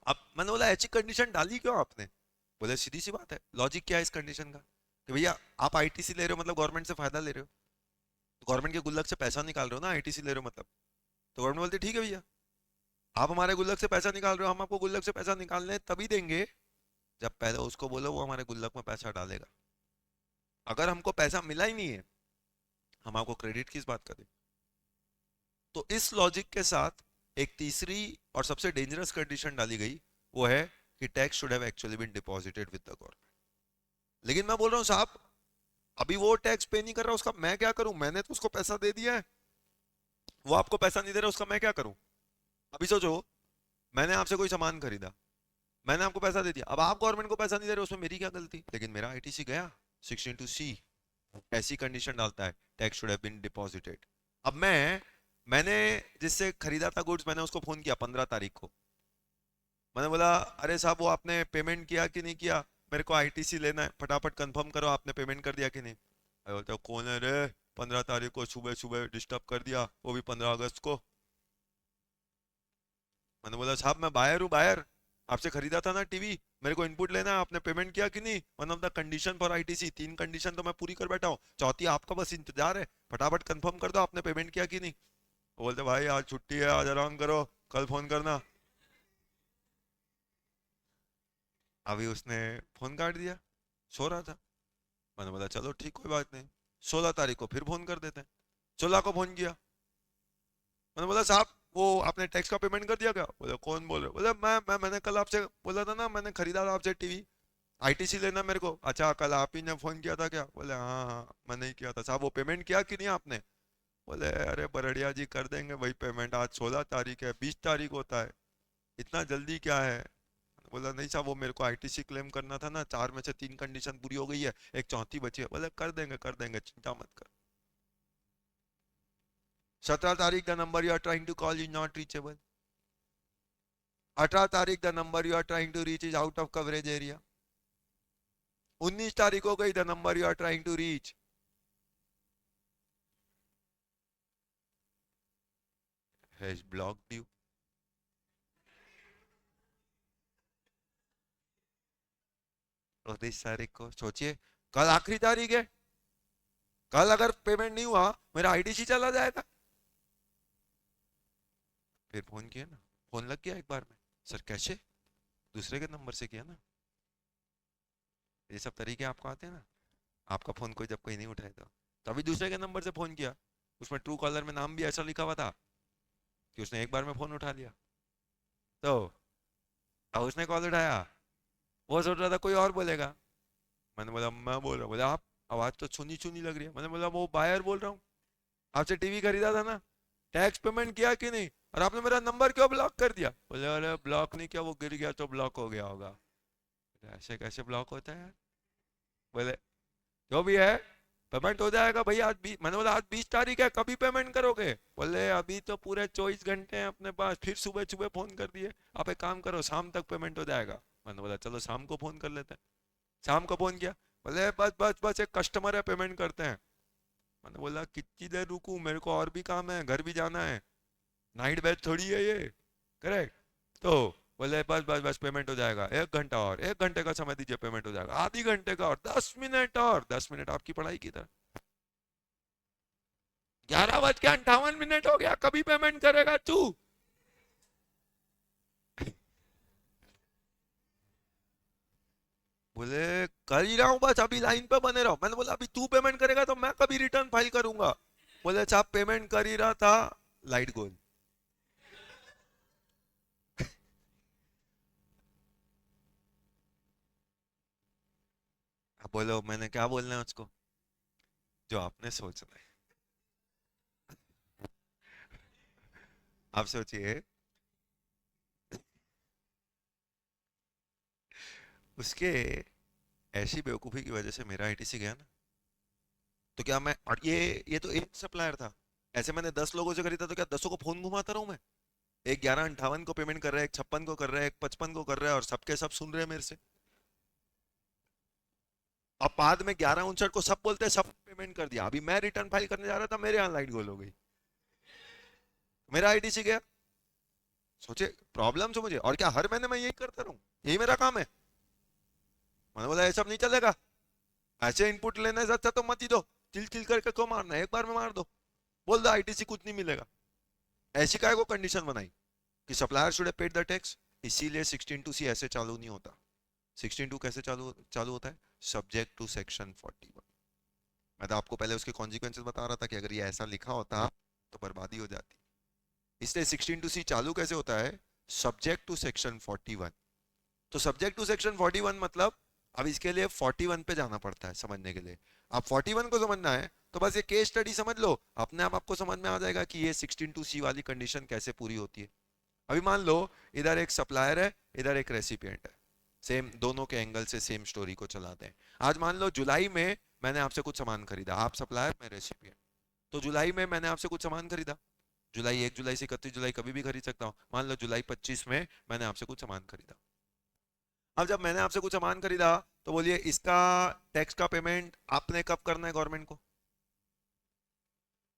अब मैंने बोला ऐसी कंडीशन डाली क्यों आपने? बोले सीधी सी बात है, लॉजिक क्या है इस कंडीशन का कि भैया आप आईटीसी ले रहे हो मतलब गवर्नमेंट से फायदा ले रहे हो, गवर्नमेंट के गुल्लक से पैसा निकाल रहे हो ना, आईटीसी ले रहे हो मतलब। तो गवर्नमेंट बोलती ठीक है भैया, आप हमारे गुल्लक से पैसा निकाल रहे हो, हम आपको गुल्लक से पैसा निकालने तभी देंगे जब पहले उसको बोलो वो हमारे गुल्लक में पैसा डालेगा। अगर हमको पैसा मिला ही नहीं है, हम आपको क्रेडिट किस बात का दें? तो इस लॉजिक के साथ एक तीसरी और सबसे डेंजरस कंडीशन डाली गई, वो है कि tax should have actually been deposited with the government. लेकिन मैं बोल रहा हूँ साहब, अभी वो टैक्स पे नहीं कर रहा, उसका मैं क्या करूं? मैंने तो उसको पैसा दे दिया है, वो आपको पैसा नहीं दे रहा, उसका मैं क्या करूं? अभी सोचो, मैंने आपसे कोई सामान खरीदा, मैंने आपको पैसा दे दिया, अब आप गवर्नमेंट को पैसा नहीं दे रहे, उसमें मेरी क्या गलती? लेकिन मेरा आईटीसी गया 16(2)(c, ऐसी कंडीशन डालता है tax should have been deposited. अब मैंने जिससे खरीदा था गुड्स, मैंने उसको फोन किया 15 तारीख को, मैंने बोला अरे साहब वो आपने पेमेंट किया कि नहीं किया, मेरे को आईटीसी लेना है, फटाफट कंफर्म करो आपने पेमेंट कर दिया कि नहीं। अरे बोलते हो, कौन है रे, 15 तारीख को सुबह सुबह डिस्टर्ब कर दिया, वो भी 15 अगस्त को। मैंने बोला साहब मैं बायर हूँ, बायर, आपसे खरीदा था ना टीवी, मेरे को इनपुट लेना है, आपने पेमेंट किया कि नहीं? One of the condition for ITC, 3 condition तो मैं पूरी कर बैठा हूँ, चौथी आपका बस इंतजार है, फटाफट कंफर्म कर दो आपने पेमेंट किया कि नहीं। वो बोलते भाई आज छुट्टी है, आज आराम करो, कल फोन करना। अभी उसने फोन काट दिया, सो रहा था। मैंने बोला चलो ठीक, कोई बात नहीं, 16 तारीख को फिर फोन कर देते हैं। 16 को फोन किया, मैंने बोला साहब वो आपने टैक्स का पेमेंट कर दिया क्या? बोले कौन बोल रहे हो? बोले मैंने कल आपसे बोला था ना, मैंने खरीदा था आपसे टीवी, आईटीसी लेना मेरे को। अच्छा कल आप ही ने फोन किया था क्या? बोले हाँ हाँ मैंने ही किया था। साहब वो पेमेंट किया कि नहीं आपने? बोले अरे बरड़िया जी कर देंगे भाई पेमेंट, आज 16 तारीख है, 20 तारीख होता है, इतना जल्दी क्या है? बोला नहीं साहब वो मेरे को आईटीसी क्लेम करना था ना, 4 में से 3 कंडीशन पूरी हो गई है, एक चौथी बची है। बोले कर देंगे चिंता मत कर। 17 तारीख the number you are trying to call is not reachable. 18 तारीख the number you are trying to reach is out of coverage area. 19 तारीख हो गई, the number you are trying to reach has blocked you. और 19 तारीख को सोचिए, कल आखिरी तारीख है, कल अगर पेमेंट नहीं हुआ मेरा आईटीसी चला जाएगा। फिर फोन किया ना, फोन लग गया एक बार में। सर कैसे? दूसरे के नंबर से किया ना। ये सब तरीके आपको आते हैं ना, आपका फोन कोई जब कोई नहीं उठाए तो तभी दूसरे के नंबर से फोन किया। उसमें ट्रू कॉलर में नाम भी ऐसा लिखा हुआ था कि उसने एक बार में फोन उठा लिया। तो अब उसने कॉल उठाया, वो सोच रहा था कोई और बोलेगा। मैंने बोला मैं बोल रहा हूँ। बोले आप, आवाज तो सुनी सुनी लग रही है। मैंने बोला वो बायर बोल रहा हूँ, आपसे टीवी खरीदा था ना, टैक्स पेमेंट किया कि नहीं, और आपने मेरा नंबर क्यों ब्लॉक कर दिया? बोले अरे ब्लॉक नहीं किया, वो गिर गया तो ब्लॉक हो गया होगा। ऐसे कैसे ब्लॉक होता है यार? बोले जो भी है पेमेंट हो जाएगा भैया आज मैंने बोला आज 20 तारीख है, कभी पेमेंट करोगे? बोले अभी तो पूरे 24 घंटे हैं अपने पास। फिर सुबह सुबह फोन कर दिए, आप एक काम करो शाम तक पेमेंट हो जाएगा। मैंने बोला चलो शाम को फोन कर लेते हैं। शाम को फोन किया, बोले बस बस बस एक कस्टमर है पेमेंट करते हैं। मैंने बोला कितनी देर रुकूं, मेरे को और भी काम है, घर भी जाना है, नाइट बैच थोड़ी है ये, करेक्ट? तो बोले बस बस बस पेमेंट हो जाएगा, 1 घंटा और, 1 घंटे का समय दीजिए पेमेंट हो जाएगा, आधी घंटे का और, 10 मिनट और, 10 मिनट आपकी पढ़ाई की तरह। 11 बज के 58 मिनट हो गया, कभी पेमेंट करेगा तू? बोले कर ही रहा हूँ बस, अभी लाइन पे बने रहो। मैंने बोला अभी तू पेमेंट करेगा तो मैं कभी रिटर्न फाइल करूंगा? बोले साहब पेमेंट कर ही रहा था, लाइट गोल। अब बोलो मैंने क्या बोलना है उसको? जो आपने सोचना है। आप सोचिए, उसके ऐसी बेवकूफी की वजह से मेरा आईटीसी गया ना। तो क्या मैं, और ये तो एक सप्लायर था, ऐसे मैंने 10 लोगों से खरीदा तो क्या 10 को फोन घुमाता रहूं मैं? एक 1158 को पेमेंट कर रहा है, एक 56 को कर रहा है, एक 55 को कर रहा है, और सबके सब सुन रहे हैं मेरे से। अब बाद में 1159 को सब बोलते हैं सब पेमेंट कर दिया, अभी मैं रिटर्न फाइल करने जा रहा था, मेरे यहाँ लाइट गोल हो गई, मेरा आईटीसी गया। सोचे प्रॉब्लम समझे, और क्या हर महीने मैं यही करता रहूं? यही मेरा काम है? मैंने बोला ये सब नहीं चलेगा, ऐसे इनपुट लेने से अच्छा तो मत ही दो, चिल चिल करके क्यों मारना है, एक बार में मार दो। बोल दो आईटीसी कुछ नहीं मिलेगा। ऐसी काय को कंडीशन बनाई कि supplier should paid the tax, इसीलिए 16(2)(c ऐसे चालू नहीं होता। 16(2) कैसे चालू चालू होता है? Subject to section 41। मैं तो आपको पहले उसके कॉन्सिक्वेंसेस बता रहा था कि अगर ये ऐसा लिखा होता तो बर्बादी हो जाती। इसलिए 16(2)(c चालू कैसे होता है? Subject to section 41। तो सब्जेक्ट टू सेक्शन 41 मतलब, अब इसके लिए 41 पे जाना पड़ता है समझने के लिए। अब 41 को समझना है तो बस ये केस स्टडी समझ लो, अपने आप आपको समझ में आ जाएगा कि ये 16(2)(c वाली कंडीशन कैसे पूरी होती है। अभी मान लो इधर एक सप्लायर है, इधर एक रेसिपिएंट है, सेम दोनों के एंगल से सेम स्टोरी को चलाते हैं। आज मान लो जुलाई में मैंने आपसे कुछ सामान खरीदा, आप सप्लायर मैं रेसिपिएंट। तो जुलाई में मैंने आपसे कुछ सामान खरीदा, जुलाई 1 जुलाई से 31 जुलाई कभी भी खरीद सकता हूँ। मान लो जुलाई 25 में मैंने आपसे कुछ सामान खरीदा। अब जब मैंने आपसे कुछ सामान खरीदा तो बोलिए इसका टैक्स का पेमेंट आपने कब करना है गवर्नमेंट को?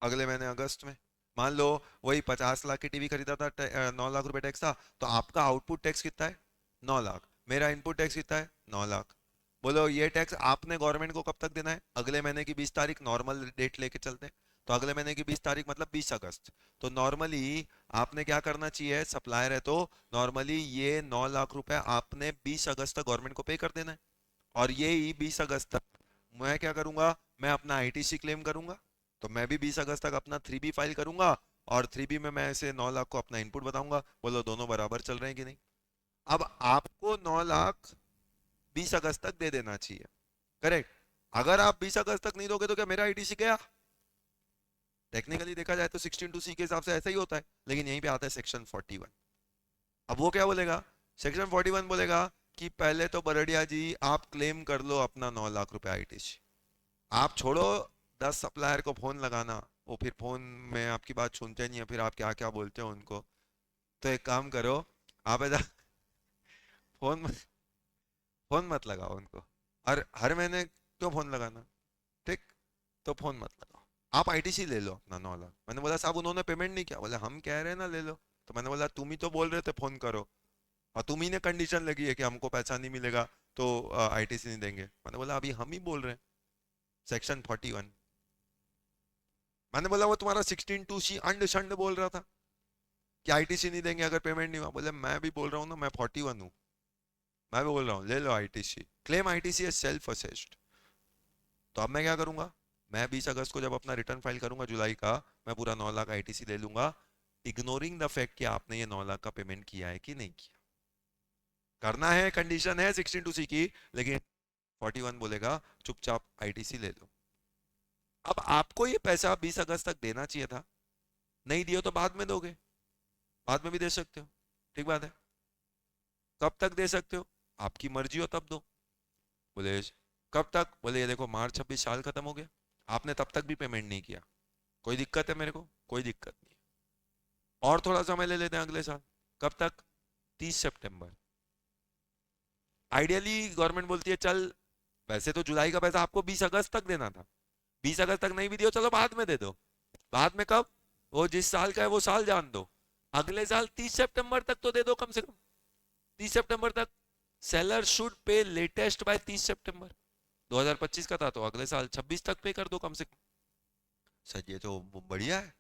अगले महीने अगस्त में। मान लो वही 50 लाख की टीवी खरीदा था, 9 लाख रुपए टैक्स था, तो आपका आउटपुट टैक्स कितना है? 9 लाख। मेरा इनपुट टैक्स कितना है? 9 लाख। बोलो ये टैक्स आपने गवर्नमेंट को कब तक देना है? अगले महीने की 20 तारीख, नॉर्मल डेट लेके चलते हैं। तो अगले महीने की 20 तारीख मतलब 20 अगस्त। तो नॉर्मली आपने क्या करना चाहिए, सप्लायर है तो नॉर्मली ये 9 लाख रुपए आपने 20 अगस्त तक गवर्नमेंट को पे कर देना है। और ये ही 20 अगस्त तक मैं क्या करूंगा, मैं अपना आईटीसी क्लेम करूंगा। तो मैं भी 20 अगस्त तक अपना 3B फाइल करूंगा, और 3B में मैं ऐसे 9 लाख को अपना इनपुट बताऊंगा। बोलो दोनों बराबर चल रहे हैं कि नहीं? अब आपको 9 लाख 20 अगस्त तक दे देना चाहिए, करेक्ट। अगर आप 20 अगस्त तक नहीं दोगे तो क्या मेरा आईटीसी गया? टेक्निकली देखा जाए तो 16(2)(c के हिसाब से ऐसा ही होता है, लेकिन यहीं पे आता है सेक्शन 41। अब वो क्या बोलेगा? सेक्शन 41 बोलेगा कि पहले तो बरड़िया जी आप क्लेम कर लो अपना 9 लाख रुपए आईटीसी। आप छोड़ो 10 सप्लायर को फोन लगाना, वो फिर फोन में आपकी बात सुनते नहीं है, फिर आप क्या क्या बोलते हो उनको। तो एक काम करो, आप ऐसा फोन फोन मत लगाओ उनको। और हर महीने क्यों फोन लगाना? ठीक, तो फोन मत लगाओ, आप आईटीसी ले लो अपना 9 लाख। मैंने बोला साहब उन्होंने पेमेंट नहीं किया, बोले हम कह रहे हैं ना ले लो। तो मैंने बोला तुम ही तो बोल रहे थे फोन करो, और तुम ही ने कंडीशन लगी है कि हमको पैसा नहीं मिलेगा तो आईटीसी नहीं देंगे। मैंने बोला अभी हम ही बोल रहे हैं सेक्शन 41। मैंने बोला वो तुम्हारा 16(2)(c अंड शंड बोल रहा था कि आईटीसी नहीं देंगे अगर पेमेंट नहीं हुआ। बोले मैं भी बोल रहा हूँ ना, मैं 41 हूँ, मैं भी बोल रहा हूँ ले लो आईटीसी, क्लेम आईटीसी है सेल्फ असेस्ड। तो अब मैं क्या करूंगा, मैं 20 अगस्त को जब अपना रिटर्न फाइल करूंगा जुलाई का, मैं पूरा 9 लाख आईटीसी ले लूंगा, इग्नोरिंग द फैक्ट कि आपने ये 9 लाख का पेमेंट किया है कि नहीं किया। करना है, कंडीशन है 16(2)(c की, लेकिन 41 बोलेगा चुपचाप आईटीसी ले लो। अब आपको ये पैसा 20 अगस्त तक देना चाहिए था, नहीं दियो तो बाद में दोगे, बाद में भी दे सकते हो, ठीक बात है। कब तक दे सकते हो? आपकी मर्जी हो तब दो। बोले कब तक? बोले ये देखो मार्च 26 साल खत्म हो गया, आपने तब तक भी पेमेंट नहीं किया, कोई दिक्कत है मेरे को? कोई दिक्कत नहीं है, और थोड़ा समय ले लेते हैं अगले साल। कब तक? 30 सितंबर। आइडियली गवर्नमेंट बोलती है चल वैसे तो जुलाई का पैसा आपको 20 अगस्त तक देना था, 20 अगस्त तक नहीं भी दियो चलो बाद में दे दो। बाद में कब? वो जिस साल का है वो साल जान दो, अगले साल 30 सितंबर तक तो दे दो कम से कम। 30 सितंबर तक seller should pay latest by 30 सितंबर। 2025 का था तो अगले साल 26 तक पे कर दो कम से कम। सर ये तो बढ़िया है,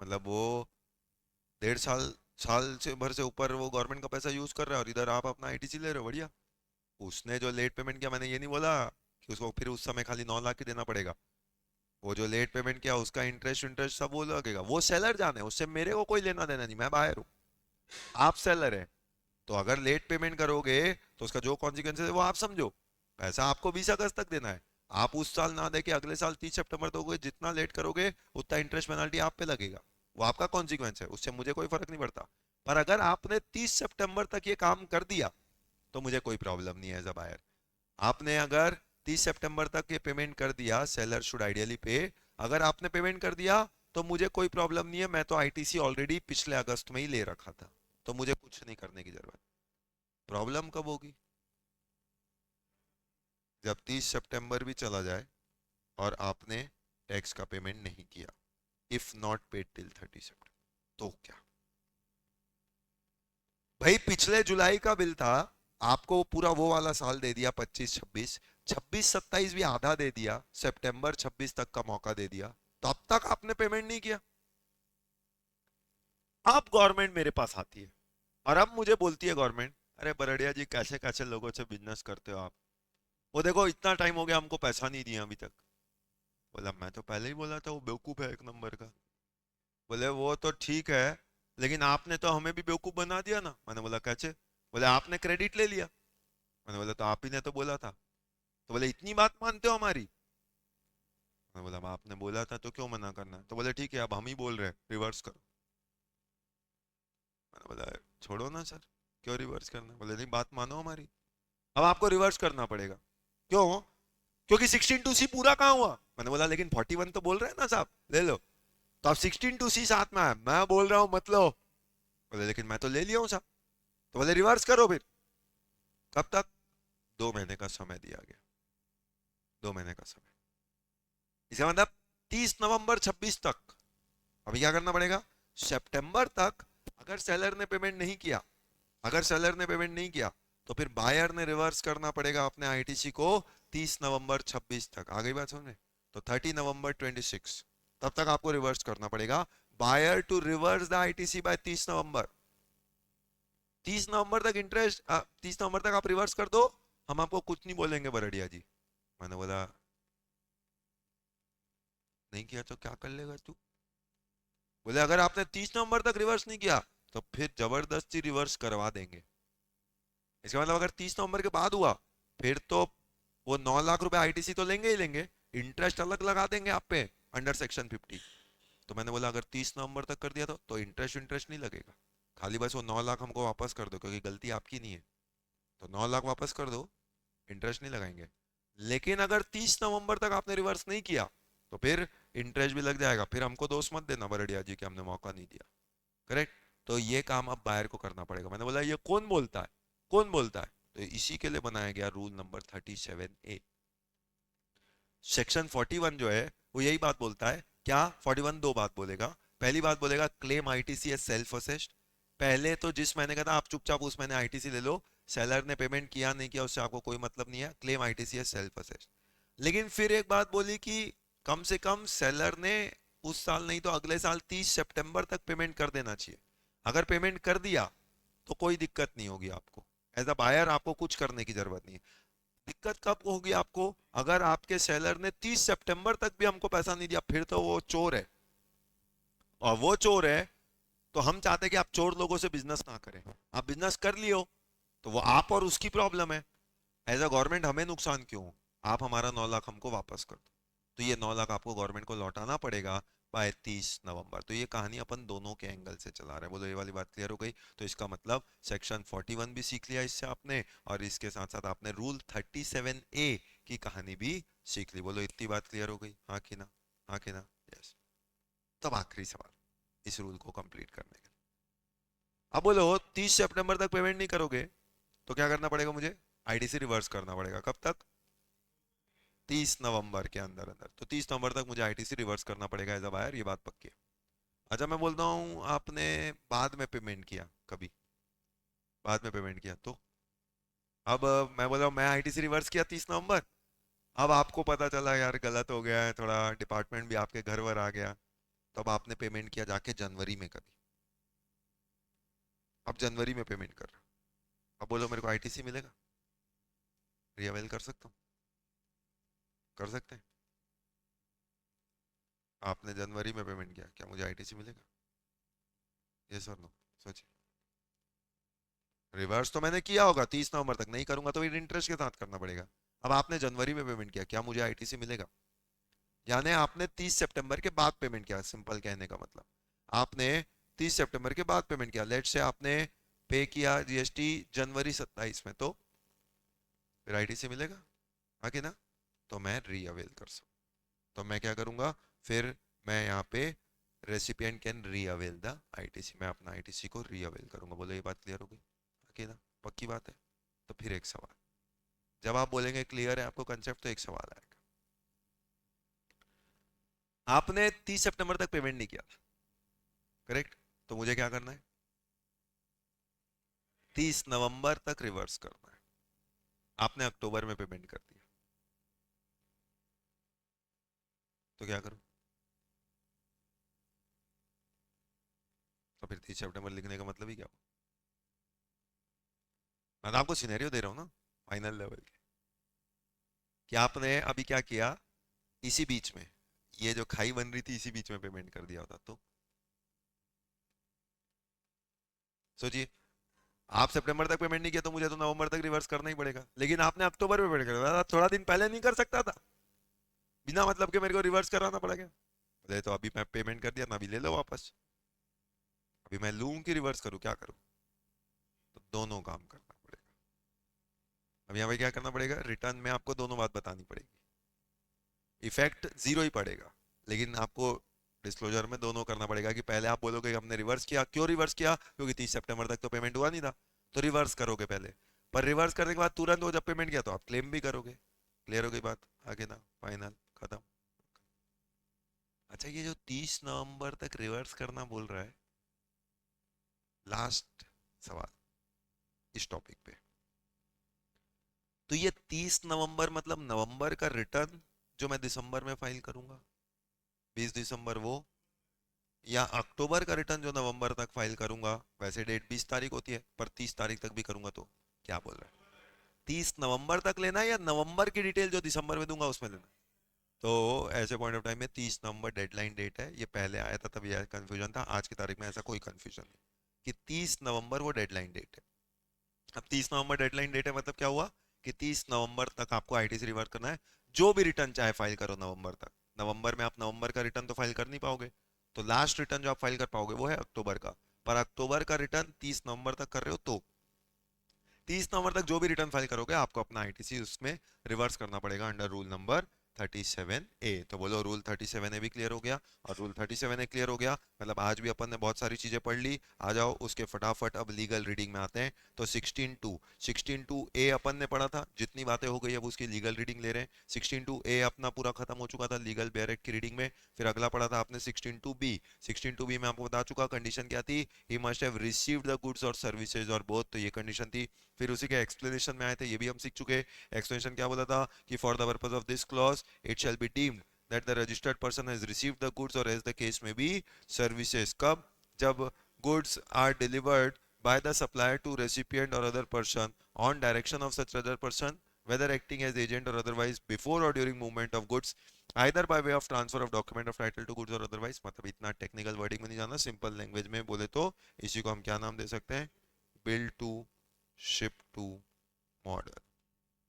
मतलब वो 1.5 साल साल से भर से ऊपर वो गवर्नमेंट का पैसा यूज कर रहा है और इधर आप अपना आईटीसी ले रहे हो, बढ़िया। उसने जो लेट पेमेंट किया, मैंने ये नहीं बोला कि उसको फिर उस समय खाली 9 लाख ही देना पड़ेगा। वो जो लेट पेमेंट किया उसका इंटरेस्ट इंटरेस्ट सब वो लगेगा, वो सेलर जाने, उससे मेरे को कोई लेना देना नहीं, मैं बाहर हूँ, आप सेलर है। तो अगर लेट पेमेंट करोगे तो उसका जो कॉन्सिक्वेंसेस है वो आप समझो। पैसा आपको 20 अगस्त तक देना है, आप उस साल ना दे के अगले साल 30 सितंबर दोगे, जितना लेट करोगे उतना इंटरेस्ट पेनल्टी आप पे लगेगा, वो आपका कॉन्सिक्वेंस है, उससे मुझे कोई फर्क नहीं पड़ता। पर अगर आपने 30 सितंबर तक ये काम कर दिया तो मुझे कोई प्रॉब्लम नहीं है एज अ बायर। आपने अगर 30 सितंबर तक ये पेमेंट कर दिया, सेलर शुड आइडियली पे, अगर आपने पेमेंट कर दिया तो मुझे कोई प्रॉब्लम नहीं है, मैं तो आईटीसी ऑलरेडी पिछले अगस्त में ही ले रखा था, तो मुझे कुछ नहीं करने की जरूरत। प्रॉब्लम कब होगी? जब 30 सितंबर भी चला जाए और आपने टैक्स का पेमेंट नहीं किया, इफ नॉट पेड टिल 30 सितंबर, तो क्या? भाई पिछले जुलाई का बिल था, आपको पूरा वो वाला साल दे दिया, 25 26, 26 27 भी आधा दे दिया, सितंबर 26 तक का मौका दे दिया, तो अब तक आपने पेमेंट नहीं किया। अब गवर्नमेंट मेरे पास आती है और अब मुझे बोलती है गवर्नमेंट, अरे बरड़िया जी कैसे कैसे लोगों से बिजनेस करते हो आप, वो देखो इतना टाइम हो गया हमको पैसा नहीं दिया अभी तक। बोला मैं तो पहले ही बोला था वो बेवकूफ है एक नंबर का। बोले वो तो ठीक है, लेकिन आपने तो हमें भी बेवकूफ बना दिया ना। मैंने बोला कैसे? बोले आपने क्रेडिट ले लिया। मैंने बोला तो आप ही ने तो बोला था। तो बोले इतनी बात मानते हो हमारी? मैंने बोला आपने बोला था तो क्यों मना करना है? तो बोले ठीक है अब हम ही बोल रहे हैं रिवर्स करो। मैंने बोला छोड़ो ना सर, क्यों रिवर्स करना? बोले नहीं बात मानो हमारी, अब आपको रिवर्स करना पड़ेगा। क्यों? क्योंकि 16 2C पूरा कहाँ हुआ? मैंने बोला लेकिन 41 तो बोल रहे हैं ना साहब, ले लो। तो अब 16 2C साथ में है, मैं बोल रहा हूँ मत लो। बोले लेकिन मैं तो ले लिया हूँ साहब। तो बोले रिवर्स करो फिर। कब तक? 2 महीने का समय दिया गया, 2 महीने का समय। इसका मतलब 30 नवंबर 26 तक। अभी क्या करना पड़ेगा? सितंबर तक अगर सेलर ने पेमेंट नहीं किया, अगर सेलर ने पेमेंट नहीं किया, तो फिर बायर ने रिवर्स करना पड़ेगा अपने आईटीसी को 30 नवंबर 26 तक। आ गई बात समझ में? तो 30 नवंबर 26 तब तक आपको रिवर्स करना पड़ेगा। Buyer to reverse the ITC by 30 November. 30 नवंबर तक इंटरेस्ट, 30 नवंबर तक आप रिवर्स कर दो, हम आपको कुछ नहीं बोलेंगे बरड़िया जी। मैंने बोला नहीं किया तो क्या कर लेगा तू? बोले अगर आपने 30 नवंबर तक रिवर्स नहीं किया तो फिर जबरदस्ती रिवर्स करवा देंगे। इसका मतलब अगर 30 नवंबर के बाद हुआ, फिर तो वो 9 लाख रुपए आईटीसी तो लेंगे ही लेंगे, इंटरेस्ट अलग लगा देंगे आप पे अंडर सेक्शन 50। तो मैंने बोला अगर 30 नवंबर तक कर दिया तो इंटरेस्ट इंटरेस्ट नहीं लगेगा, खाली बस वो 9 लाख हमको वापस कर दो, क्योंकि गलती आपकी नहीं है। तो 9 लाख वापस कर दो, इंटरेस्ट नहीं लगाएंगे। लेकिन अगर 30 नवंबर तक आपने रिवर्स नहीं किया तो फिर इंटरेस्ट भी लग जाएगा, फिर हमको दोष मत देना बरड़िया जी कि हमने मौका नहीं दिया। करेक्ट? तो ये काम अब बायर को करना पड़ेगा। मैंने बोला ये कौन बोलता है, कौन बोलता है? तो इसी के लिए बनाया गया रूल नंबर 37A। सेक्शन 41 जो है वो यही बात बोलता है। क्या 41 दो बात बोलेगा। पहली बात बोलेगा claim ITC as self assessed. पहले तो जिस महीने का था आप चुपचाप उस महीने आईटीसी ले लो, सेलर ने पेमेंट किया नहीं किया उससे आपको कोई मतलब नहीं है, claim ITC as self assessed. लेकिन फिर एक बात बोली कि कम से कम सेलर ने उस साल नहीं तो अगले साल 30 सितंबर तक पेमेंट कर देना चाहिए। अगर पेमेंट कर दिया तो कोई दिक्कत नहीं होगी आपको, एज अ बायर आपको कुछ करने की जरूरत नहीं है। दिक्कत कब होगी आपको? अगर आपके सेलर ने 30 सितंबर तक भी हमको पैसा नहीं दिया, फिर तो वो चोर है। और वो चोर है तो हम चाहते हैं कि आप चोर लोगों से बिजनेस ना करें। आप बिजनेस कर लियो तो वो आप और उसकी प्रॉब्लम है, एज अ गवर्नमेंट हमें नुकसान क्यों? आप हमारा 9 लाख हमको वापस कर दो। तो ये 9 लाख आपको गवर्नमेंट को लौटाना पड़ेगा बाय 30 नवंबर। तो ये कहानी अपन दोनों के एंगल से चला रहे हैं। बोलो ये वाली बात क्लियर हो गई? तो इसका मतलब सेक्शन 41 भी सीख लिया इससे आपने, और इसके साथ साथ आपने रूल 37A की कहानी भी सीख ली। बोलो इतनी बात क्लियर हो गई? हाँ कि ना? हाँ कि ना? यस। तब आखिरी सवाल इस रूल को कंप्लीट करने के लिए। अब बोलो 30 सितंबर तक पेमेंट नहीं करोगे तो क्या करना पड़ेगा मुझे? आईटीसी रिवर्स करना पड़ेगा। कब तक? 30 नवंबर के अंदर अंदर। तो 30 नवंबर तक मुझे आईटीसी रिवर्स करना पड़ेगा एज अ बायर, ये बात पक्की है। अच्छा मैं बोलता हूँ आपने बाद में पेमेंट किया, कभी बाद में पेमेंट किया तो अब मैं बोल रहा हूँ मैं आईटीसी रिवर्स किया 30 नवंबर, अब आपको पता चला यार गलत हो गया है, थोड़ा डिपार्टमेंट भी आपके घर वर आ गया, तब आपने पेमेंट किया जाके जनवरी में कभी। अब जनवरी में पेमेंट कर रहा हूँ, अब बोलो मेरे को आईटीसी मिलेगा? रीअवेल कर सकता हूँ? कर सकते हैं? आपने जनवरी में पेमेंट किया, क्या मुझे आईटीसी मिलेगा? ये सर नो, सोचिए। रिवर्स तो मैंने किया होगा 30 नवंबर तक, नहीं करूंगा तो फिर इंटरेस्ट के साथ करना पड़ेगा। अब आपने जनवरी में पेमेंट किया, क्या मुझे आईटीसी मिलेगा? यानी आपने 30 सितंबर के बाद पेमेंट किया, सिंपल कहने का मतलब आपने 30 सितंबर के बाद पेमेंट किया। लेट से आपने पे किया जीएसटी जनवरी 27 में, तो फिर आईटीसी मिलेगा? आगे ना? तो मैं री अवेल कर सकूँ। तो मैं क्या करूंगा फिर? मैं यहाँ पे रेसिपिएंट कैन री अवेल द आईटीसी, मैं अपना आईटीसी को री अवेल करूंगा। बोलो ये बात क्लियर होगी? अकेला पक्की बात है? तो फिर एक सवाल, जब आप बोलेंगे क्लियर है आपको कंसेप्ट, तो एक सवाल आएगा, आपने 30 सितंबर तक पेमेंट नहीं किया, करेक्ट? तो मुझे क्या करना है? 30 नवंबर तक रिवर्स करना है। आपने अक्टूबर में पेमेंट कर दिया, तो क्या करूं? तो फिर 30 सितंबर लिखने का मतलब ही क्या? मैं तो आपको सिनेरियो दे रहा हूँ ना, फाइनल लेवल के, कि आपने अभी क्या किया, इसी बीच में ये जो खाई बन रही थी इसी बीच में पेमेंट कर दिया होता तो सोचिए, आप सितंबर तक पेमेंट नहीं किया तो मुझे तो नवंबर तक रिवर्स करना ही पड़ेगा, लेकिन आपने अक्टूबर में पेमेंट कर दिया, थोड़ा दिन पहले नहीं कर सकता था? बिना मतलब के मेरे को रिवर्स कराना पड़ेगा? बोले तो अभी मैं पेमेंट कर दिया ना, अभी ले लो वापस। अभी मैं लूं कि रिवर्स करूं, क्या करूं? तो दोनों काम करना पड़ेगा। अब यहाँ पे क्या करना पड़ेगा, रिटर्न में आपको दोनों बात बतानी पड़ेगी। इफेक्ट जीरो ही पड़ेगा, लेकिन आपको डिस्क्लोजर में दोनों करना पड़ेगा, कि पहले आप बोलोगे हमने रिवर्स किया, क्यों रिवर्स किया, क्योंकि 30 सितंबर तक तो पेमेंट हुआ नहीं था, तो रिवर्स करोगे पहले। पर रिवर्स करने के बाद तुरंत वो जब पेमेंट किया तो आप क्लेम भी करोगे। क्लियर हो गई बात? आगे ना, फाइनल, खत्म। अच्छा, ये जो 30 नवंबर तक रिवर्स करना बोल रहा है, लास्ट सवाल इस टॉपिक पे, तो ये 30 नवंबर मतलब नवंबर का रिटर्न जो मैं दिसंबर में फाइल करूंगा, 20 दिसंबर वो, या अक्टूबर का रिटर्न जो नवंबर तक फाइल करूंगा, वैसे डेट 20 तारीख होती है पर 30 तारीख तक भी करूंगा, तो क्या बोल रहा है? 30 नवंबर तक लेना है या नवंबर की डिटेल जो दिसंबर में दूंगा उसमें लेना? तो ऐसे पॉइंट ऑफ टाइम में 30 नवंबर डेडलाइन डेट है, ये पहले आया था तब ये कंफ्यूजन था, आज की तारीख में ऐसा कोई कंफ्यूजन नहीं कि 30 नवंबर वो डेडलाइन डेट है। अब 30 नवंबर डेडलाइन डेट है मतलब क्या हुआ, कि 30 नवंबर तक आपको आईटीसी रिवर्स करना है, जो भी रिटर्न चाहे फाइल करो नवंबर तक। नवंबर में आप नवंबर का रिटर्न तो फाइल कर नहीं पाओगे, तो लास्ट रिटर्न जो आप फाइल कर पाओगे वो है अक्टूबर का। पर अक्टूबर का रिटर्न 30 नवंबर तक कर रहे हो, तो 30 नवंबर तक जो भी रिटर्न फाइल करोगे आपको अपना आईटीसी उसमें रिवर्स करना पड़ेगा अंडर रूल नंबर 37A। तो बोलो रूल 37A भी क्लियर हो गया, और रूल 37A क्लियर हो गया मतलब आज भी अपन ने बहुत सारी चीजें पढ़ ली। आ जाओ उसके फटाफट अब लीगल रीडिंग में आते हैं। तो 16(2) अपन ने पढ़ा था, जितनी बातें हो गई अब उसकी लीगल रीडिंग ले रहे हैं। 16(2) अपना पूरा खत्म हो चुका था लीगल बेयर एक्ट की रीडिंग में। फिर अगला पढ़ा था आपने 16(2)(b). 16(2)(b) में आपको बता चुका कंडीशन क्या थी, he must have received the goods और सर्विसेज और बोथ, तो ये कंडीशन थी। फिर उसी के एक्सप्लेनेशन में आए थे, ये भी हम सीख चुके। एक्सप्लेनेशन क्या बोला था, कि for the purpose of this clause it shall be deemed that the registered person has received the goods or as the case may be services. कब? जब goods are delivered by the supplier to recipient or other person on direction of such other person, whether acting as agent or otherwise, before or during movement of goods, either by way of transfer of document of title to goods or otherwise। मतलब इतना technical wording में नहीं जाना, simple language में बोले तो इसी को हम क्या नाम दे सकते हैं, bill to ship to model.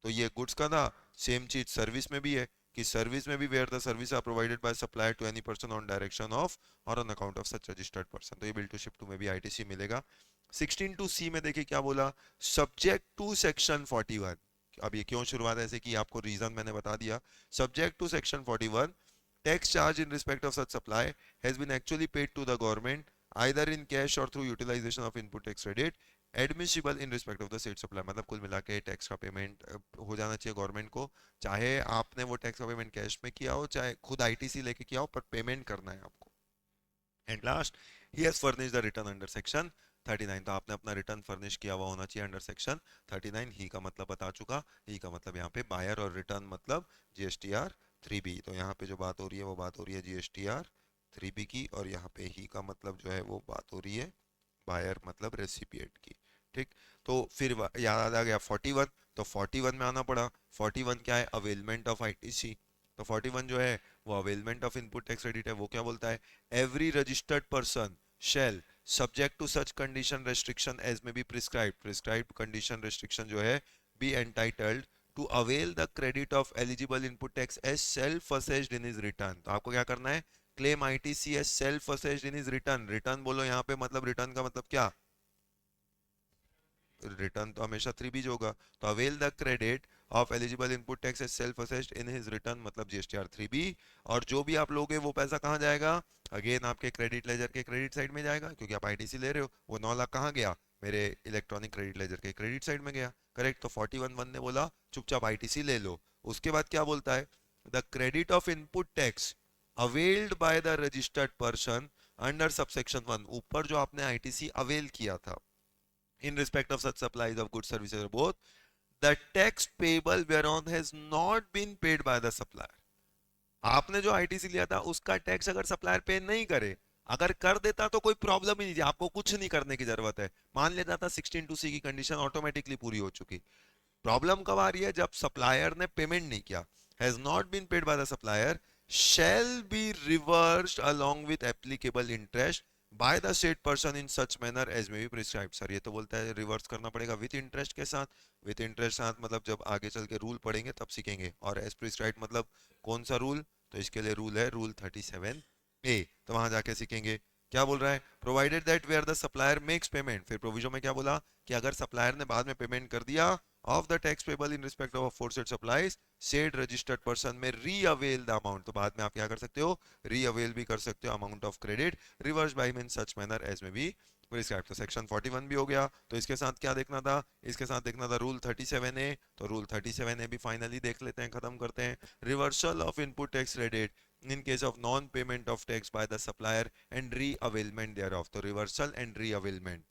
तो ये गुड्स का था, सेम चीज सर्विस में भी है, कि सर्विस में भी where the service are provided by supplier to any person on direction of और on account of such registered person, तो ये बिल टू शिप टू में भी आईटीसी मिलेगा। 16(2)(c) में देखिए क्या बोला, सब्जेक्ट टू सेक्शन 41। अब ये क्यों शुरुआत ऐसे की, आपको रीजन मैंने बता दिया। Subject to section 41, tax charge in respect of such supply has been actually paid to the government either in cash or through utilization of input tax credit admissible in respect of the set supply. मतलब कुल मिला के tax का payment हो जाना चाहिए government को, चाहे आपने वो टैक्स का पेमेंट कैश में किया हो चाहे खुद आईटीसी लेके किया हो, पर पेमेंट करना है आपको। And last, he has furnish the return under section 39, तो आपने अपना रिटर्न फर्निश किया हुआ होना चाहिए अंडर सेक्शन 39। ही का मतलब बता चुका, ही का मतलब यहाँ पे बायर और रिटर्न मतलब जीएसटीआर 3B। तो यहाँ पे जो बात हो रही है वो बात हो रही है जीएसटीआर 3B की, और यहाँ पे ही का मतलब जो है वो बात हो रही है बायर मतलब रेसिपिएंट की। ठीक, तो फिर याद आ गया 41, तो 41 में आना पड़ा। 41 क्या है, अवेलमेंट ऑफ आईटीसी। तो 41 जो है वो availment of input tax credit है। वो क्या बोलता है, every registered person shall subject to such condition restriction as may be prescribed condition restriction जो है, be entitled to avail the credit of eligible input tax as self assessed in his return. तो आपको क्या करना है, claim ITC as self assessed in his return. Return बोलो यहाँ पे मतलब रिटर्न का मतलब क्या, रिटर्न तो हमेशा 3B होगा। तो avail the credit of eligible input tax as self assessed in his return, मतलब जीएसटीआर 3B। और जो भी आप लोगे वो पैसा कहाँ जाएगा? अगेन आपके क्रेडिट लेजर के क्रेडिट साइड में जाएगा, क्योंकि आप आईटीसी ले रहे हो। वो 9 लाख कहाँ गया? मेरे इलेक्ट्रॉनिक क्रेडिट लेजर के क्रेडिट साइड में गया। करेक्ट। तो 41(1) ने बोला चुपचाप आईटीसी ले लो। उसके बाद क्या बोलता है? The credit of input tax availed by the registered person under subsection 1, ऊपर जो आपने आईटीसी अवेल किया था, in respect of such supplies of goods, services or both, the tax payable whereon has not been paid by the supplier। आपने जो ITC लिया था उसका टैक्स अगर सप्लायर पे नहीं करे, अगर कर देता तो कोई प्रॉब्लम ही नहीं थी, आपको कुछ नहीं करने की जरूरत है, मान लेता था 16(2)(c) की कंडीशन ऑटोमेटिकली पूरी हो चुकी। प्रॉब्लम कब आ रही है? जब सप्लायर ने पेमेंट नहीं किया। Has not been paid by the supplier shall be reversed along with applicable interest by the said person in such manner as may be prescribed। Sir ये तो बोलता है रिवर्स करना पड़ेगा विथ इंटरेस्ट के साथ। विथ इंटरेस्ट साथ मतलब जब आगे चल के रूल पढ़ेंगे तब सीखेंगे। और एज प्रिस्क्राइब्ड मतलब कौन सा रूल? तो इसके लिए रूल है रूल 37A, तो वहां जाके सीखेंगे। क्या बोल रहा है? Provided that where the supplier makes payment, फिर प्रोविजन में क्या बोला कि अगर सप्लायर ने बाद में पेमेंट कर दिया of the tax payable in respect of aforesaid supplies, said registered person may re-avail the amount। तो बाद में आप क्या कर सकते हो? re-avail भी कर सकते हो amount of credit reversed by him in such manner as may be prescribed। तो सेक्शन 41 भी हो गया। तो इसके साथ क्या देखना था? इसके साथ देखना था रूल 37A। तो रूल 37A भी फाइनली देख लेते हैं, खत्म करते हैं। Reversal of input tax credit in case of non payment of tax by the supplier and re-availment thereof। तो रिवर्सल एंड री-अवेलमेंट,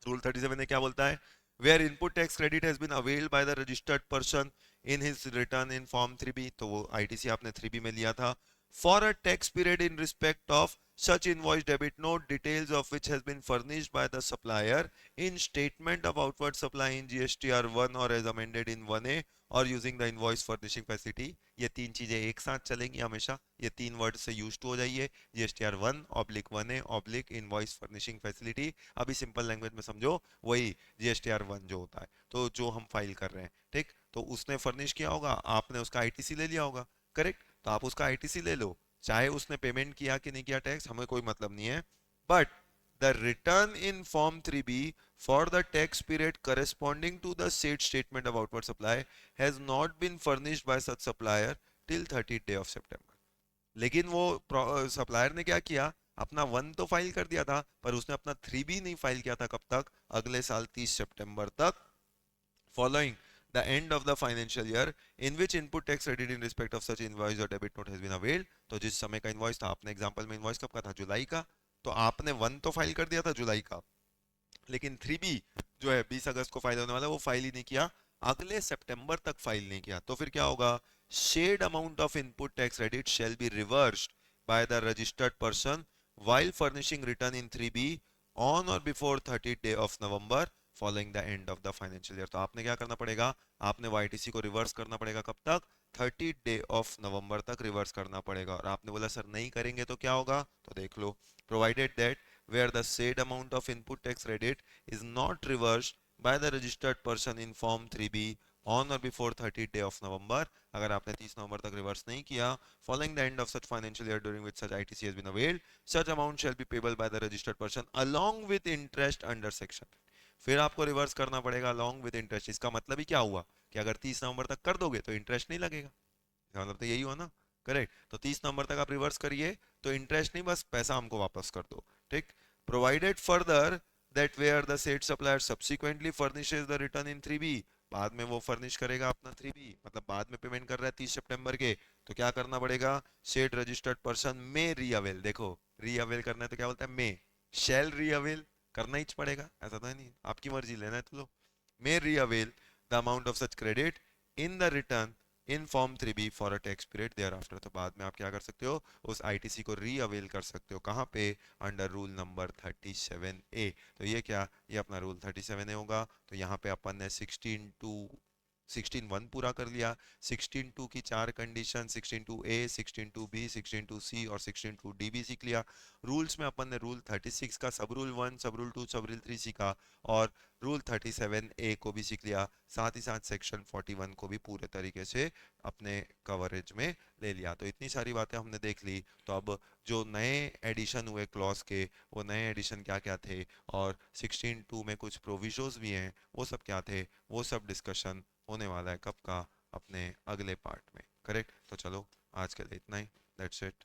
रूल 37 ने क्या बोलता है? Where input tax credit has been availed by the registered person in his return in form 3B, तो वो ITC आपने 3B में लिया था, for a tax period in respect of such invoice debit note details of which has been furnished by the supplier in statement of outward supply in GSTR 1 or as amended in 1A और using the invoice furnishing facility. ये तीन चीजें एक साथ चलेंगी हमेशा, ये तीन वर्ड से यूज टू हो जाइए। GSTR 1/1A/ invoice furnishing facility. अभी सिंपल लैंग्वेज में समझो, वही जीएसटीआर 1 जो होता है, तो जो हम फाइल कर रहे हैं, ठीक, तो उसने फर्निश किया होगा, आपने उसका आईटीसी ले लिया होगा। करेक्ट। तो आप उसका आईटीसी ले लो, चाहे उसने पेमेंट किया कि नहीं किया टैक्स, हमें कोई मतलब नहीं है। But the return in form 3B for the tax period corresponding to the said statement of outward supply has not been furnished by such supplier till 30th day of September। लेकिन वो supplier ने क्या किया? अपना 1 तो file कर दिया था, पर उसने अपना 3B नहीं फाइल किया था। कब तक? अगले साल 30 सितंबर तक, following the end of the financial year in which input tax credit in respect of such invoice or debit note has been availed। तो जिस समय का इनवॉइस था, आपने एग्जांपल में इनवॉइस कब का था? जुलाई का। तो आपने 1 तो फाइल कर दिया था जुलाई का, लेकिन 3B जो है 20 अगस्त को फाइल होने वाला, वो फाइल ही नहीं किया, अगले सितंबर तक फाइल नहीं किया। तो फिर क्या होगा? Said amount of input tax credit shall be reversed by the registered person while furnishing return in 3B on or before 30th day of November following the end of the financial year। तो आपने क्या करना पड़ेगा? आपने YTC को reverse करना पड़ेगा कब तक? 30th day of November तक रिवर्स करना पड़ेगा। और आपने बोला सर नहीं करेंगे तो क्या होगा? तो देख लो, provided that where the said amount of input tax credit is not reversed by the registered person in form 3B on or before 30th day of November। अगर आपने 30 नवंबर तक रिवर्स नहीं किया, following the end of such financial year during which such ITC has been availed, such amount shall be payable by the registered person along with interest under section। फिर आपको reverse करना पड़ेगा along with interest। इसका मतलब ही क्या हुआ कि अगर 30 नवंबर तक कर दोगे तो इंटरेस्ट नहीं लगेगा। इसका मतलब तो यही हुआ ना। करेक्ट। तो 30 नवंबर तक आप रिवर्स करिए तो इंटरेस्ट नहीं, बस पैसा हमको वापस कर दो। ठीक। Provided further that where the said supplier subsequently furnishes the return in 3B, बाद में वो फर्निश करेगा अपना 3B, मतलब बाद में पेमेंट कर रहा है 30 सितंबर के, तो क्या करना पड़ेगा? सेड रजिस्टर्ड पर्सन में रीअवेल। देखो, रीअवेल करना है तो क्या बोलता है? में। शैल रीअवेल करना ही पड़ेगा, ऐसा तो है नहीं, आपकी मर्जी, लेना है तो लो। में re-avail the amount of such credit in the return in form 3B for a tax period thereafter. तो बाद में आप क्या कर सकते हो? उस आईटीसी को री अवेल कर सकते हो। कहाँ पे? Under rule number 37A। तो ये क्या? ये अपना रूल 37A होगा। तो यहाँ पे अपन ने 16(1) पूरा कर लिया। 16(2) की 4 कंडीशन, 16(2)A, 16(2)B, 16(2)C और 16(2)D भी सीख लिया। रूल्स में अपन ने रूल 36 का सब रूल 1, सब रूल 2, सब रूल 3 सीखा, और रूल 37A को भी सीख लिया। साथ ही साथ सेक्शन 41 को भी पूरे तरीके से अपने कवरेज में ले लिया। तो इतनी सारी बातें हमने देख ली। तो अब जो नए एडिशन हुए क्लॉज के, वो नए एडिशन क्या क्या थे, और 16(2) में कुछ प्रोविजोस भी हैं, वो सब क्या थे, वो सब डिस्कशन होने वाला है कब का, अपने अगले पार्ट में। करेक्ट। तो चलो आज के लिए इतना ही। That's it.